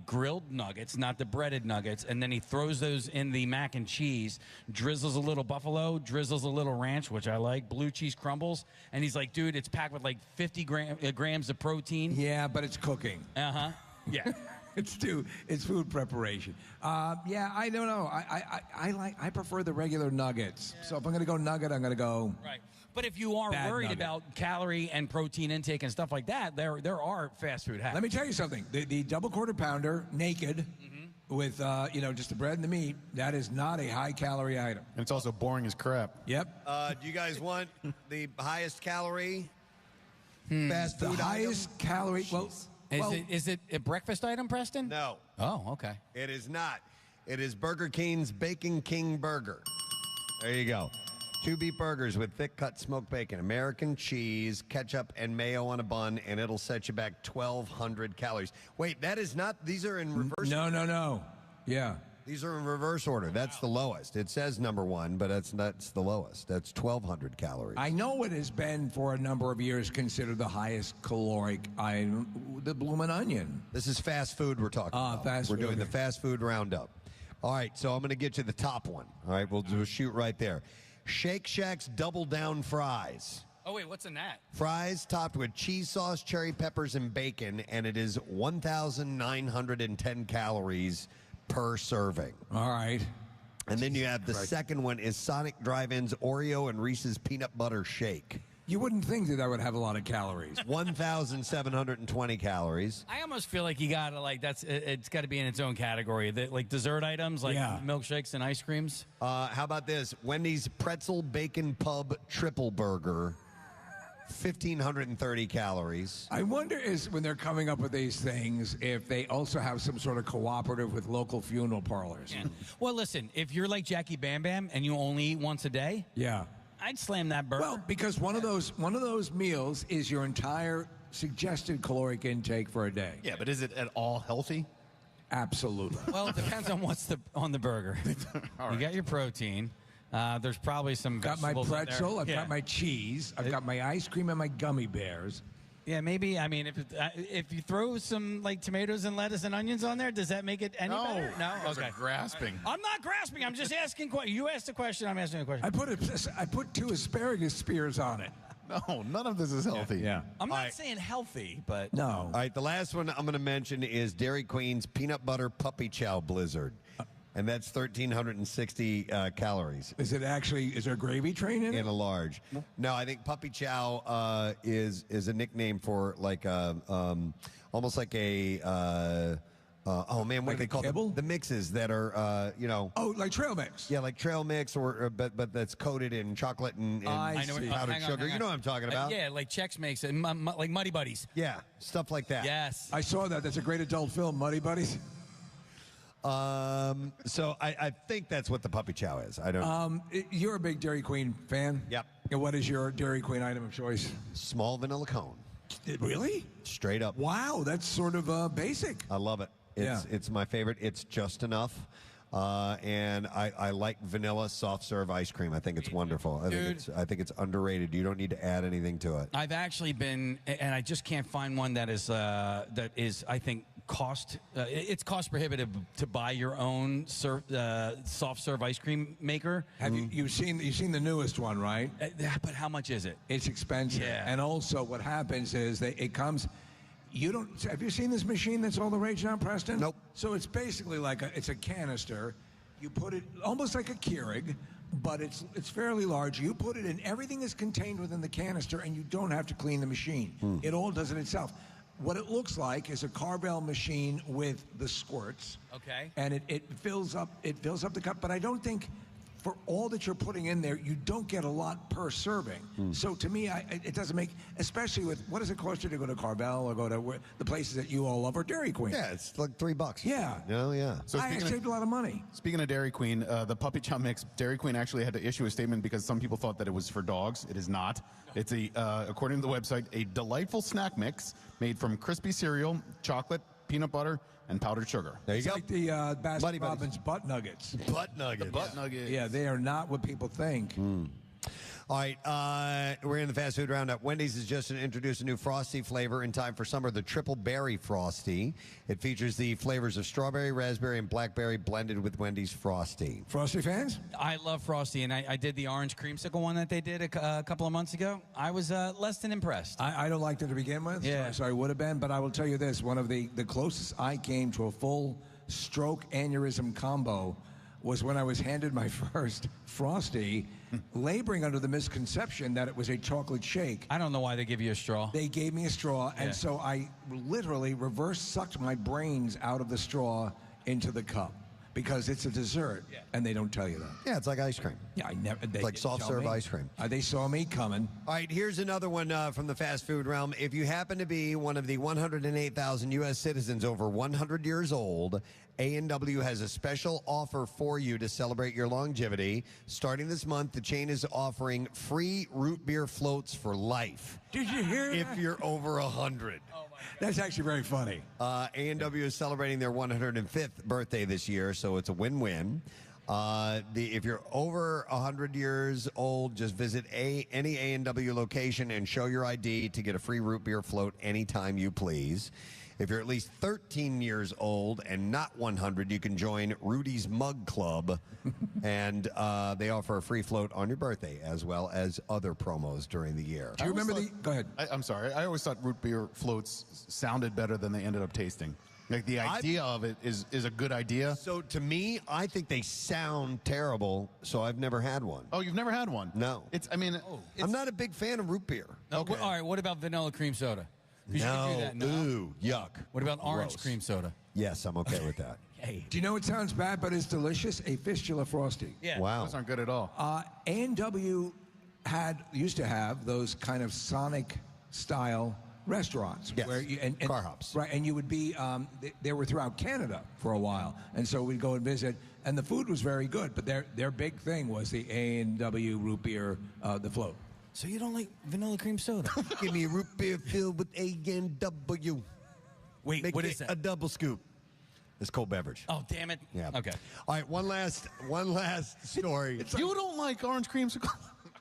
grilled nuggets, not the breaded nuggets, and then he throws those in the mac and cheese, drizzles a little buffalo, drizzles a little ranch, which I like, blue cheese crumbles, and he's like, dude, it's packed with like 50 grams of protein. Yeah, but it's cooking. Uh-huh. Yeah. It's food preparation. Yeah, I don't know. I prefer the regular nuggets. So if I'm going to go nugget, I'm going to go. Right. But if you are worried nugget. about calorie and protein intake and stuff like that, there are fast food hacks. Let me tell you something. The double quarter pounder naked with just the bread and the meat, that is not a high calorie item. And it's also boring as crap. Yep. Do you guys want the highest calorie fast food The highest item? calorie. Well, Is it a breakfast item, Preston? No. Oh, okay. It is not. It is Burger King's Bacon King Burger. There you go. 2 beef burgers with thick cut smoked bacon, American cheese, ketchup, and mayo on a bun, and it'll set you back 1,200 calories. Wait, that is not, these are in reverse? No. Yeah. These are in reverse order. That's the lowest. It says number 1, but that's the lowest. That's 1,200 calories. I know it has been for a number of years considered the highest caloric item, the bloomin' onion. This is fast food we're talking about. We're doing the fast food roundup. All right, so I'm going to get you the top one. All right, we'll shoot right there. Shake Shack's Double Down Fries. Oh, wait, what's in that? Fries topped with cheese sauce, cherry peppers, and bacon, and it is 1,910 calories per serving. All right. And then you have the second one is Sonic Drive-In's Oreo and Reese's Peanut Butter Shake. You wouldn't think that would have a lot of calories. 1,720 calories. I almost feel like you gotta it's got to be in its own category. Like dessert items, like milkshakes and ice creams. How about this? Wendy's Pretzel Bacon Pub Triple Burger. 1,530 calories. I wonder when they're coming up with these things, if they also have some sort of cooperative with local funeral parlors. Yeah. Well, listen, if you're like Jackie Bambam and you only eat once a day, I'd slam that burger. Well, because one of those meals is your entire suggested caloric intake for a day. Yeah, but is it at all healthy? Absolutely. Well, it depends on what's on the burger. You got your protein. There's probably some Got my vegetables in pretzel. there. I've got my cheese. I've got my ice cream and my gummy bears. Yeah, maybe. I mean, if you throw some like tomatoes and lettuce and onions on there, does that make it any better? No. You guys are grasping. I'm not grasping. I'm just asking. You asked a question. I'm asking a question. I put 2 asparagus spears on it. No, none of this is healthy. Yeah. I'm not saying healthy, but no. All right, the last one I'm going to mention is Dairy Queen's Peanut Butter Puppy Chow Blizzard. And that's 1,360 calories. Is there a gravy train in it? In a large. No, I think Puppy Chow is a nickname for like almost like a oh man, what do they call them? The mixes that are Oh, like trail mix. Yeah, like trail mix, but that's coated in chocolate and powdered sugar. You know what I'm talking about? Yeah, like Chex makes it, like Muddy Buddies. Yeah, stuff like that. Yes, I saw that. That's a great adult film, Muddy Buddies. So I think that's what the Puppy Chow is. I don't. You're a big Dairy Queen fan. Yep. And what is your Dairy Queen item of choice? Small vanilla cone. Really? Straight up. Wow, that's sort of basic. I love it. It's my favorite. It's just enough. And I like vanilla soft serve ice cream. I think it's wonderful. I think it's underrated. You don't need to add anything to it. I've actually been, and I just can't find one that is I think it's cost prohibitive to buy your own soft serve ice cream maker. Have you've seen the newest one, right? But how much is it? It's expensive. Yeah. And also what happens is it comes. Have you seen this machine that's all the rage now, Preston? Nope. So it's basically it's a canister. You put it almost like a Keurig, but it's fairly large. You put it in, everything is contained within the canister, and you don't have to clean the machine. It all does it itself. What it looks like is a Carvel machine with the squirts. Okay. And it fills up the cup, but I don't think for all that you're putting in there, you don't get a lot per serving. So to me, it doesn't make, especially with, what does it cost you to go to Carvel or go to the places that you all love, or Dairy Queen? Yeah, it's like $3. Yeah. Oh, yeah. So I saved a lot of money. Speaking of Dairy Queen, the Puppy Chow mix, Dairy Queen actually had to issue a statement because some people thought that it was for dogs. It is not. It's according to the website, a delightful snack mix made from crispy cereal, chocolate, peanut butter, and powdered sugar. There you It's go. like the Baskin Robbins butt nuggets. Butt nuggets. The butt nuggets. Yeah, they are not what people think. All right, we're in the fast food roundup. Wendy's has just introduced a new Frosty flavor in time for summer, the Triple Berry Frosty. It features the flavors of strawberry, raspberry, and blackberry blended with Wendy's Frosty. Frosty fans? I love Frosty, and I did the orange creamsicle one that they did a couple of months ago. I was less than impressed. I don't like them to begin with. Yeah. So I would have been, but I will tell you this. One of the closest I came to a full stroke aneurysm combo was when I was handed my first Frosty, laboring under the misconception that it was a chocolate shake. I don't know why they give you a straw. They gave me a straw, and so I literally reverse sucked my brains out of the straw into the cup because it's a dessert, and they don't tell you that. Yeah, it's like ice cream. Yeah, I never. They It's like didn't soft tell serve me. ice cream. They saw me coming. All right, here's another one from the fast food realm. If you happen to be one of the 108,000 U.S. citizens over 100 years old, A&W has a special offer for you to celebrate your longevity. Starting this month, the chain is offering free root beer floats for life. Did you hear If that? you're over 100. That's actually very funny. A&W is celebrating their 105th birthday this year, so it's a win-win. If you're over 100 years old, just visit any A&W location and show your ID to get a free root beer float anytime you please. If you're at least 13 years old and not 100, you can join Rudy's Mug Club, and they offer a free float on your birthday, as well as other promos during the year. Do you remember Go ahead. I'm sorry. I always thought root beer floats sounded better than they ended up tasting. Like the idea of it is a good idea. So to me, I think they sound terrible, so I've never had one. Oh, you've never had one? No. I'm not a big fan of root beer. Okay. All right, what about vanilla cream soda? 'Cause you can do that now. Ooh, yuck. What about orange Gross. used soda? Yes, I'm okay with that. Hey. Do you know it sounds bad, but it's delicious? A fistula Frosty. Yeah. Wow. Those aren't good at all. A&W used to have those kind of Sonic style restaurants. Yes. Where and Car hops. Right, and you would be, they were throughout Canada for a while. And so we'd go and visit, and the food was very good, but their big thing was the A&W root beer, the float. So you don't like vanilla cream soda? Give me a root beer filled with A&W. Wait, Make what it is that? a double scoop. It's cold beverage. Oh, damn it. Yeah. Okay. All right, one last story. You don't like orange creamsicle?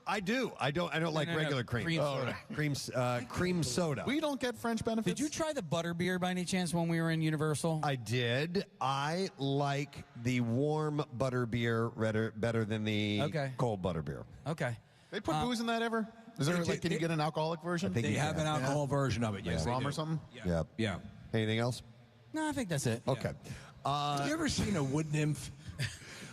I do. I don't like no, regular cream. cream soda. Cream soda. We don't get French benefits. Did you try the butter beer by any chance when we were in Universal? I did. I like the warm butter beer better than the cold butter beer. Okay. They put booze in that ever? Is there like, can you get an alcoholic version? I think they have an alcohol version of it. Yes, rum they or do. something. Yeah. Yeah. Anything else? No, I think that's it. Okay. Have you ever seen a wood nymph?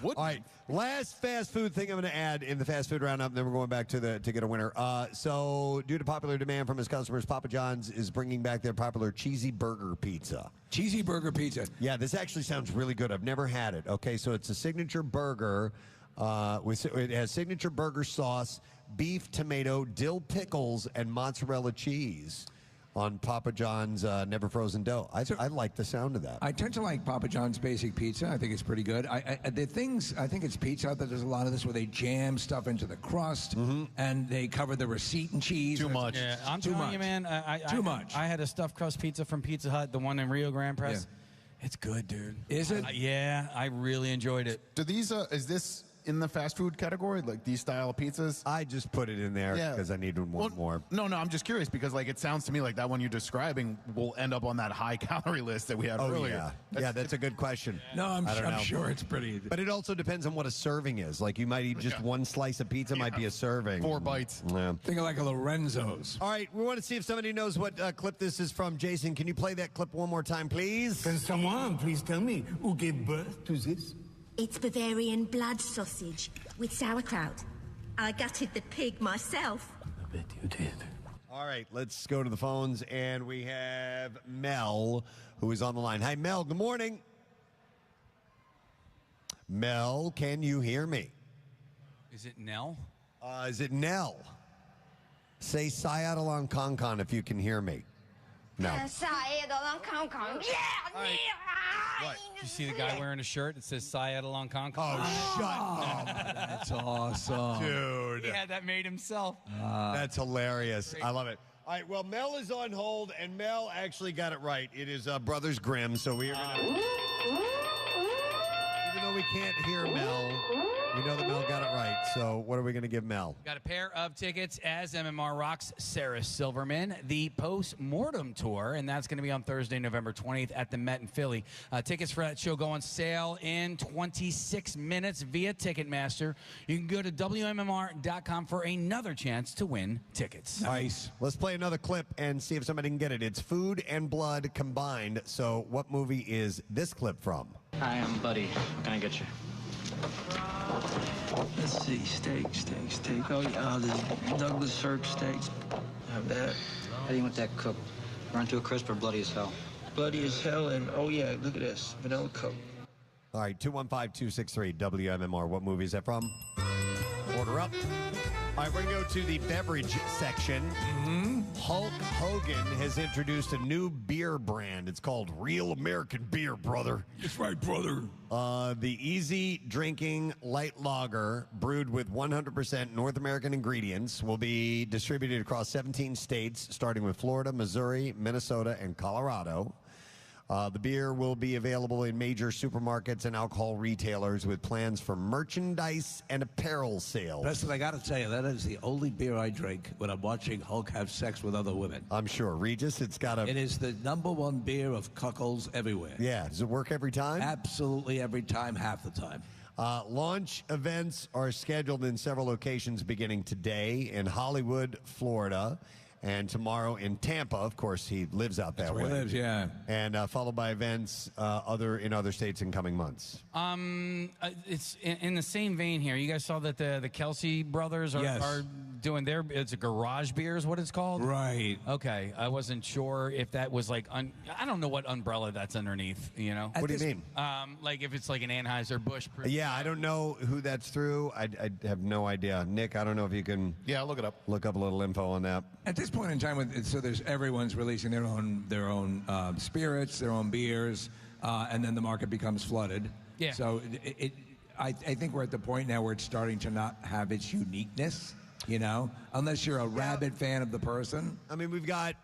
All right, last fast food thing I'm going to add in the fast food roundup, then we're going back to get a winner. So, due to popular demand from his customers, Papa John's is bringing back their popular cheesy burger pizza. Cheesy burger pizza. Yeah, this actually sounds really good. I've never had it. Okay, so it's a signature burger. It has signature burger sauce, beef, tomato, dill pickles, and mozzarella cheese on Papa John's never frozen dough. I like the sound of that. I tend to like Papa John's basic pizza. I think it's pretty good. I think it's Pizza Hut that does a lot of this where they jam stuff into the crust and they cover the receipt in cheese. Too much. Yeah, I'm telling you, man. Too much. I had a stuffed crust pizza from Pizza Hut, the one in Rio Grande Press. Yeah. It's good, dude. Is it? Yeah, I really enjoyed it. Do these? Is this in the fast food category, like these style of pizzas? I just put it in there because I needed one more. No, I'm just curious because like it sounds to me like that one you're describing will end up on that high calorie list that we had earlier. That's a good question. No, I'm sure it's pretty. But it also depends on what a serving is. Like you might eat just one slice of pizza, might be a serving. 4 bites. Yeah. Think of like a Lorenzo's. All right, we want to see if somebody knows what clip this is from. Jason, can you play that clip one more time, please? Can someone please tell me who gave birth to this? It's Bavarian blood sausage with sauerkraut. I gutted the pig myself. I bet you did. All right, let's go to the phones, and we have Mel, who is on the line. Hi, Mel. Good morning. Mel, can you hear me? Is it Nell? Is it Nell? Say Sayat along Concon if you can hear me. No. What? You see the guy wearing a shirt that says Syed along Concon? Oh, shut up. That's awesome. Dude. He had that made himself. That's hilarious. I love it. All right, well, Mel is on hold, and Mel actually got it right. It is Brothers Grimm, so we are going to... Even though we can't hear Mel, we know that Mel got it right. So what are we going to give Mel? Got a pair of tickets as MMR rocks Sarah Silverman, the post-mortem tour, and that's going to be on Thursday, November 20th at the Met in Philly. Tickets for that show go on sale in 26 minutes via Ticketmaster. You can go to WMMR.com for another chance to win tickets. Nice. Let's play another clip and see if somebody can get it. It's food and blood combined. So what movie is this clip from? Hi, I'm Buddy. What can I get you? Let's see, steak. Oh, yeah, the Douglas Sirk steak. Have that. How do you want that cooked? Burnt to a crisp or bloody as hell? Bloody as hell, and oh yeah, look at this, vanilla Coke. All right, 215-263 WMMR. What movie is that from? Order up. All right, we're going to go to the beverage section. Hulk Hogan has introduced a new beer brand. It's called Real American Beer, brother. That's right, brother. The easy drinking light lager brewed with 100% North American ingredients will be distributed across 17 states, starting with Florida, Missouri, Minnesota, and Colorado. The beer will be available in major supermarkets and alcohol retailers with plans for merchandise and apparel sales. Preston, I got to tell you, that is the only beer I drink when I'm watching Hulk have sex with other women. I'm sure. Regis, it's got a... It is the #1 beer of cuckolds everywhere. Yeah. Does it work every time? Absolutely every time, half the time. Launch events are scheduled in several locations beginning today in Hollywood, Florida, and tomorrow in Tampa. Of course, he lives out that way. That's where he lives, yeah. And followed by events in other states in coming months. It's in the same vein here. You guys saw that the Kelsey brothers are doing their, it's a garage beer is what it's called? Right. Okay. I wasn't sure if that was like, I don't know what umbrella that's underneath, you know? What do you mean? Like if it's like an Anheuser-Busch. Yeah, I don't know who that's through. I have no idea. Nick, I don't know if you can... Yeah, I'll look it up. Look up a little info on that. At this point in time, so there's everyone's releasing their own spirits, their own beers, and then the market becomes flooded. Yeah. So I think we're at the point now where it's starting to not have its uniqueness, you know, unless you're a rabid fan of the person. I mean, we've got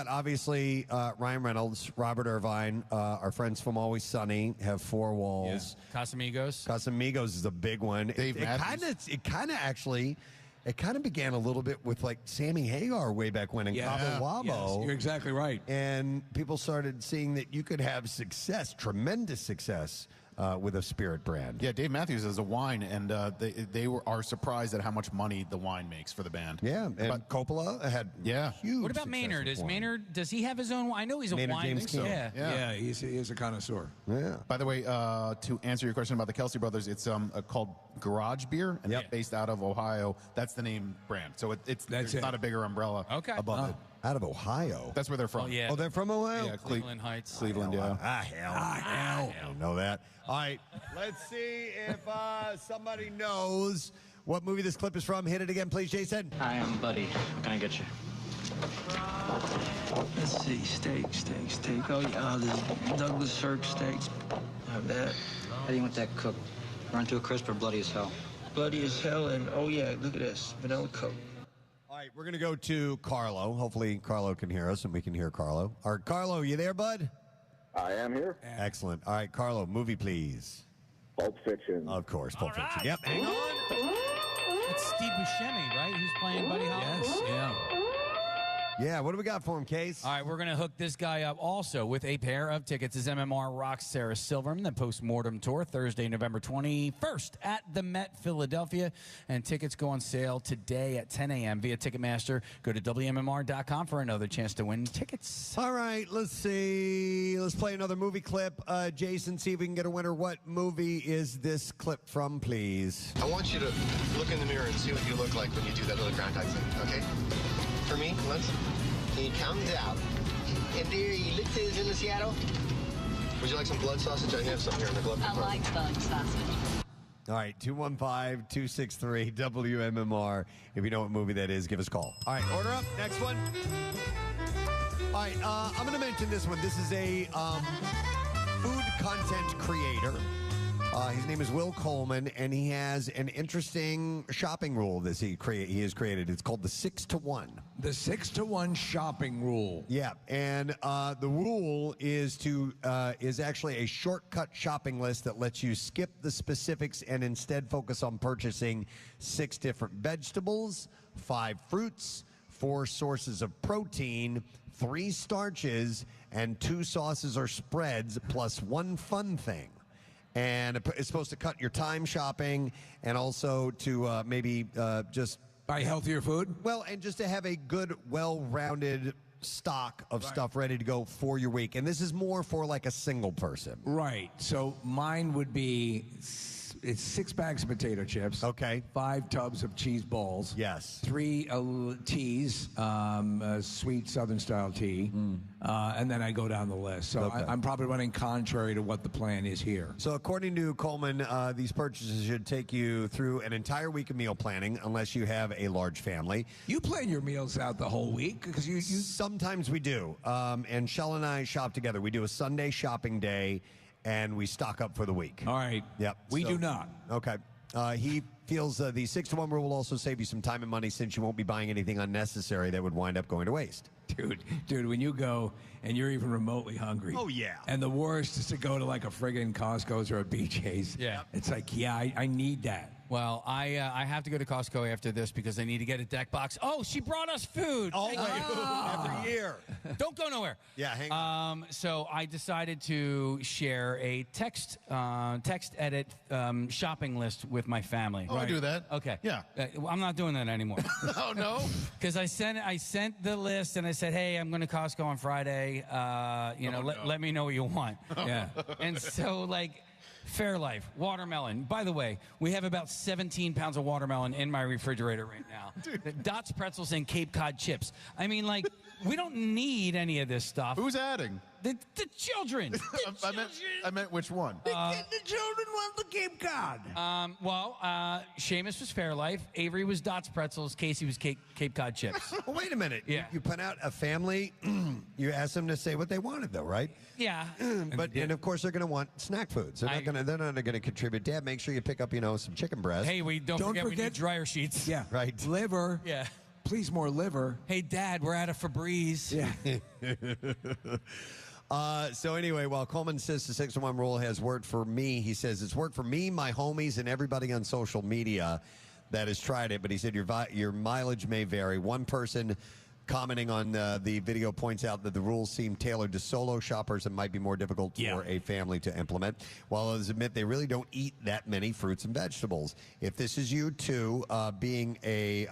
obviously Ryan Reynolds, Robert Irvine, our friends from Always Sunny have Four Walls. Yeah. Casamigos. Casamigos is a big one. Dave Matthews. It kind of began a little bit with like Sammy Hagar way back when in Cabo Wabo. Yes, you're exactly right. And people started seeing that you could have success, tremendous success, with a spirit brand. Yeah, Dave Matthews is a wine, and they are surprised at how much money the wine makes for the band. Yeah, and Coppola had huge. What about success Maynard? with Is wine. Maynard, does he have his own wine? I know he's a Maynard wine. James Keenan. Yeah. He's a connoisseur. Yeah. By the way, to answer your question about the Kelsey Brothers, it's called Garage Beer, and it's based out of Ohio. That's the name brand. So it's not a bigger umbrella above it. Out of Ohio. That's where they're from. Oh, yeah. Oh, they're from Ohio? Yeah, Cleveland Heights. Cleveland, yeah. Hell. I don't know that. All right, let's see if somebody knows what movie this clip is from. Hit it again, please, Jason. Hi, I'm Buddy. What can I get you? Let's see, steak. Oh, yeah, the Douglas Sirk steaks. Have that. How do you want that cooked? Burnt to a crisp or bloody as hell? Bloody as hell, and oh, yeah, look at this. Vanilla Coke. All right, we're going to go to Carlo. Hopefully Carlo can hear us and we can hear Carlo. All right, Carlo, you there, bud? I am here. Excellent. All right, Carlo, movie, please. Pulp Fiction. Of course, Pulp Fiction. Yep, hang on. It's Steve Buscemi, right? Who's playing Buddy Holly? Yes, yeah. Yeah, what do we got for him, Case? All right, we're going to hook this guy up also with a pair of tickets as MMR rocks Sarah Silverman, the Postmortem Tour, Thursday, November 21st at the Met, Philadelphia. And tickets go on sale today at 10 a.m. via Ticketmaster. Go to WMMR.com for another chance to win tickets. All right, let's see. Let's play another movie clip. Jason, see if we can get a winner. What movie is this clip from, please? I want you to look in the mirror and see what you look like when you do that little Groundhog thing, okay? For me, can you count down? And dear, you look to in Seattle? Would you like some blood sausage? I have some here in the glove compartment. I like blood sausage. All right, 215-263-WMMR. If you know what movie that is, give us a call. All right, order up. Next one. All right, I'm going to mention this one. This is a food content creator. His name is Will Coleman, and he has an interesting shopping rule that he has created. It's called the 6-to-1. The 6-to-1 shopping rule. Yeah, and the rule is actually a shortcut shopping list that lets you skip the specifics and instead focus on purchasing 6 different vegetables, 5 fruits, 4 sources of protein, 3 starches, and 2 sauces or spreads, plus 1 fun thing. And it's supposed to cut your time shopping and also to maybe just buy healthier food. Well, and just to have a good, well-rounded stock of stuff ready to go for your week. And this is more for like a single person. Right. So mine would be, it's 6 bags of potato chips. Okay. 5 tubs of cheese balls. Yes. 3 teas, sweet Southern style tea. And then I go down the list. So Okay. I'm probably running contrary to what the plan is here. So according to Coleman, these purchases should take you through an entire week of meal planning unless you have a large family. You plan your meals out the whole week? Because you Sometimes we do. And Shell and I shop together. We do a Sunday shopping day, and we stock up for the week. All right. Yep. We do not. Okay. He feels the 6-to-1 rule will also save you some time and money since you won't be buying anything unnecessary that would wind up going to waste. Dude, when you go and you're even remotely hungry. Oh, yeah. And the worst is to go to like a friggin' Costco's or a BJ's. Yeah. It's like, I need that. Well, I have to go to Costco after this because I need to get a deck box. Oh, she brought us food. Oh, every year. Don't go nowhere. Yeah, hang on. So I decided to share a text edit shopping list with my family. Oh, I do that. Okay. Yeah. I'm not doing that anymore. Oh, no? Because I sent the list and I said, hey, I'm going to Costco on Friday. Let me know what you want. Yeah. And so, like, Fairlife, watermelon. By the way, we have about 17 pounds of watermelon in my refrigerator right now. Dots pretzels and Cape Cod chips. I mean, like, we don't need any of this stuff. Who's adding? The children. I meant which one? The children want the Cape Cod. Seamus was Fairlife. Avery was Dots pretzels. Casey was Cape Cod chips. Oh, wait a minute. Yeah. You put out a family. You asked them to say what they wanted, though, right? Yeah. And of course they're going to want snack foods. They're not going to contribute. Dad, make sure you pick up, some chicken breast. Hey, don't forget we need dryer sheets. Yeah. Right. Liver. Yeah. Please, more liver. Hey, Dad, we're out of Febreze. Yeah. So anyway, while Coleman says the 6-to-1 rule has worked for me, he says it's worked for me, my homies, and everybody on social media that has tried it. But he said your mileage may vary. One person commenting on the video points out that the rules seem tailored to solo shoppers and might be more difficult for a family to implement, while others admit they really don't eat that many fruits and vegetables. If this is you too, being a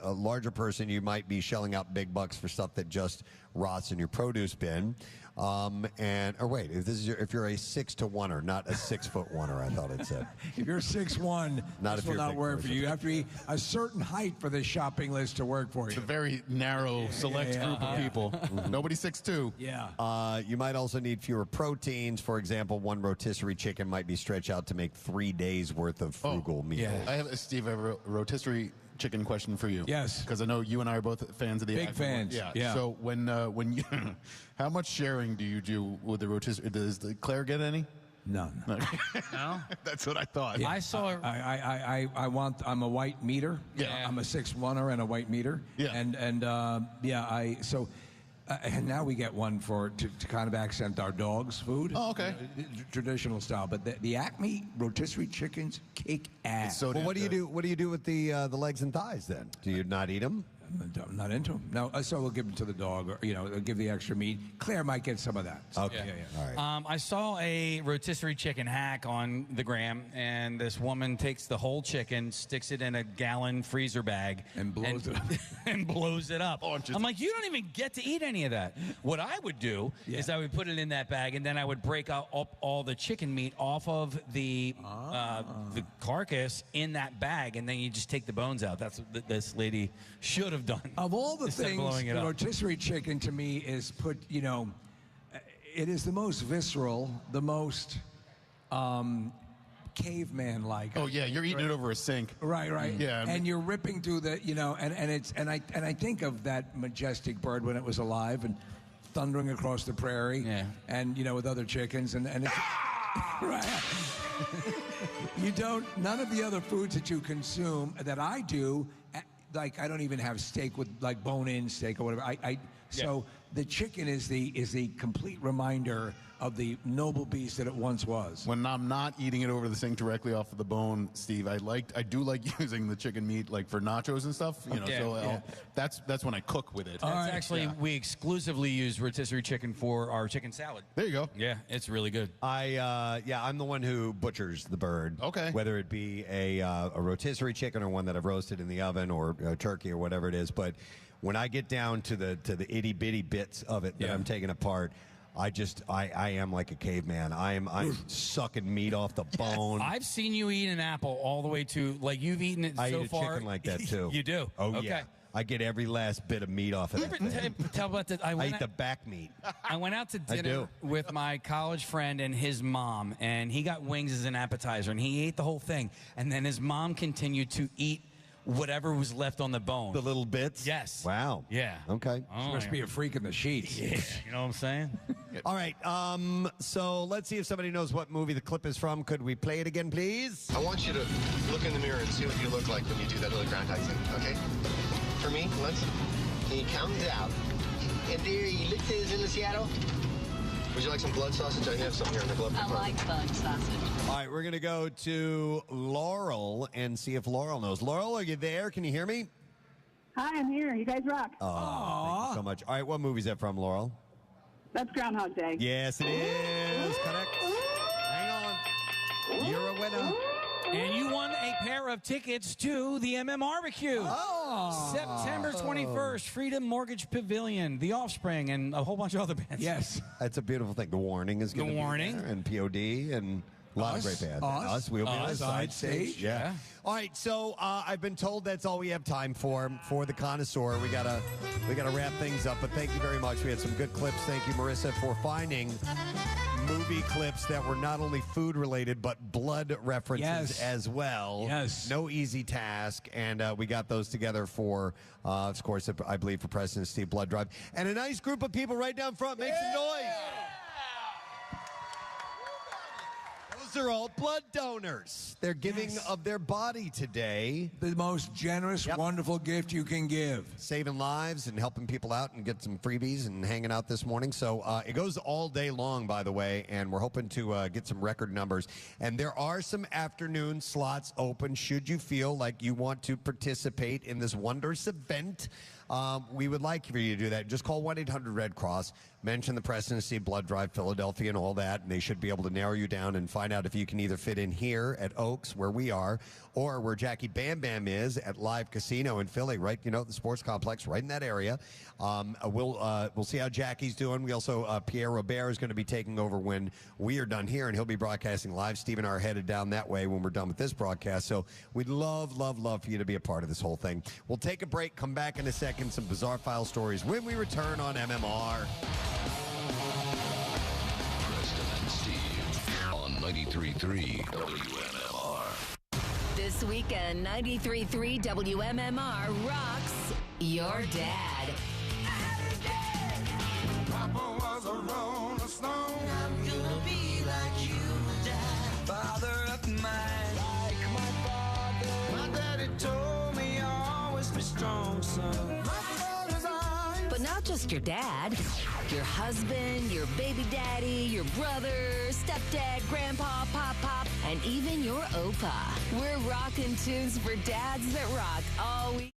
larger person, you might be shelling out big bucks for stuff that just rots in your produce bin. Wait, if you're a 6 to 1er, not a 6 foot 1er, I thought it said. If you're 6'1", this will not work for you. You have to be a certain height for this shopping list to work for you. It's a very narrow, select group of people. Nobody 6'2". Yeah. You might also need fewer proteins. For example, one rotisserie chicken might be stretched out to make 3 days worth of frugal meals. Yeah. Steve, I have a rotisserie chicken question for you. Yes. Because I know you and I are both fans of the big fans. Yeah. So when you, how much sharing do you do with the rotisserie? Does Claire get any? None. No? That's what I thought. I saw. I'm a white meter. Yeah. I'm a 6'1" and a white meter. Yeah. And now we get one to kind of accent our dog's food. Oh, okay. Traditional style, but the Acme rotisserie chickens kick ass. Well, what do you do? What do you do with the legs and thighs then? Do you not eat them? I'm not into them. No, so we'll give them to the dog, or give the extra meat. Claire might get some of that. So, Okay. Yeah. All right. I saw a rotisserie chicken hack on the gram, and this woman takes the whole chicken, sticks it in a gallon freezer bag, and blows it up. and blows it up. I'm like, you don't even get to eat any of that. What I would do is I would put it in that bag, and then I would break out all the chicken meat off of the carcass in that bag, and then you just take the bones out. That's what this lady should have done. Of all the instead of things, blowing it the up. rotisserie chicken to me is it is the most visceral, the most caveman-like. Oh yeah, you're eating it over a sink. Right. Yeah. And you're ripping through the, and I think of that majestic bird when it was alive and thundering across the prairie. Yeah. And with other chickens and it's right. None of the other foods that you consume that I do. Like I don't even have steak with like bone-in steak or whatever. So the chicken is the complete reminder of the noble beast that it once was. When I'm not eating it over the sink directly off of the bone, Steve, I do like using the chicken meat like for nachos and stuff. That's when I cook with it. We exclusively use rotisserie chicken for our chicken salad. There you go. Yeah, it's really good. I'm the one who butchers the bird. Okay. Whether it be a rotisserie chicken or one that I've roasted in the oven or turkey or whatever it is, but when I get down to the itty bitty bits of it that I'm taking apart, I am like a caveman. I'm sucking meat off the bone. I've seen you eat an apple all the way to you've eaten it I so eat a far. chicken like that too. You do? Oh okay. yeah. I get every last bit of meat off of that thing. Tell about that. I eat the back meat. I went out to dinner with my college friend and his mom, and he got wings as an appetizer, and he ate the whole thing. And then his mom continued to eat whatever was left on the bone. The little bits? Yes. Wow. Yeah. Okay. She must be a freak in the sheets. Yeah. You know what I'm saying? All right. So let's see if somebody knows what movie the clip is from. Could we play it again, please? I want you to look in the mirror and see what you look like when you do that little groundhog thing, okay? For me, once, can you count down? And there, you look to his little Seattle. Would you like some blood sausage? I have some here in the glove compartment. I like blood sausage. All right, we're going to go to Laurel and see if Laurel knows. Laurel, are you there? Can you hear me? Hi, I'm here. You guys rock. Oh, thank you so much. All right, what movie is that from, Laurel? That's Groundhog Day. Yes, it is. Correct. Hang on. You're a winner. And you won a pair of tickets to the MM-Barbecue. Oh. September 21st, Freedom Mortgage Pavilion, The Offspring, and a whole bunch of other bands. Yes. That's a beautiful thing. The Warning is going to be Warning. there, and POD, and a lot of great bands. Us. We'll be on the side stage. Yeah. All right, so I've been told that's all we have time for the Connoisseur. We gotta wrap things up, but thank you very much. We had some good clips. Thank you, Marissa, for finding movie clips that were not only food related but blood references as well. Yes. No easy task, and we got those together for, of course, I believe for Preston and Steve Blood Drive, and a nice group of people right down front. Make some noise. These are all blood donors. They're giving of their body today. The most generous, wonderful gift you can give. Saving lives and helping people out and get some freebies and hanging out this morning. So it goes all day long, by the way, and we're hoping to get some record numbers. And there are some afternoon slots open should you feel like you want to participate in this wondrous event. We would like for you to do that. Just call 1-800-RED-CROSS. Mention the Preston and Steve Blood Drive, Philadelphia, and all that, and they should be able to narrow you down and find out if you can either fit in here at Oaks, where we are, or where Jackie Bambam is at Live Casino in Philly, right? You know, the sports complex right in that area. We'll see how Jackie's doing. We also, Pierre Robert is going to be taking over when we are done here, and he'll be broadcasting live. Steve and I are headed down that way when we're done with this broadcast. So we'd love, love, love for you to be a part of this whole thing. We'll take a break, come back in a second, some bizarre file stories when we return on MMR. Preston and Steve on 93.3 WMMR. This weekend, 93.3 WMMR rocks your dad. Papa was a rolling stone. I'm gonna be like you, Dad. Father of mine, like my father. My daddy told me always be strong, son. But not just your dad, your husband, your baby daddy, your brother, stepdad, grandpa, pop, and even your opa. We're rocking tunes for dads that rock all week.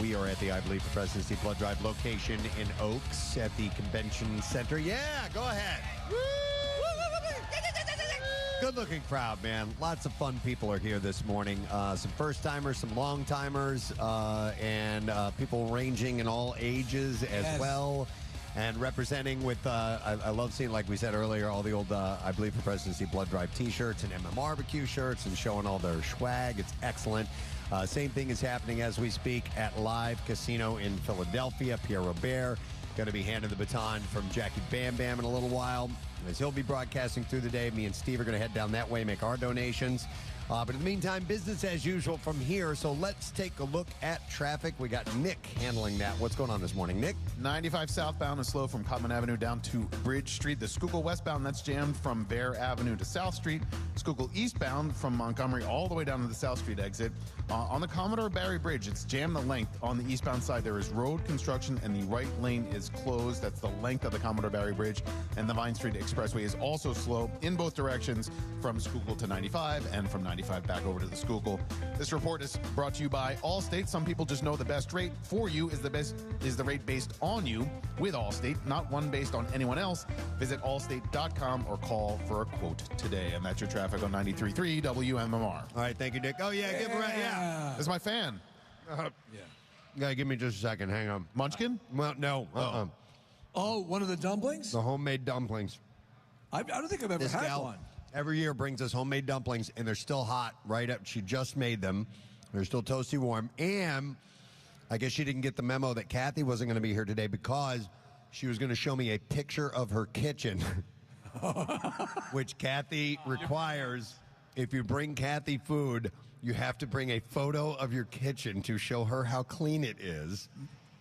We are at the I Believe the Presidency Blood Drive location in Oaks at the Convention Center. Yeah, go ahead. Good-looking crowd, man. Lots of fun people are here this morning. Some first-timers, some long-timers, and people ranging in all ages as well. And representing with, I love seeing, like we said earlier, all the old I Believe for Presidency Blood Drive T-shirts and MMRBQ shirts and showing all their swag. It's excellent. Same thing is happening as we speak at Live Casino in Philadelphia. Pierre Robert going to be handing the baton from Jackie Bambam in a little while. As he'll be broadcasting through the day, me and Steve are going to head down that way, make our donations. But in the meantime, business as usual from here. So let's take a look at traffic. We got Nick handling that. What's going on this morning, Nick? 95 southbound is slow from Cottman Avenue down to Bridge Street. The Schuylkill westbound, that's jammed from Bear Avenue to South Street. Schuylkill eastbound from Montgomery all the way down to the South Street exit. On the Commodore Barry Bridge, it's jammed the length. On the eastbound side, there is road construction and the right lane is closed. That's the length of the Commodore Barry Bridge. And the Vine Street Expressway is also slow in both directions from Schuylkill to 95 and from 95 back over to the Schuylkill. This report is brought to you by Allstate. Some people just know the best rate for you is the rate based on you with Allstate, not one based on anyone else. Visit allstate.com or call for a quote today. And that's your traffic on 93.3 WMMR. All right, thank you, Nick. Oh, yeah, give him a right. Yeah. That's my fan. Yeah. Yeah, give me just a second. Hang on. Munchkin? Well, no. Oh, one of the dumplings? The homemade dumplings. I don't think I've ever had one. Every year brings us homemade dumplings, and they're still hot right up. She just made them. They're still toasty warm. And I guess she didn't get the memo that Kathy wasn't going to be here today because she was going to show me a picture of her kitchen, which Kathy requires. If you bring Kathy food, you have to bring a photo of your kitchen to show her how clean it is.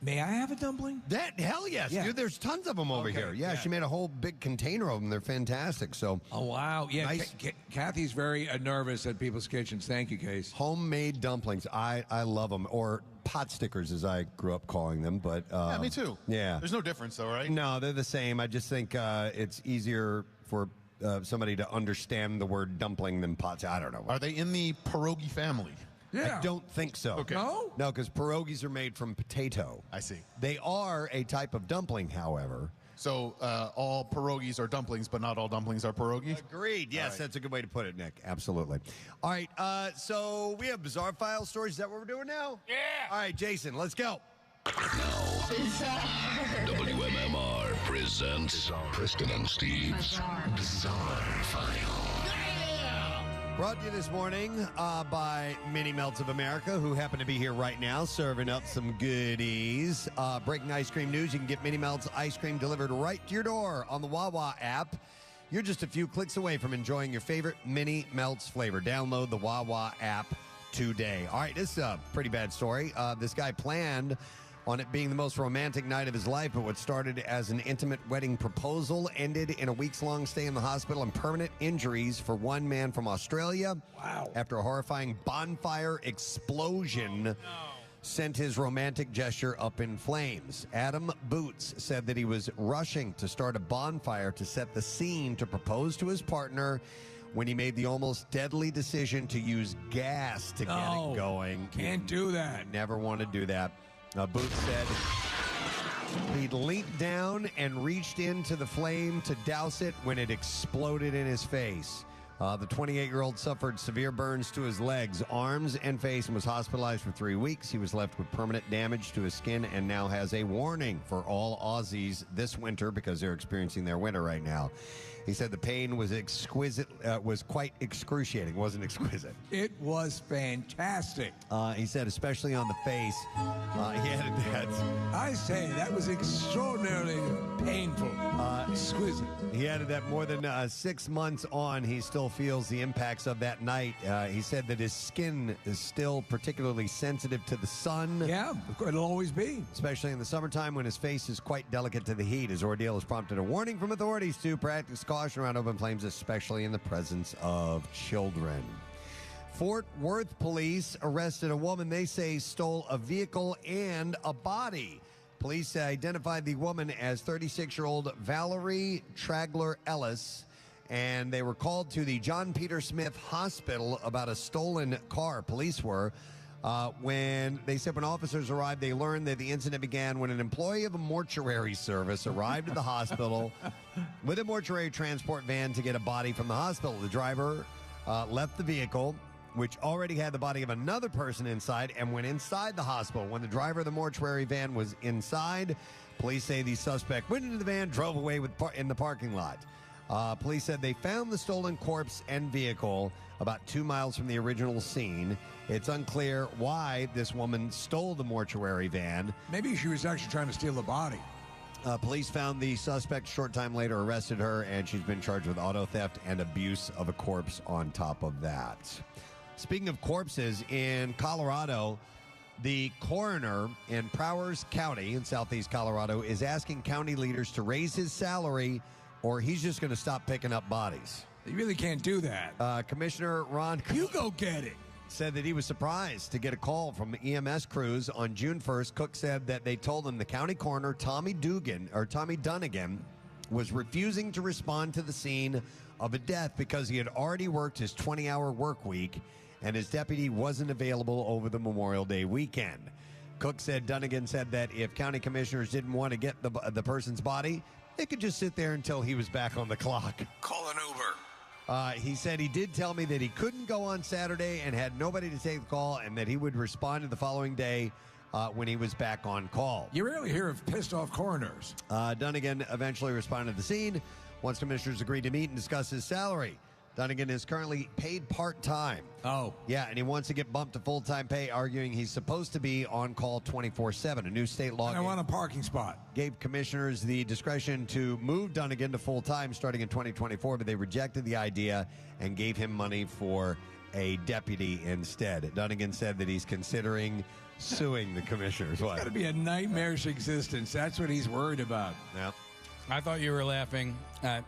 May I have a dumpling? Hell yes, dude. There's tons of them over here. Yeah, she made a whole big container of them. They're fantastic. So. Oh, wow. Yeah, nice. Kathy's very nervous at people's kitchens. Thank you, Case. Homemade dumplings. I love them. Or pot stickers, as I grew up calling them. But yeah, me too. Yeah. There's no difference, though, right? No, they're the same. I just think it's easier for somebody to understand the word dumpling than pots. I don't know. Are they in the pierogi family? Yeah. I don't think so. Okay. No? No, because pierogies are made from potato. I see. They are a type of dumpling, however. So all pierogies are dumplings, but not all dumplings are pierogies? Agreed. Yes, that's a good way to put it, Nick. Absolutely. All right, so we have Bizarre File stories. Is that what we're doing now? Yeah. All right, Jason, let's go. WMMR presents Preston and Steve's Bizarre File. Brought to you this morning by Mini Melts of America, who happen to be here right now, serving up some goodies. Breaking ice cream news, you can get Mini Melts ice cream delivered right to your door on the Wawa app. You're just a few clicks away from enjoying your favorite Mini Melts flavor. Download the Wawa app today. All right, this is a pretty bad story. This guy planned on it being the most romantic night of his life, but what started as an intimate wedding proposal ended in a weeks-long stay in the hospital and permanent injuries for one man from Australia. Wow. After a horrifying bonfire explosion sent his romantic gesture up in flames. Adam Boots said that he was rushing to start a bonfire to set the scene to propose to his partner when he made the almost deadly decision to use gas to get it going. Can't do that. Never want to do that. Boots said he leaped down and reached into the flame to douse it when it exploded in his face. The 28-year-old suffered severe burns to his legs, arms, and face and was hospitalized for 3 weeks. He was left with permanent damage to his skin and now has a warning for all Aussies this winter because they're experiencing their winter right now. He said the pain was exquisite, was quite excruciating. It wasn't exquisite. It was fantastic. He said, especially on the face. He added that. I say that was extraordinarily painful. Exquisite. He added that more than 6 months on, he still feels the impacts of that night. He said that his skin is still particularly sensitive to the sun. Yeah, it'll always be. Especially in the summertime when his face is quite delicate to the heat. His ordeal has prompted a warning from authorities to practice caution around open flames, especially in the presence of children. Fort Worth police arrested a woman they say stole a vehicle and a body. Police identified the woman as 36-year-old Valerie Tragler Ellis, and they were called to the John Peter Smith Hospital about a stolen car. Police were. When officers arrived, they learned that the incident began when an employee of a mortuary service arrived at the hospital with a mortuary transport van to get a body from the hospital. The driver left the vehicle, which already had the body of another person inside, and went inside the hospital. When the driver of the mortuary van was inside, police say the suspect went into the van, drove away in the parking lot. Police said they found the stolen corpse and vehicle about 2 miles from the original scene. It's unclear why this woman stole the mortuary van. Maybe she was actually trying to steal the body. Police found the suspect a short time later, arrested her, and she's been charged with auto theft and abuse of a corpse on top of that. Speaking of corpses, in Colorado, the coroner in Prowers County in southeast Colorado is asking county leaders to raise his salary or he's just going to stop picking up bodies. You really can't do that. Commissioner Ron Cook, you go get it, said that he was surprised to get a call from EMS crews on June 1st. Cook said that they told him the county coroner, Tommy Dunnigan, was refusing to respond to the scene of a death because he had already worked his 20-hour work week and his deputy wasn't available over the Memorial Day weekend. Cook said Dunnigan said that if county commissioners didn't want to get the person's body, they could just sit there until he was back on the clock. Call an Uber. He said he did tell me that he couldn't go on Saturday and had nobody to take the call and that he would respond the following day when he was back on call. You rarely hear of pissed off coroners. Dunnigan eventually responded to the scene once commissioners agreed to meet and discuss his salary. Dunnigan is currently paid part-time. Oh. Yeah, and he wants to get bumped to full-time pay, arguing he's supposed to be on call 24/7. A new state law I want a parking spot. Gave commissioners the discretion to move Dunnigan to full-time starting in 2024, but they rejected the idea and gave him money for a deputy instead. Dunnigan said that he's considering suing the commissioners. It's got to be a nightmarish existence. That's what he's worried about. Yeah. I thought you were laughing at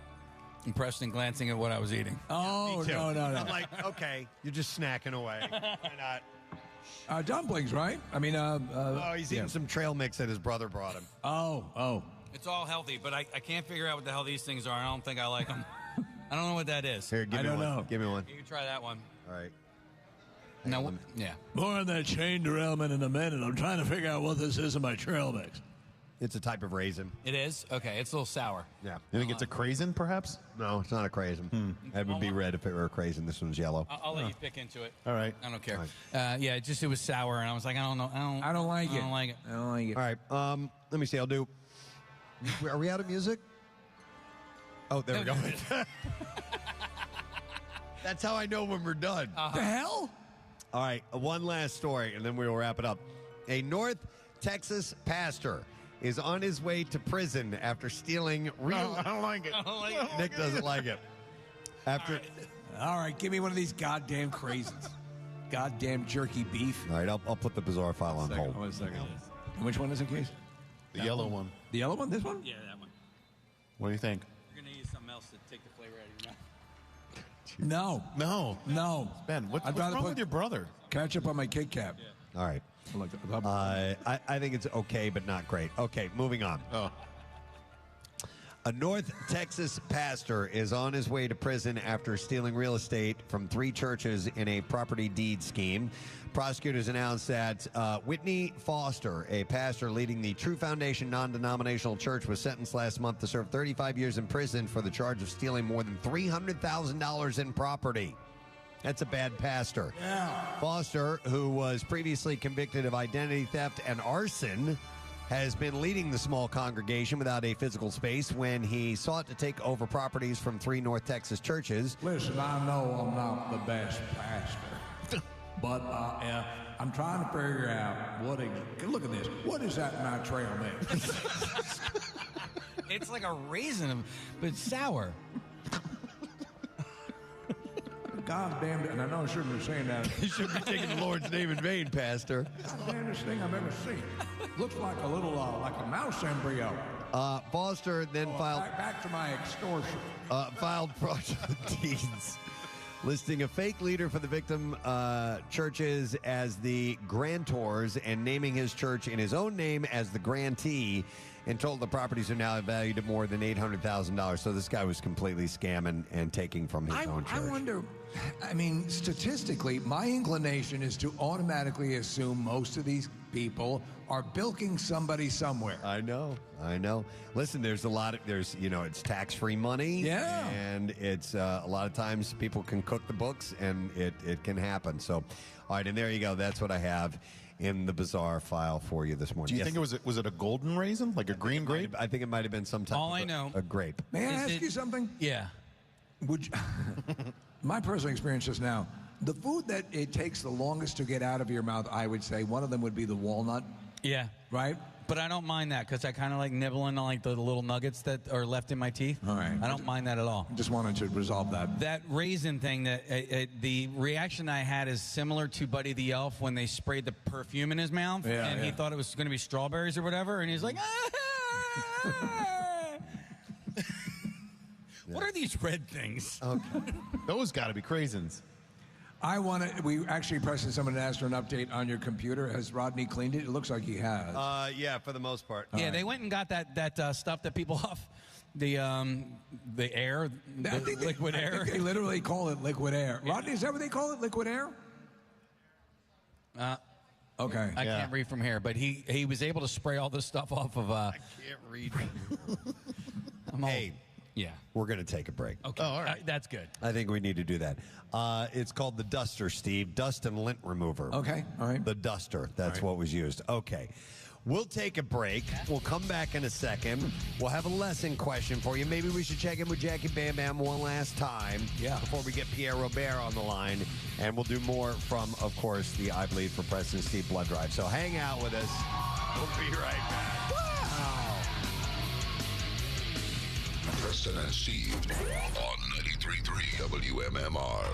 Preston glancing at what I was eating. Oh, no. I'm like, okay, you're just snacking away. Why not? Dumplings, right? I mean, he's eating some trail mix that his brother brought him. Oh. It's all healthy, but I can't figure out what the hell these things are. I don't think I like them. I don't know what that is. Here, give me one. Give me one. You can try that one. All right. No, yeah. More on that chain derailment in a minute. I'm trying to figure out what this is in my trail mix. It's a type of raisin. It is? Okay, it's a little sour. Yeah. You think it's a craisin, perhaps? No, it's not a craisin. It would be red if it were a craisin. This one's yellow. I'll let you pick into it. All right. I don't care. Yeah, it was sour, and I was like, I don't know. I don't like it. I don't like it. I don't like it. All right. Let me see. I'll do. Are we out of music? Oh, there we go. That's how I know when we're done. The hell? All right. One last story, and then we'll wrap it up. A North Texas pastor is on his way to prison after stealing real. I don't like it. Nick doesn't like it. After. All right, give me one of these goddamn craisins. Goddamn jerky beef. All right, I'll put the bizarre file on hold. One second. And which one is it, Case? The yellow one. The yellow one? This one? Yeah, that one. What do you think? You're going to use something else to take the flavor out of your mouth. No. Ben, what's wrong with your brother? Ketchup on my Kit Kat. All right. I think it's okay, but not great. Okay, moving on. Oh. A North Texas pastor is on his way to prison after stealing real estate from 3 churches in a property deed scheme. Prosecutors announced that Whitney Foster, a pastor leading the True Foundation non-denominational church, was sentenced last month to serve 35 years in prison for the charge of stealing more than $300,000 in property. That's a bad pastor. Yeah. Foster, who was previously convicted of identity theft and arson, has been leading the small congregation without a physical space when he sought to take over properties from 3 North Texas churches. Listen, I know I'm not the best pastor, but I'm trying to figure out look at this. What is that in my trail mix? It's like a raisin, but it's sour. God damn it, and I know I shouldn't be saying that. You shouldn't be taking the Lord's name in vain, Pastor. God damnest thing I've ever seen. Looks like a little, like a mouse embryo. Foster then filed... Back to my extortion. Filed fraudulent deeds, listing a fake leader for the victim churches as the grantors and naming his church in his own name as the grantee and told the properties are now valued at more than $800,000. So this guy was completely scamming and taking from his own church. I wonder, I mean, statistically, my inclination is to automatically assume most of these people are bilking somebody somewhere. I know. Listen, there's it's tax-free money. Yeah. And it's a lot of times people can cook the books and it can happen. So, all right, and there you go. That's what I have in the bizarre file for you this morning. Do you think was it a golden raisin, like a green grape? I think it might have been some type of a grape. May I ask you something? Yeah. My personal experience just now, the food that it takes the longest to get out of your mouth, I would say one of them would be the walnut. Yeah. Right? But I don't mind that because I kind of like nibbling on like the little nuggets that are left in my teeth. All right. I don't mind that at all. Just wanted to resolve that. That raisin thing, the reaction I had is similar to Buddy the Elf when they sprayed the perfume in his mouth, and he thought it was going to be strawberries or whatever, and he's like, what are these red things? Okay. Those got to be craisins. We actually, Preston, someone asked for an update on your computer. Has Rodney cleaned it? It looks like he has. Yeah, for the most part. Yeah, they went and got that stuff that people off the air, liquid air. I think they literally call it liquid air. Rodney, is that what they call it, liquid air? Okay. I can't read from here, but he was able to spray all this stuff off of. I can't read. Hey. Yeah. We're going to take a break. Okay. All right. That's good. I think we need to do that. It's called the Duster, Steve. Dust and lint remover. Okay. All right. The Duster. That's what was used. Okay. We'll take a break. We'll come back in a second. We'll have a lesson question for you. Maybe we should check in with Jackie Bambam one last time before we get Pierre Robert on the line. And we'll do more from, of course, the I Bleed for Preston Steve blood drive. So hang out with us. We'll be right back. Preston and Steve on 93.3 WMMR.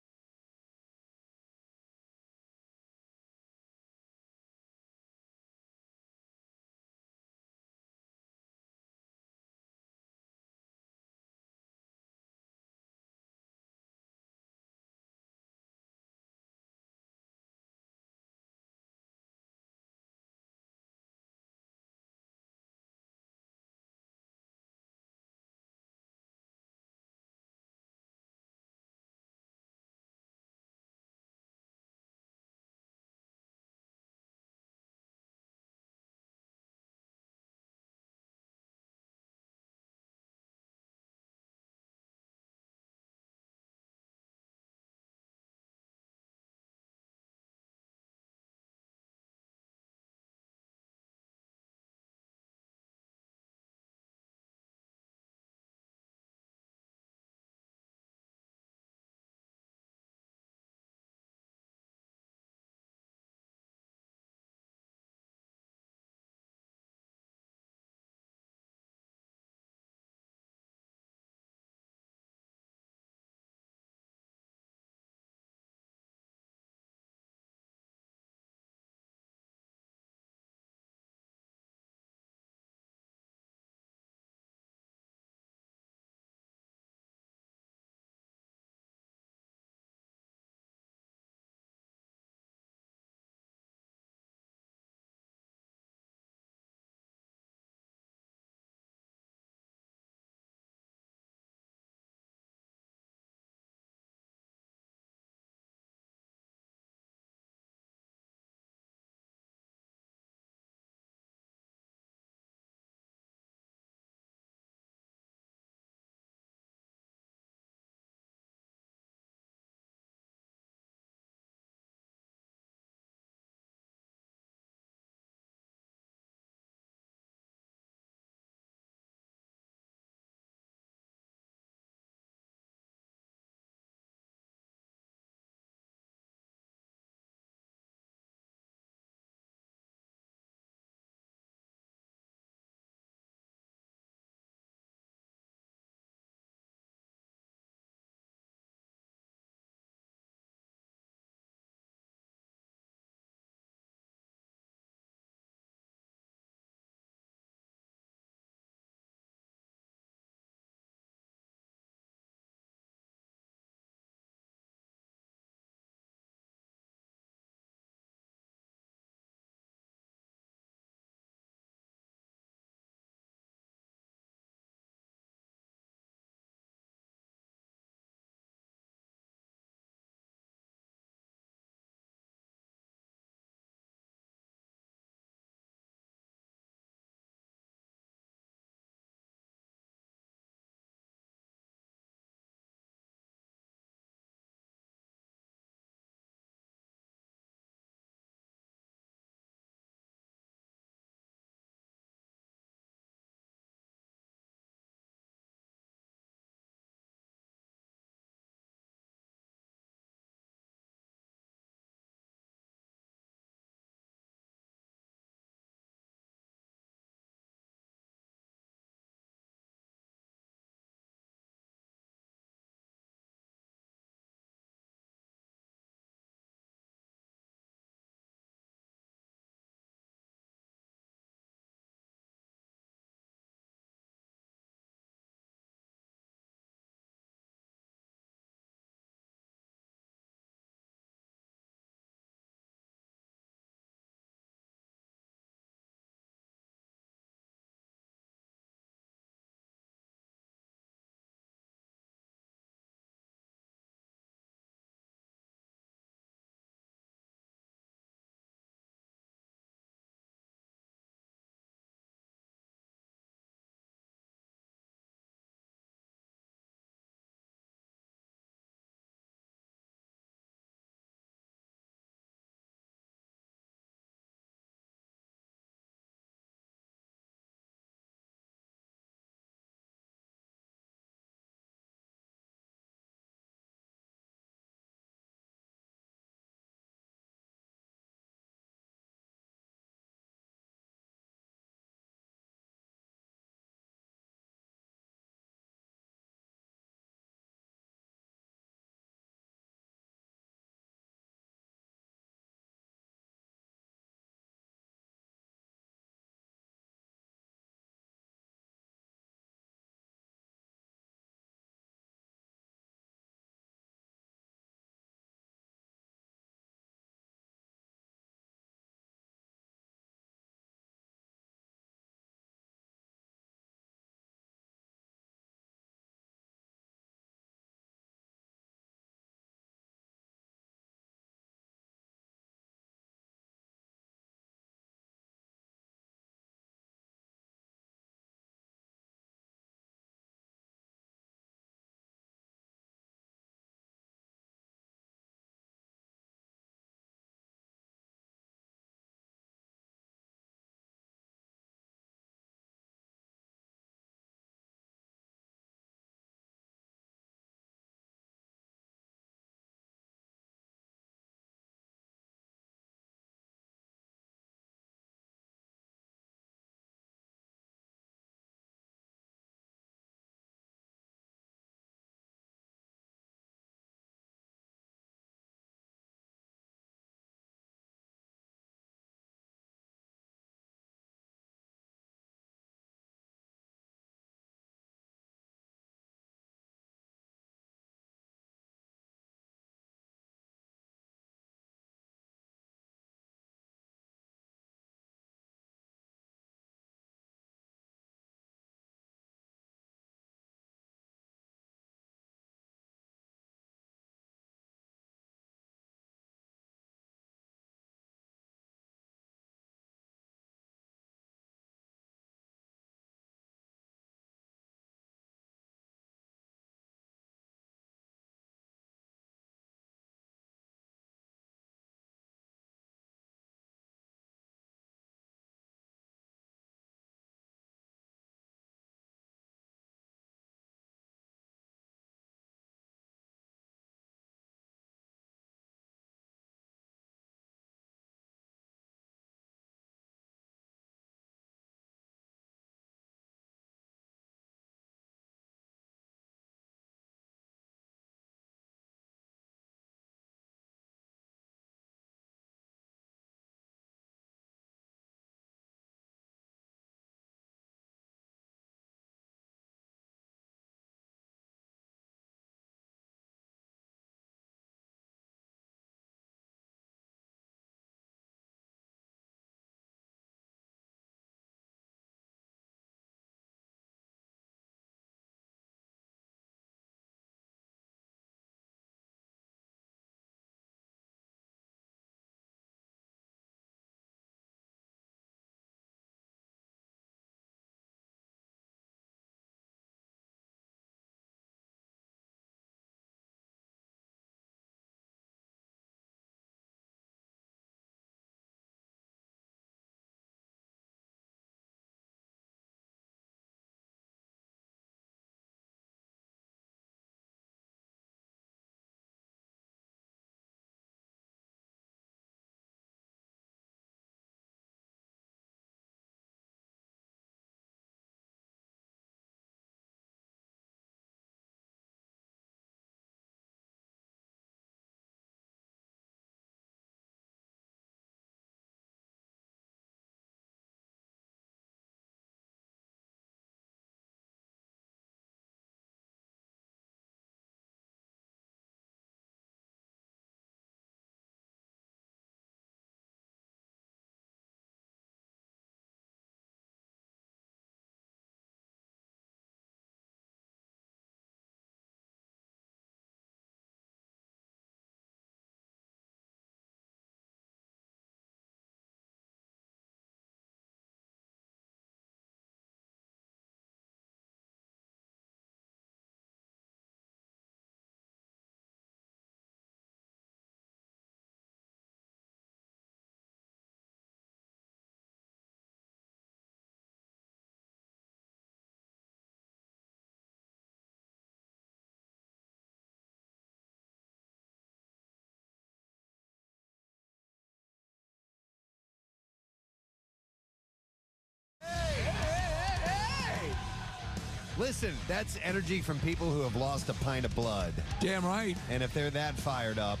Listen, that's energy from people who have lost a pint of blood. Damn right. And if they're that fired up,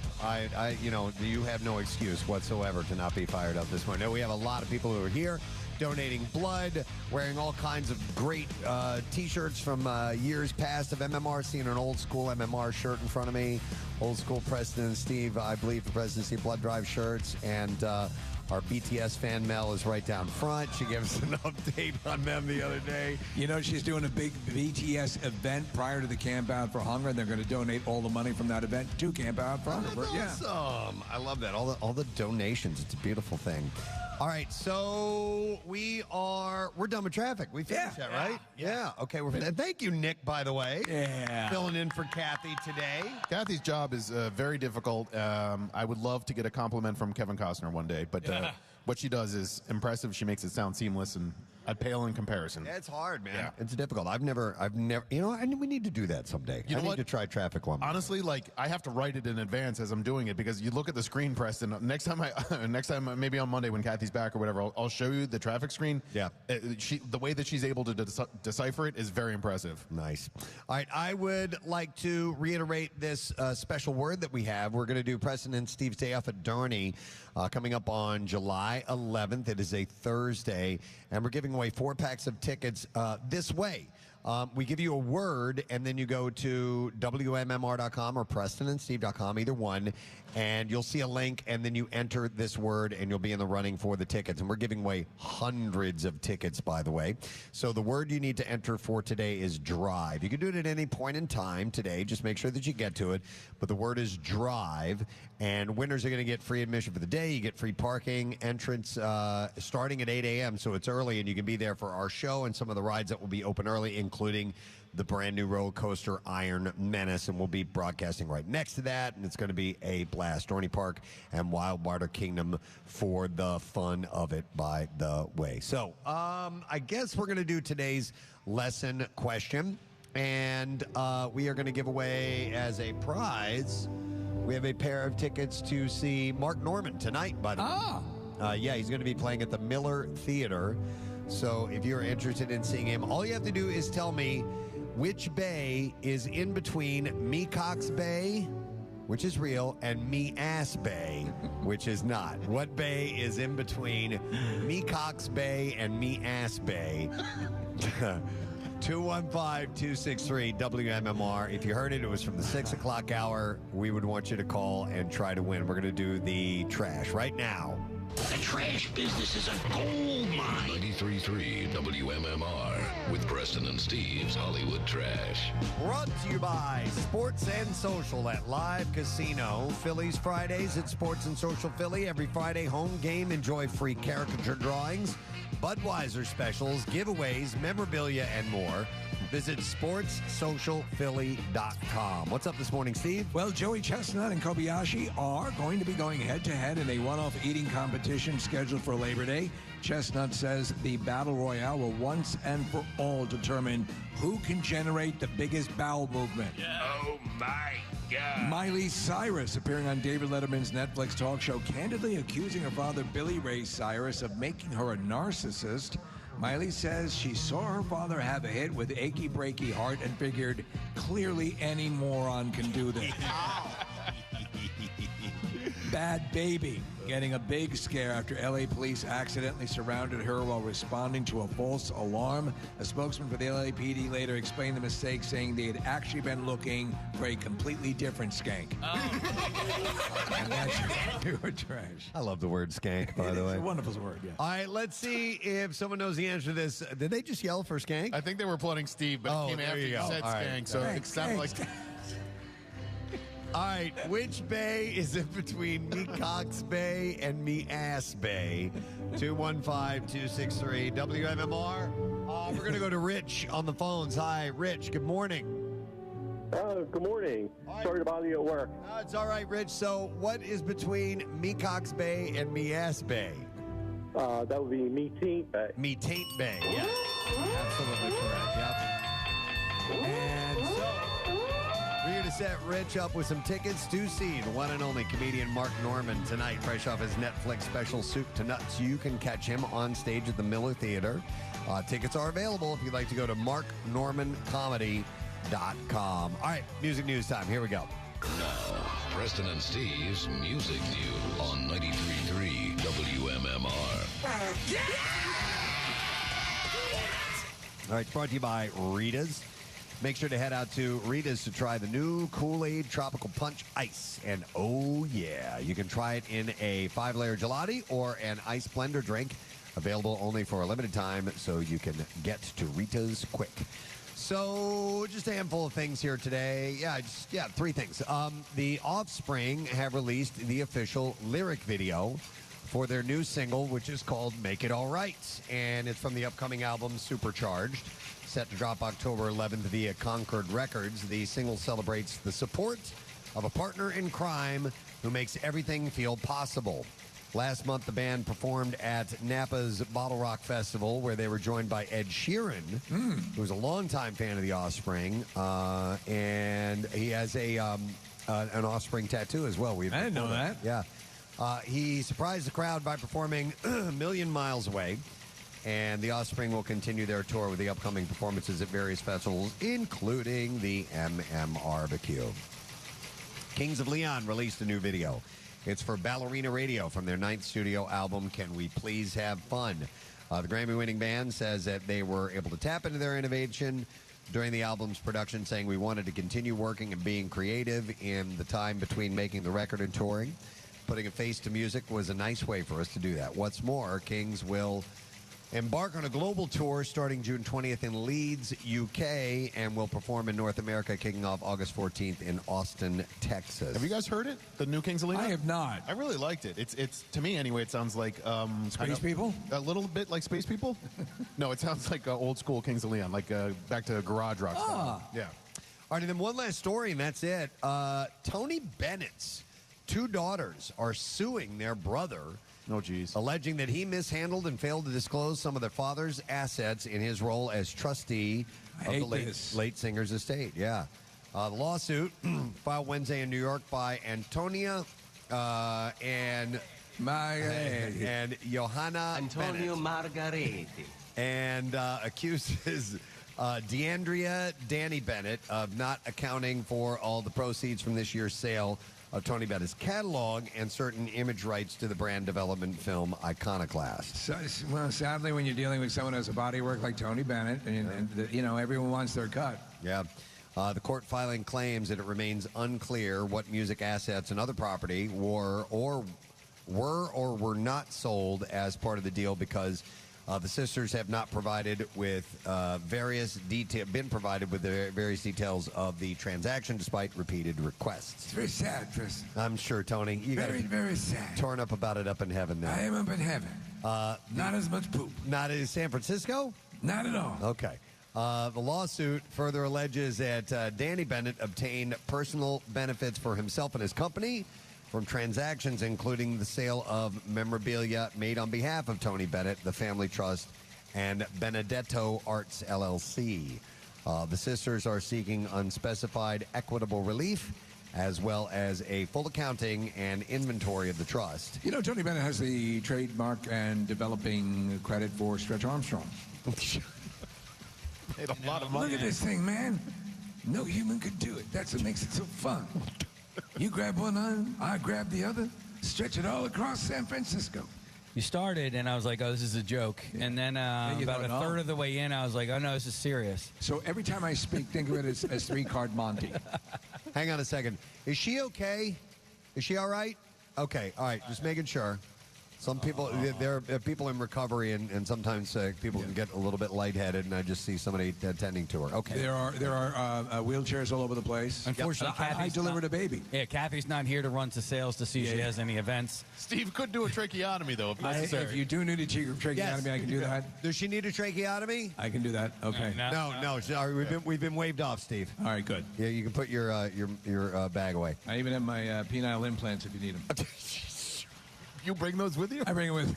you have no excuse whatsoever to not be fired up this morning. No, we have a lot of people who are here donating blood, wearing all kinds of great T-shirts from years past of MMR. Seeing an old school MMR shirt in front of me, old school Preston and Steve, I believe, the Preston and Steve Blood Drive shirts, and our BTS fan Mel is right down front. She gave us an update on them the other day. You know, she's doing a big BTS event prior to the Camp Out for Hunger, and they're going to donate all the money from that event to Camp Out for Hunger. That's awesome. I love that. All the donations. It's a beautiful thing. All right, so we're done with traffic. We finished that, right? Yeah. Okay. Thank you, Nick, by the way. Yeah. Filling in for Kathy today. Kathy's job is very difficult. I would love to get a compliment from Kevin Costner one day, but what she does is impressive. She makes it sound seamless, and I'd pale in comparison. Yeah, it's hard, man. Yeah. It's difficult. I've never, we need to do that someday. I need to try traffic one. Honestly, I have to write it in advance as I'm doing it, because you look at the screen, Preston. Next time, maybe on Monday when Kathy's back or whatever, I'll show you the traffic screen. Yeah. The way that she's able to decipher it is very impressive. Nice. All right, I would like to reiterate this special word that we have. We're going to do Preston and Steve's Day Off at Darney coming up on July 11th. It is a Thursday, and we're giving away 4 packs of tickets this way. We give you a word, and then you go to WMMR.com or PrestonandSteve.com, either one, and you'll see a link, and then you enter this word, and you'll be in the running for the tickets. And we're giving away hundreds of tickets, by the way. So the word you need to enter for today is drive. You can do it at any point in time today. Just make sure that you get to it. But the word is drive, and winners are going to get free admission for the day. You get free parking, entrance starting at 8 a.m., so it's early, and you can be there for our show and some of the rides that will be open early, including the brand new roller coaster Iron Menace, and we'll be broadcasting right next to that, and it's going to be a blast. Dorney Park and Wild Water Kingdom for the fun of it, by the way. So I guess we're going to do today's lesson question, and we are going to give away as a prize, we have a pair of tickets to see Mark Neumann tonight, by the way. Yeah, he's going to be playing at the Miller Theater. So if you're interested in seeing him, all you have to do is tell me which bay is in between Mecox Bay, which is real, and Me-Ass Bay, which is not. What bay is in between Mecox Bay and Me-Ass Bay? 215-263-WMMR. If you heard it, it was from the 6 o'clock hour. We would want you to call and try to win. We're going to do the trash right now. The trash business is a gold mine. 93.3 WMMR with Preston and Steve's Hollywood Trash. Brought to you by Sports and Social at Live Casino. Phillies Fridays at Sports and Social Philly. Every Friday, home game. Enjoy free caricature drawings, Budweiser specials, giveaways, memorabilia, and more. Visit sportssocialphilly.com. What's up this morning, Steve? Well, Joey Chestnut and Kobayashi are going to be going head-to-head in a one-off eating competition scheduled for Labor Day. Chestnut says the Battle Royale will once and for all determine who can generate the biggest bowel movement. Oh, my God. Miley Cyrus, appearing on David Letterman's Netflix talk show, candidly accusing her father, Billy Ray Cyrus, of making her a narcissist. Miley says she saw her father have a hit with Achy Breaky Heart and figured, clearly any moron can do this. Bad Baby, getting a big scare after LA police accidentally surrounded her while responding to a false alarm. A spokesman for the LAPD later explained the mistake, saying they had actually been looking for a completely different skank. And that's your trash. I love the word skank, by the way. It's a wonderful word, yeah. All right, let's see if someone knows the answer to this. Did they just yell for skank? I think they were applauding Steve, but it came after you said skank, so it sounded like... All right, which bay is in between Mecox Bay and Me-Ass Bay? 215-263 WMMR. We're going to go to Rich on the phones. Hi, Rich. Good morning. Good morning. Sorry to bother you at work. It's all right, Rich. So what is between Mecox Bay and Me-Ass Bay? That would be Me-Taint Bay. Me-Taint Bay, yes. Absolutely correct, yep. And so... we're going to set Rich up with some tickets to see the one and only comedian Mark Neumann tonight, fresh off his Netflix special Soup to Nuts. You can catch him on stage at the Miller Theater Tickets are available if you'd like to go to marknormancomedy.com. All right, music news time. Here we go. Now, Preston and Steve's Music News on 93.3 WMMR. All right, it's brought to you by Rita's. Make sure to head out to Rita's to try the new Kool-Aid Tropical Punch Ice. And oh yeah, you can try it in a 5-layer gelati or an ice blender drink. Available only for a limited time, so you can get to Rita's quick. So just a handful of things here today. Three things. The Offspring have released the official lyric video for their new single, which is called Make It All Right. And it's from the upcoming album Supercharged, set to drop October 11th via Concord Records. The single celebrates the support of a partner in crime who makes everything feel possible. Last month, the band performed at Napa's Bottle Rock Festival, where they were joined by Ed Sheeran, who's a longtime fan of the Offspring, and he has an Offspring tattoo as well. I didn't know that. Yeah. He surprised the crowd by performing a million miles away, and the Offspring will continue their tour with the upcoming performances at various festivals, including the MMRBQ. Kings of Leon released a new video. It's for Ballerina Radio from their 9th studio album, Can We Please Have Fun? The Grammy-winning band says that they were able to tap into their innovation during the album's production, saying we wanted to continue working and being creative in the time between making the record and touring. Putting a face to music was a nice way for us to do that. What's more, Kings will embark on a global tour starting June 20th in Leeds, UK, and will perform in North America, kicking off August 14th in Austin, Texas. Have you guys heard it? The new Kings of Leon? I have not. I really liked it. It's to me anyway. It sounds like Space People. A little bit like Space People. No, it sounds like old school Kings of Leon, like back to garage rock. Stuff. Yeah. All right, and then one last story, and that's it. Tony Bennett's 2 daughters are suing their brother. Oh, geez. Alleging that he mishandled and failed to disclose some of their father's assets in his role as trustee of the late singer's estate. Yeah. The lawsuit filed Wednesday in New York by Antonia and Johanna Antonio Margaretti. And accuses DeAndrea Danny Bennett of not accounting for all the proceeds from this year's sale of Tony Bennett's catalog and certain image rights to the brand development film Iconoclast. So, well, sadly, when you're dealing with someone who has a body work like Tony Bennett, everyone wants their cut. Yeah. The court filing claims that it remains unclear what music assets and other property were or were not sold as part of the deal because the sisters have not provided with been provided with the various details of the transaction despite repeated requests. It's very sad, Preston. I'm sure, Tony. You very, very sad. Torn up about it up in heaven now. I am up in heaven. Not as much poop. Not in San Francisco? Not at all. Okay. The lawsuit further alleges that Danny Bennett obtained personal benefits for himself and his company from transactions including the sale of memorabilia made on behalf of Tony Bennett, the family trust, and Benedetto Arts, LLC. The sisters are seeking unspecified equitable relief as well as a full accounting and inventory of the trust. You know, Tony Bennett has the trademark and developing credit for Stretch Armstrong. Made a lot of money. Look at this thing, man. No human could do it. That's what makes it so fun. You grab one arm, I grab the other, stretch it all across San Francisco. You started, and I was like, oh, this is a joke. And then about a third of the way in, I was like, oh, no, this is serious. So every time I speak, think of it as 3-card Monty. Hang on a second. Is she okay? Is she all right? Okay, all right, just making sure. Some people, there are people in recovery, and sometimes people can get a little bit lightheaded, and I just see somebody attending to her. Okay. There are wheelchairs all over the place. Unfortunately, I delivered a baby. Yeah, Kathy's not here to run to sales to see if she has any events. Steve could do a tracheotomy, though, if necessary. If you do need a tracheotomy, I can do that. Does she need a tracheotomy? I can do that. Okay. No. Sorry, we've been waved off, Steve. All right, good. Yeah, you can put your bag away. I even have my penile implants if you need them. You bring those with you? I bring them with me.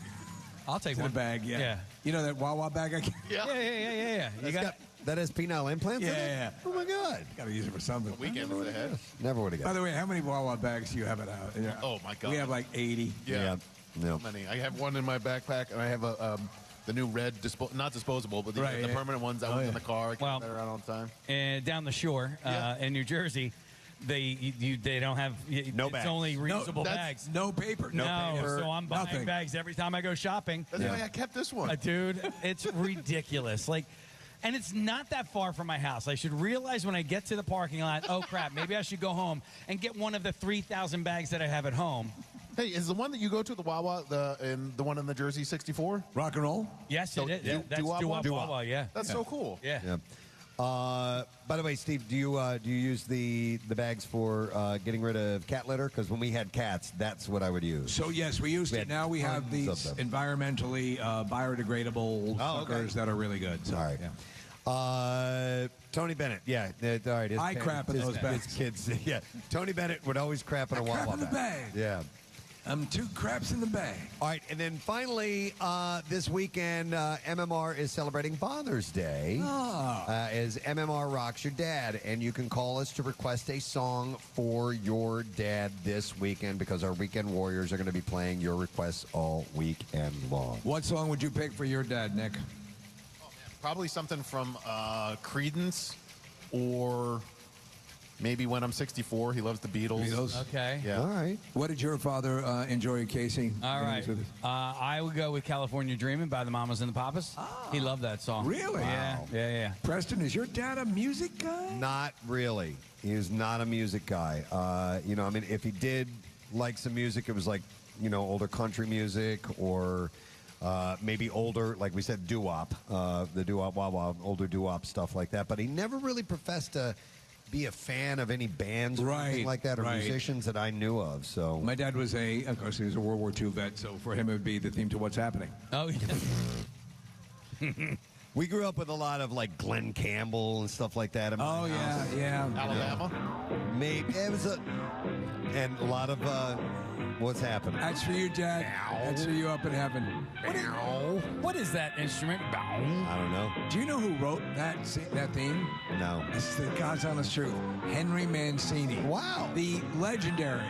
I'll take one. In a bag, yeah. You know that Wawa bag I can? Yeah. That has penile implants in it? Yeah. Oh, my God. Got to use it for something. Weekend for the head. Never would have got By the way, how many Wawa bags do you have at house? Oh, my God. We have like 80. Yeah. No. Many. I have one in my backpack, and I have The new red, not disposable, but the permanent ones that was in the car. Well, that around all the time. And down the shore in New Jersey, they don't have no it's bags. only reusable bags. No paper. No, paper. so I'm buying Nothing. bags every time I go shopping. That's why I kept this one. Dude, it's ridiculous. And it's not that far from my house. I should realize when I get to the parking lot, oh crap, maybe I should go home and get one of the 3,000 bags that I have at home. Hey, is the one that you go to the Wawa the one in the Jersey 64? Rock and roll? Yes, it is. Yeah, that's Doo-wop Wawa, yeah. That's so cool. Yeah. By the way, Steve, do you use the bags for getting rid of cat litter? Because when we had cats, that's what I would use. So yes, we used it. Now we have these environmentally biodegradable suckers that are really good. So, all right. Yeah. Tony Bennett, all right. I crap in those bags. His kids, yeah. Tony Bennett would always crap in a Wawa crap in the bag. Yeah. I'm 2 craps in the bag. All right, and then finally, this weekend, MMR is celebrating Father's Day as MMR Rocks Your Dad. And you can call us to request a song for your dad this weekend because our Weekend Warriors are going to be playing your requests all weekend long. What song would you pick for your dad, Nick? Probably something from Creedence or maybe When I'm 64. He loves the Beatles. Okay. Yeah. All right. What did your father enjoy, Casey? All right. I would go with California Dreamin' by the Mamas and the Papas. He loved that song. Really? Yeah. Preston, is your dad a music guy? Not really. He is not a music guy. If he did like some music, it was like, older country music or maybe older, like we said, doo-wop, the doo-wop, wah-wah, older doo-wop stuff like that. But he never really professed to be a fan of any bands or anything like that or musicians that I knew of. So my dad was of course, he was a World War II vet, so for him it would be the theme to What's Happening. Oh, yeah. We grew up with a lot of like Glenn Campbell and stuff like that. Oh, yeah. Alabama? Maybe it was and a lot of What's Happening. That's for you, Dad. That's for you up in heaven. What is that instrument? I don't know. Do you know who wrote that theme? No. This is the God's honest truth. Henry Mancini. Wow. The legendary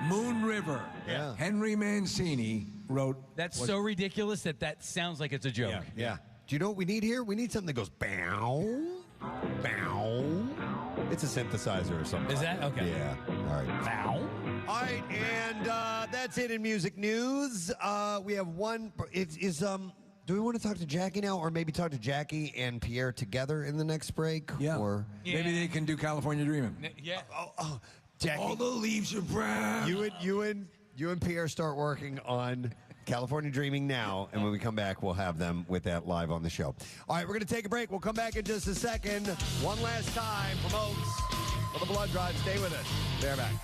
Moon River. Yeah. Henry Mancini wrote. That's so ridiculous that sounds like it's a joke. Yeah. Do you know what we need here? We need something that goes bow, bow. It's a synthesizer or something. Is that? Okay. Yeah. All right. Bow. All right, and that's it in music news. We have one. Do we want to talk to Jackie now, or maybe talk to Jackie and Pierre together in the next break? Yeah. Or maybe they can do California Dreamin'. Yeah. Jackie, all the leaves are brown. You and Pierre start working on California Dreaming now, and when we come back, we'll have them with that live on the show. All right, we're going to take a break. We'll come back in just a second. One last time from Oaks for the Blood Drive. Stay with us. They're back.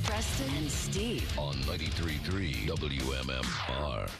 Preston and Steve on 93.3 WMMR.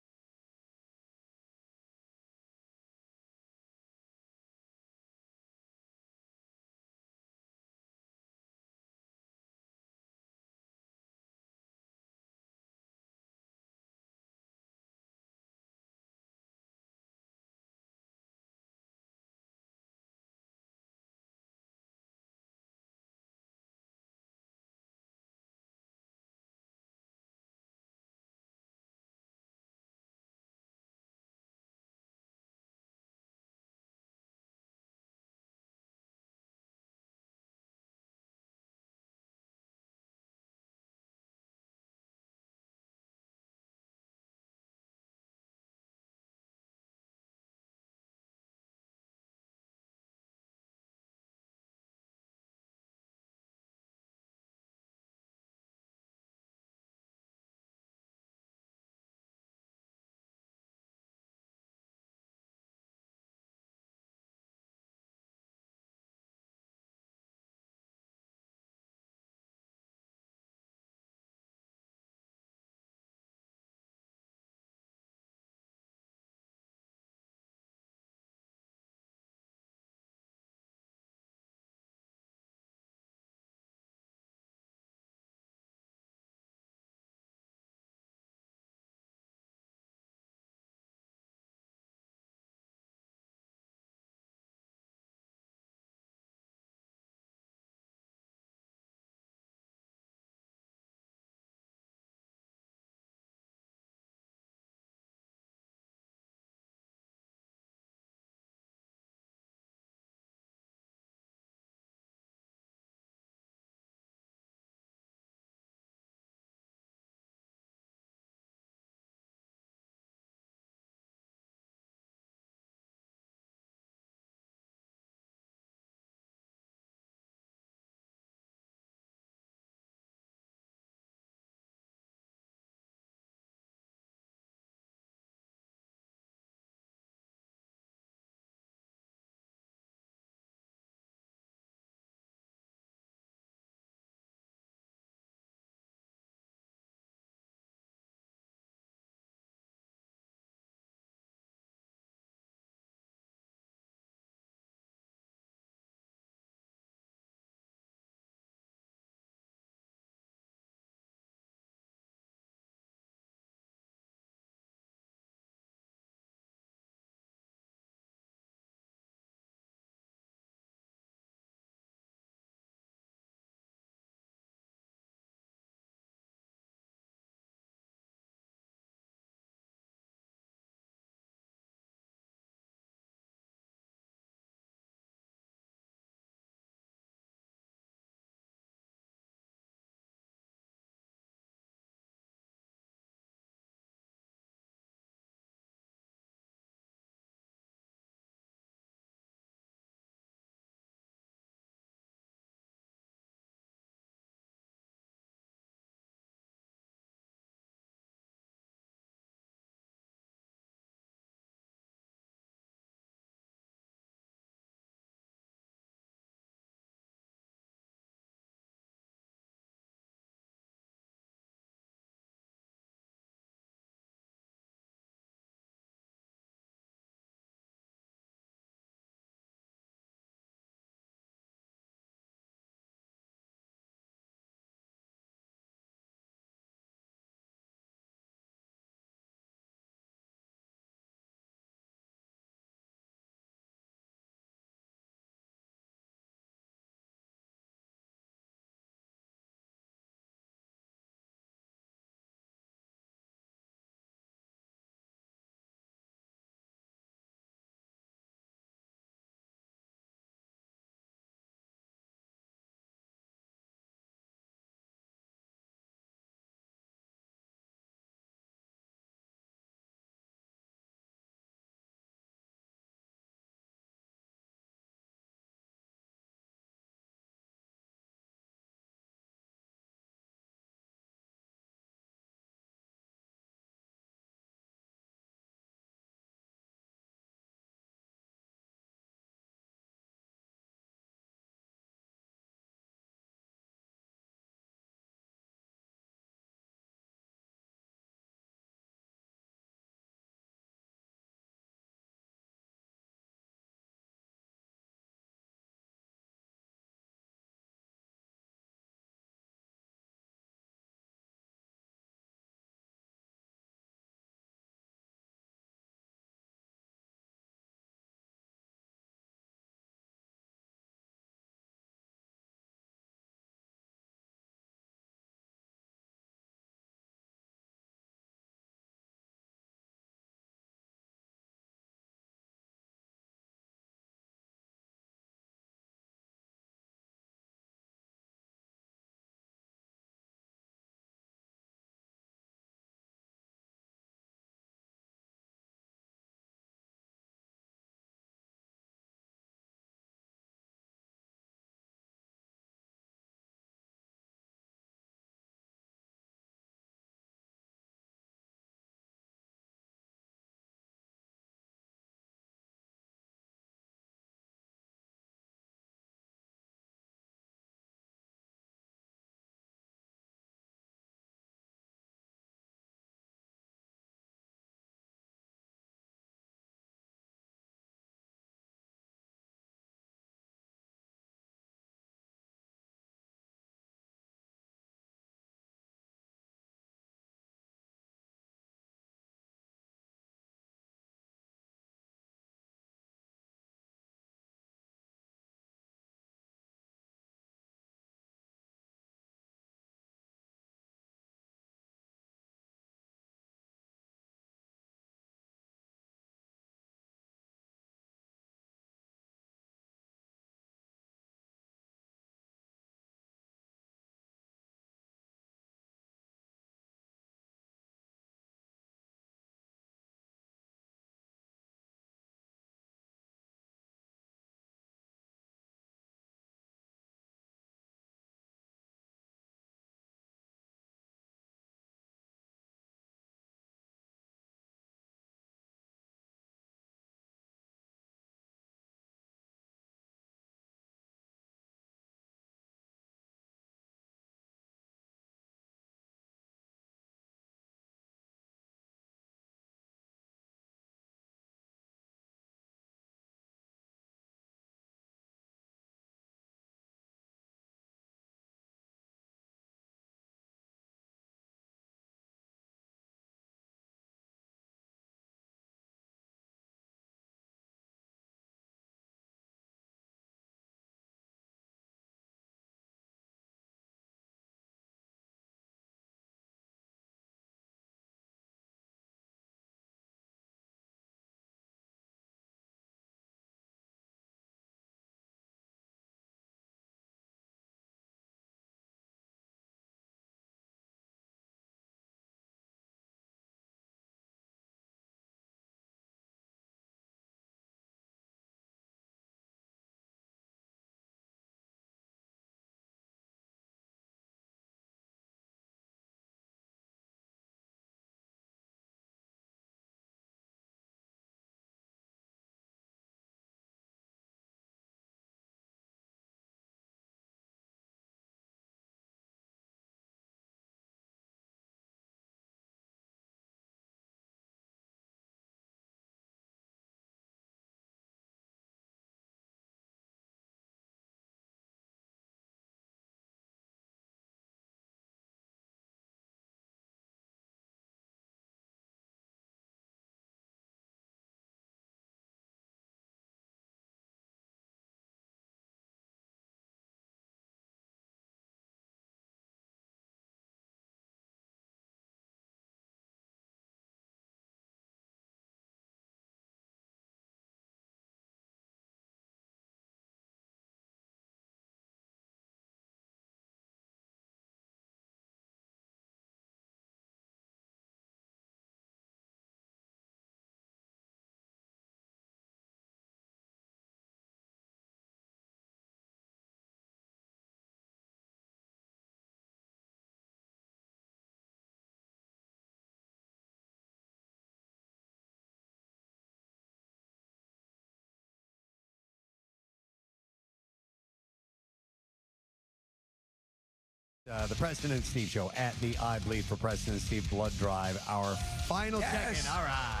The Preston and Steve Show at the I Bleed for Preston and Steve Blood Drive. Our final check-in. All right.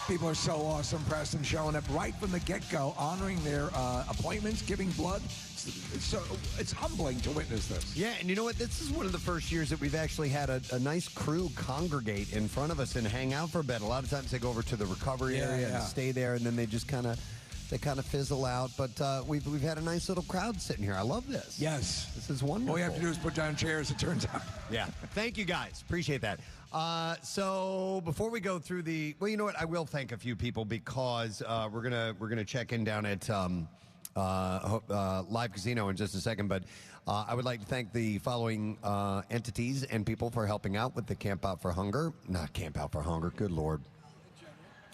People are so awesome, Preston, showing up right from the get-go, honoring their appointments, giving blood. It's humbling to witness this. Yeah, and you know what? This is one of the first years that we've actually had a nice crew congregate in front of us and hang out for a bit. A lot of times they go over to the recovery area and stay there, and then they just kind of fizzle out. But we've had a nice little crowd sitting here. I love this. Yes. This is wonderful. All we have to do is put down chairs, it turns out. Yeah. Thank you, guys. Appreciate that. So before we go through well, you know what? I will thank a few people because we're gonna check in down at Live Casino in just a second. But I would like to thank the following entities and people for helping out with the Camp Out for Hunger. Not Camp Out for Hunger. Good Lord.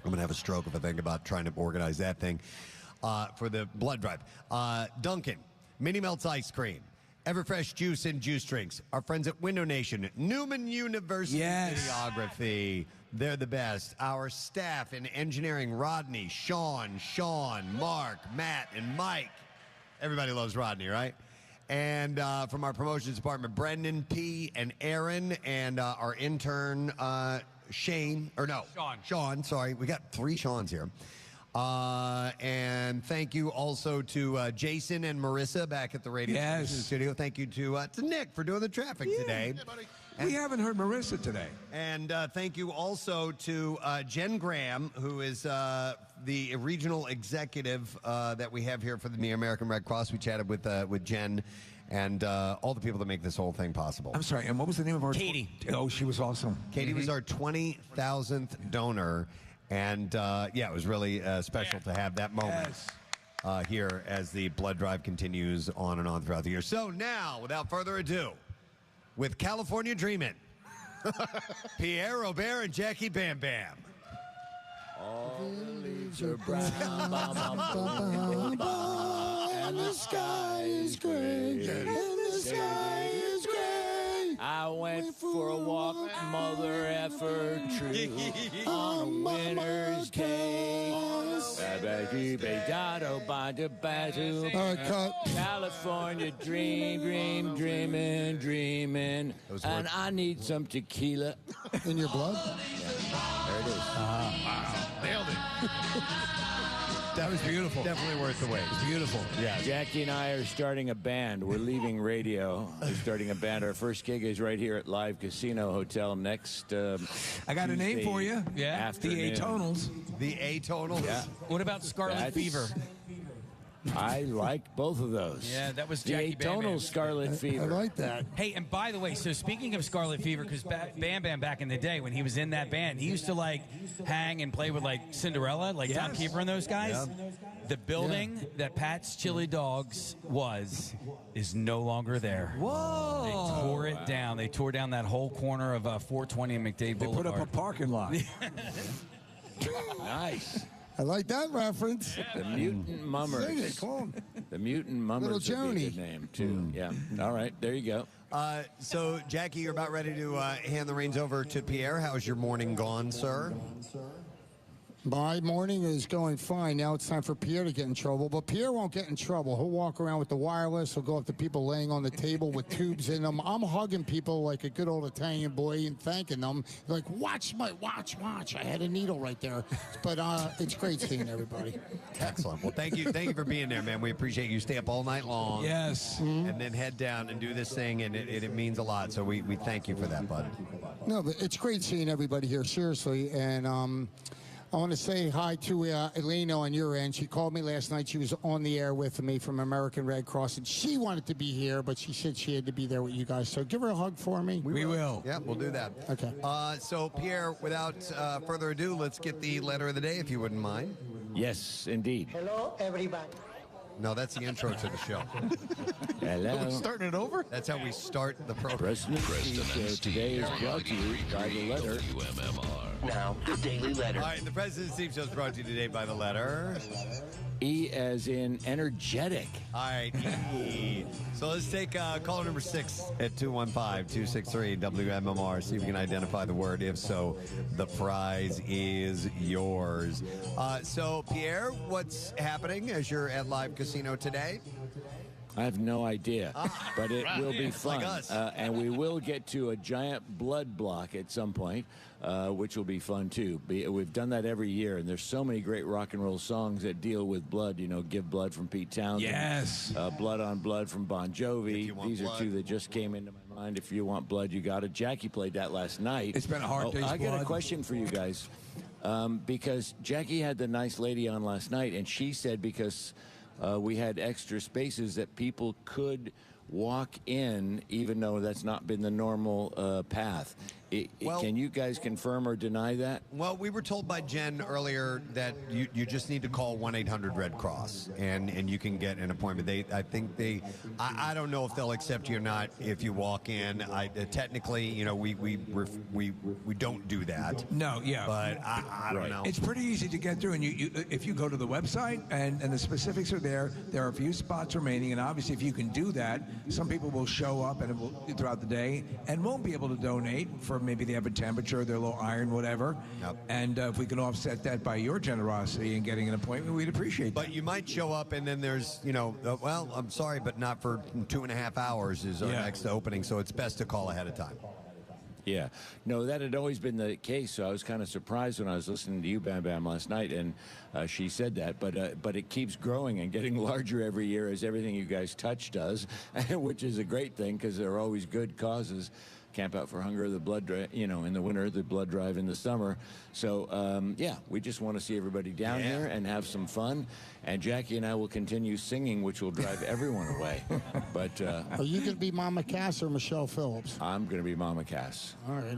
I'm going to have a stroke if I think about trying to organize that thing. For the blood drive. Dunkin', Mini Melts Ice Cream, Everfresh Juice and Juice Drinks, our friends at Window Nation, Neumann University Videography. They're the best. Our staff in engineering, Rodney, Sean, Mark, Matt, and Mike. Everybody loves Rodney, right? And from our promotions department, Brendan, P, and Aaron, and our intern, Sean, sorry. We got 3 Seans here. And thank you also to Jason and Marissa back at the radio studio. Thank you to Nick for doing the traffic today. Yeah, buddy. We haven't heard Marissa today. And thank you also to Jen Graham, who is the regional executive that we have here for the American Red Cross. We chatted with Jen and all the people that make this whole thing possible. I'm sorry, and what was the name of our... Katie. Oh, she was awesome. Katie was our 20,000th donor, and it was really special to have that moment here as the blood drive continues on and on throughout the year. So now, without further ado, with California Dreamin', Pierre Robert and Jackie Bambam. All the leaves are brown, and the sky is gray, and the sky is gray. I went for a walk, mother effer tree, on a winter's day. California dreamin'. And I need some tequila. In your blood? There it is. Wow. Nailed it. That was beautiful. Definitely worth the wait. It's beautiful. Yeah. Jackie and I are starting a band. We're leaving radio. We're starting a band. Our first gig is right here at Live Casino Hotel next I got a name for you. Yeah. The Atonals. The Atonals? Yeah. What about Scarlet Fever? I like both of those. Yeah, that was the Jackie atonal Bambam. Scarlet Fever. I like that. Hey, and by the way, so speaking of Scarlet Fever, because Bam Bam back in the day when he was in that band, he used to hang and play with Cinderella, Tom Keeper and those guys. Yeah. The building that Pat's Chili Dogs is no longer there. Whoa! They tore it down. They tore down that whole corner of 420 and McDade Boulevard. They put up a parking lot. Nice. I like that reference. The Mutant Mummers. Sing it, call 'em. The Mutant Mummers. Little would be a Joni. good name too. Yeah. All right. There you go. So, Jackie, you're about ready to hand the reins over to Pierre. How's your morning gone, sir? My morning is going fine. Now it's time for Pierre to get in trouble. But Pierre won't get in trouble. He'll walk around with the wireless. He'll go up to people laying on the table with tubes in them. I'm hugging people like a good old Italian boy and thanking them. Like, watch. I had a needle right there. But it's great seeing everybody. Excellent. Well, thank you for being there, man. We appreciate you. Stay up all night long. Yes. And then head down and do this thing, and it means a lot. So we thank you for that, bud. No, but it's great seeing everybody here, seriously. And I want to say hi to Elena on your end. She called me last night. She was on the air with me from American Red Cross, and she wanted to be here, but she said she had to be there with you guys. So give her a hug for me. We will. Yeah, we'll do that. Okay. So, Pierre, without further ado, let's get the letter of the day, if you wouldn't mind. Yes, indeed. Hello, everybody. No, that's the intro to the show. Hello. Starting it over? That's how we start the program. Preston and today is brought to you by the letter. WMMR. Now, the Daily Letter. All right, the President and Steve Show is brought to you today by the letter E as in energetic. All right, E. So let's take caller number 6 at 215-263-WMMR. See if we can identify the word. If so, the prize is yours. So, Pierre, what's happening as you're at Live Casino today? I have no idea, but it will be fun. Like us. And we will get to a giant blood block at some point, which will be fun, too. We've done that every year, and there's so many great rock and roll songs that deal with blood. You know, Give Blood from Pete Townsend. Yes. Blood on Blood from Bon Jovi. These are blood. two that just came into my mind. If you want blood, you got it. Jackie played that last night. It's been a hard day's I got a blood. question for you guys. Because Jackie had the nice lady on last night, and she said because we had extra spaces that people could walk in, even though that's not been the normal path. Can you guys confirm or deny that? Well, we were told by Jen earlier that you just need to call 1-800-RED CROSS and you can get an appointment. I don't know if they'll accept you or not if you walk in. Technically, you know, we don't do that. No, yeah. But I don't know. It's pretty easy to get through, and if you go to the website and the specifics are there are a few spots remaining, and obviously if you can do that, some people will show up and throughout the day and won't be able to donate for maybe they have a temperature, they're low iron, whatever. Yep. And if we can offset that by your generosity and getting an appointment, we'd appreciate that. But you might show up and then there's, you know, well, I'm sorry, but not for 2.5 hours is our next opening, so it's best to call ahead of time. Yeah. No, that had always been the case, so I was kind of surprised when I was listening to you, Bam Bam, last night, and she said that. But it keeps growing and getting larger every year as everything you guys touch does, which is a great thing because there are always good causes. Camp Out for Hunger, the blood drive, you know, in the winter, the blood drive in the summer. So, yeah, we just want to see everybody down here and have some fun. And Jackie and I will continue singing, which will drive everyone away. But are you going to be Mama Cass or Michelle Phillips? I'm going to be Mama Cass. All right.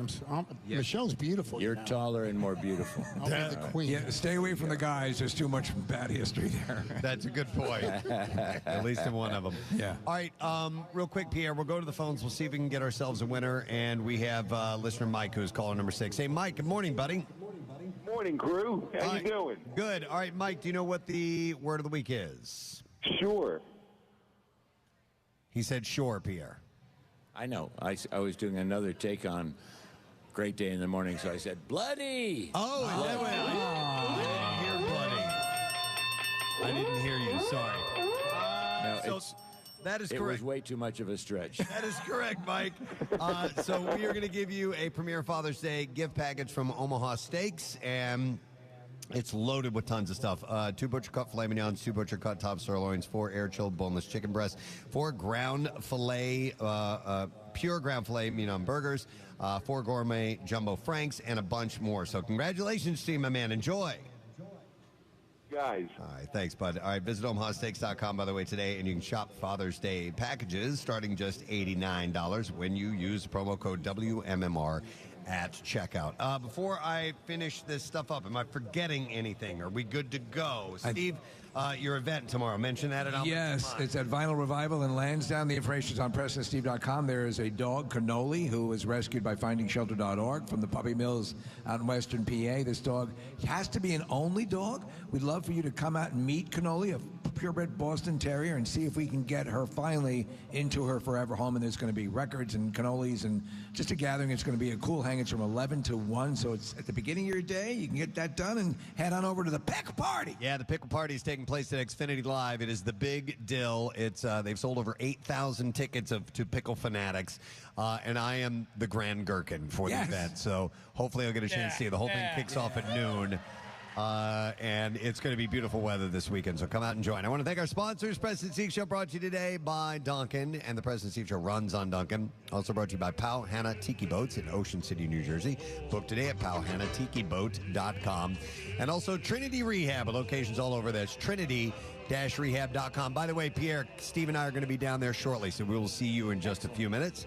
Michelle's beautiful. You're taller and more beautiful. I'll be the queen. Yeah, stay away from the guys. There's too much bad history there. That's a good point. At least in one of them. Yeah. All right. Real quick, Pierre, we'll go to the phones. We'll see if we can get ourselves a winner. And we have listener Mike, who's caller number 6. Hey, Mike, good morning, buddy. Morning, crew. How you doing? Good. All right, Mike, do you know what the word of the week is? Sure. He said sure, Pierre. I know. I was doing another take on Great Day in the Morning, so I said, bloody! Oh, is that what I didn't hear bloody. I didn't hear you. Sorry. No, that is it correct. was way too much of a stretch. That is correct, Mike. So we are going to give you a Premier Father's Day gift package from Omaha Steaks, and it's loaded with tons of stuff. 2 butcher-cut filet mignons, 2 butcher-cut top sirloins, 4 air-chilled boneless chicken breasts, 4 ground filet, pure ground filet mignon burgers, 4 gourmet jumbo franks, and a bunch more. So congratulations to you, my man. Enjoy. Guys. All right, thanks, bud. All right, visit omahasteaks.com, by the way, today, and you can shop Father's Day packages starting just $89 when you use promo code WMMR at checkout. Before I finish this stuff up, am I forgetting anything? Are we good to go? Steve, your event tomorrow, mention that at Yes, it's at Vinyl Revival in Lansdowne. The information is on PrestonandSteve.com. There is a dog, Cannoli, who was rescued by FindingShelter.org from the puppy mills out in western PA. This dog has to be an only dog. We'd love for you to come out and meet Cannoli, a purebred Boston Terrier, and see if we can get her finally into her forever home. And there's going to be records and cannolis and just a gathering. It's going to be a cool hang. It's from 11 to 1, so it's at the beginning of your day. You can get that done and head on over to the Pickle Party. Yeah, the Pickle Party is taking place at Xfinity Live. It is the big deal. It's they've sold over 8,000 tickets to Pickle Fanatics, and I am the Grand Gherkin for the event. So hopefully I'll get a chance to see it. The whole thing kicks off at noon. And it's going to be beautiful weather this weekend, so come out and join. I want to thank our sponsors. Preston Steve Show brought to you today by Duncan, and the Preston Steve Show runs on Duncan. Also brought to you by Powhannah Tiki Boats in Ocean City, New Jersey. Book today at powhannahtikiboat.com. And also Trinity Rehab, locations all over this. Trinity-rehab.com. By the way, Pierre, Steve and I are going to be down there shortly, so we will see you in just a few minutes.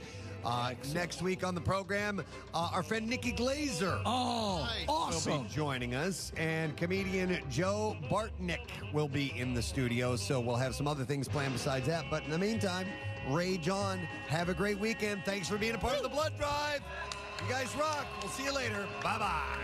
Next week on the program, our friend Nikki Glazer will be joining us, and comedian Joe Bartnick will be in the studio, so we'll have some other things planned besides that. But in the meantime, rage on. Have a great weekend. Thanks for being a part of the Blood Drive. You guys rock. We'll see you later. Bye-bye.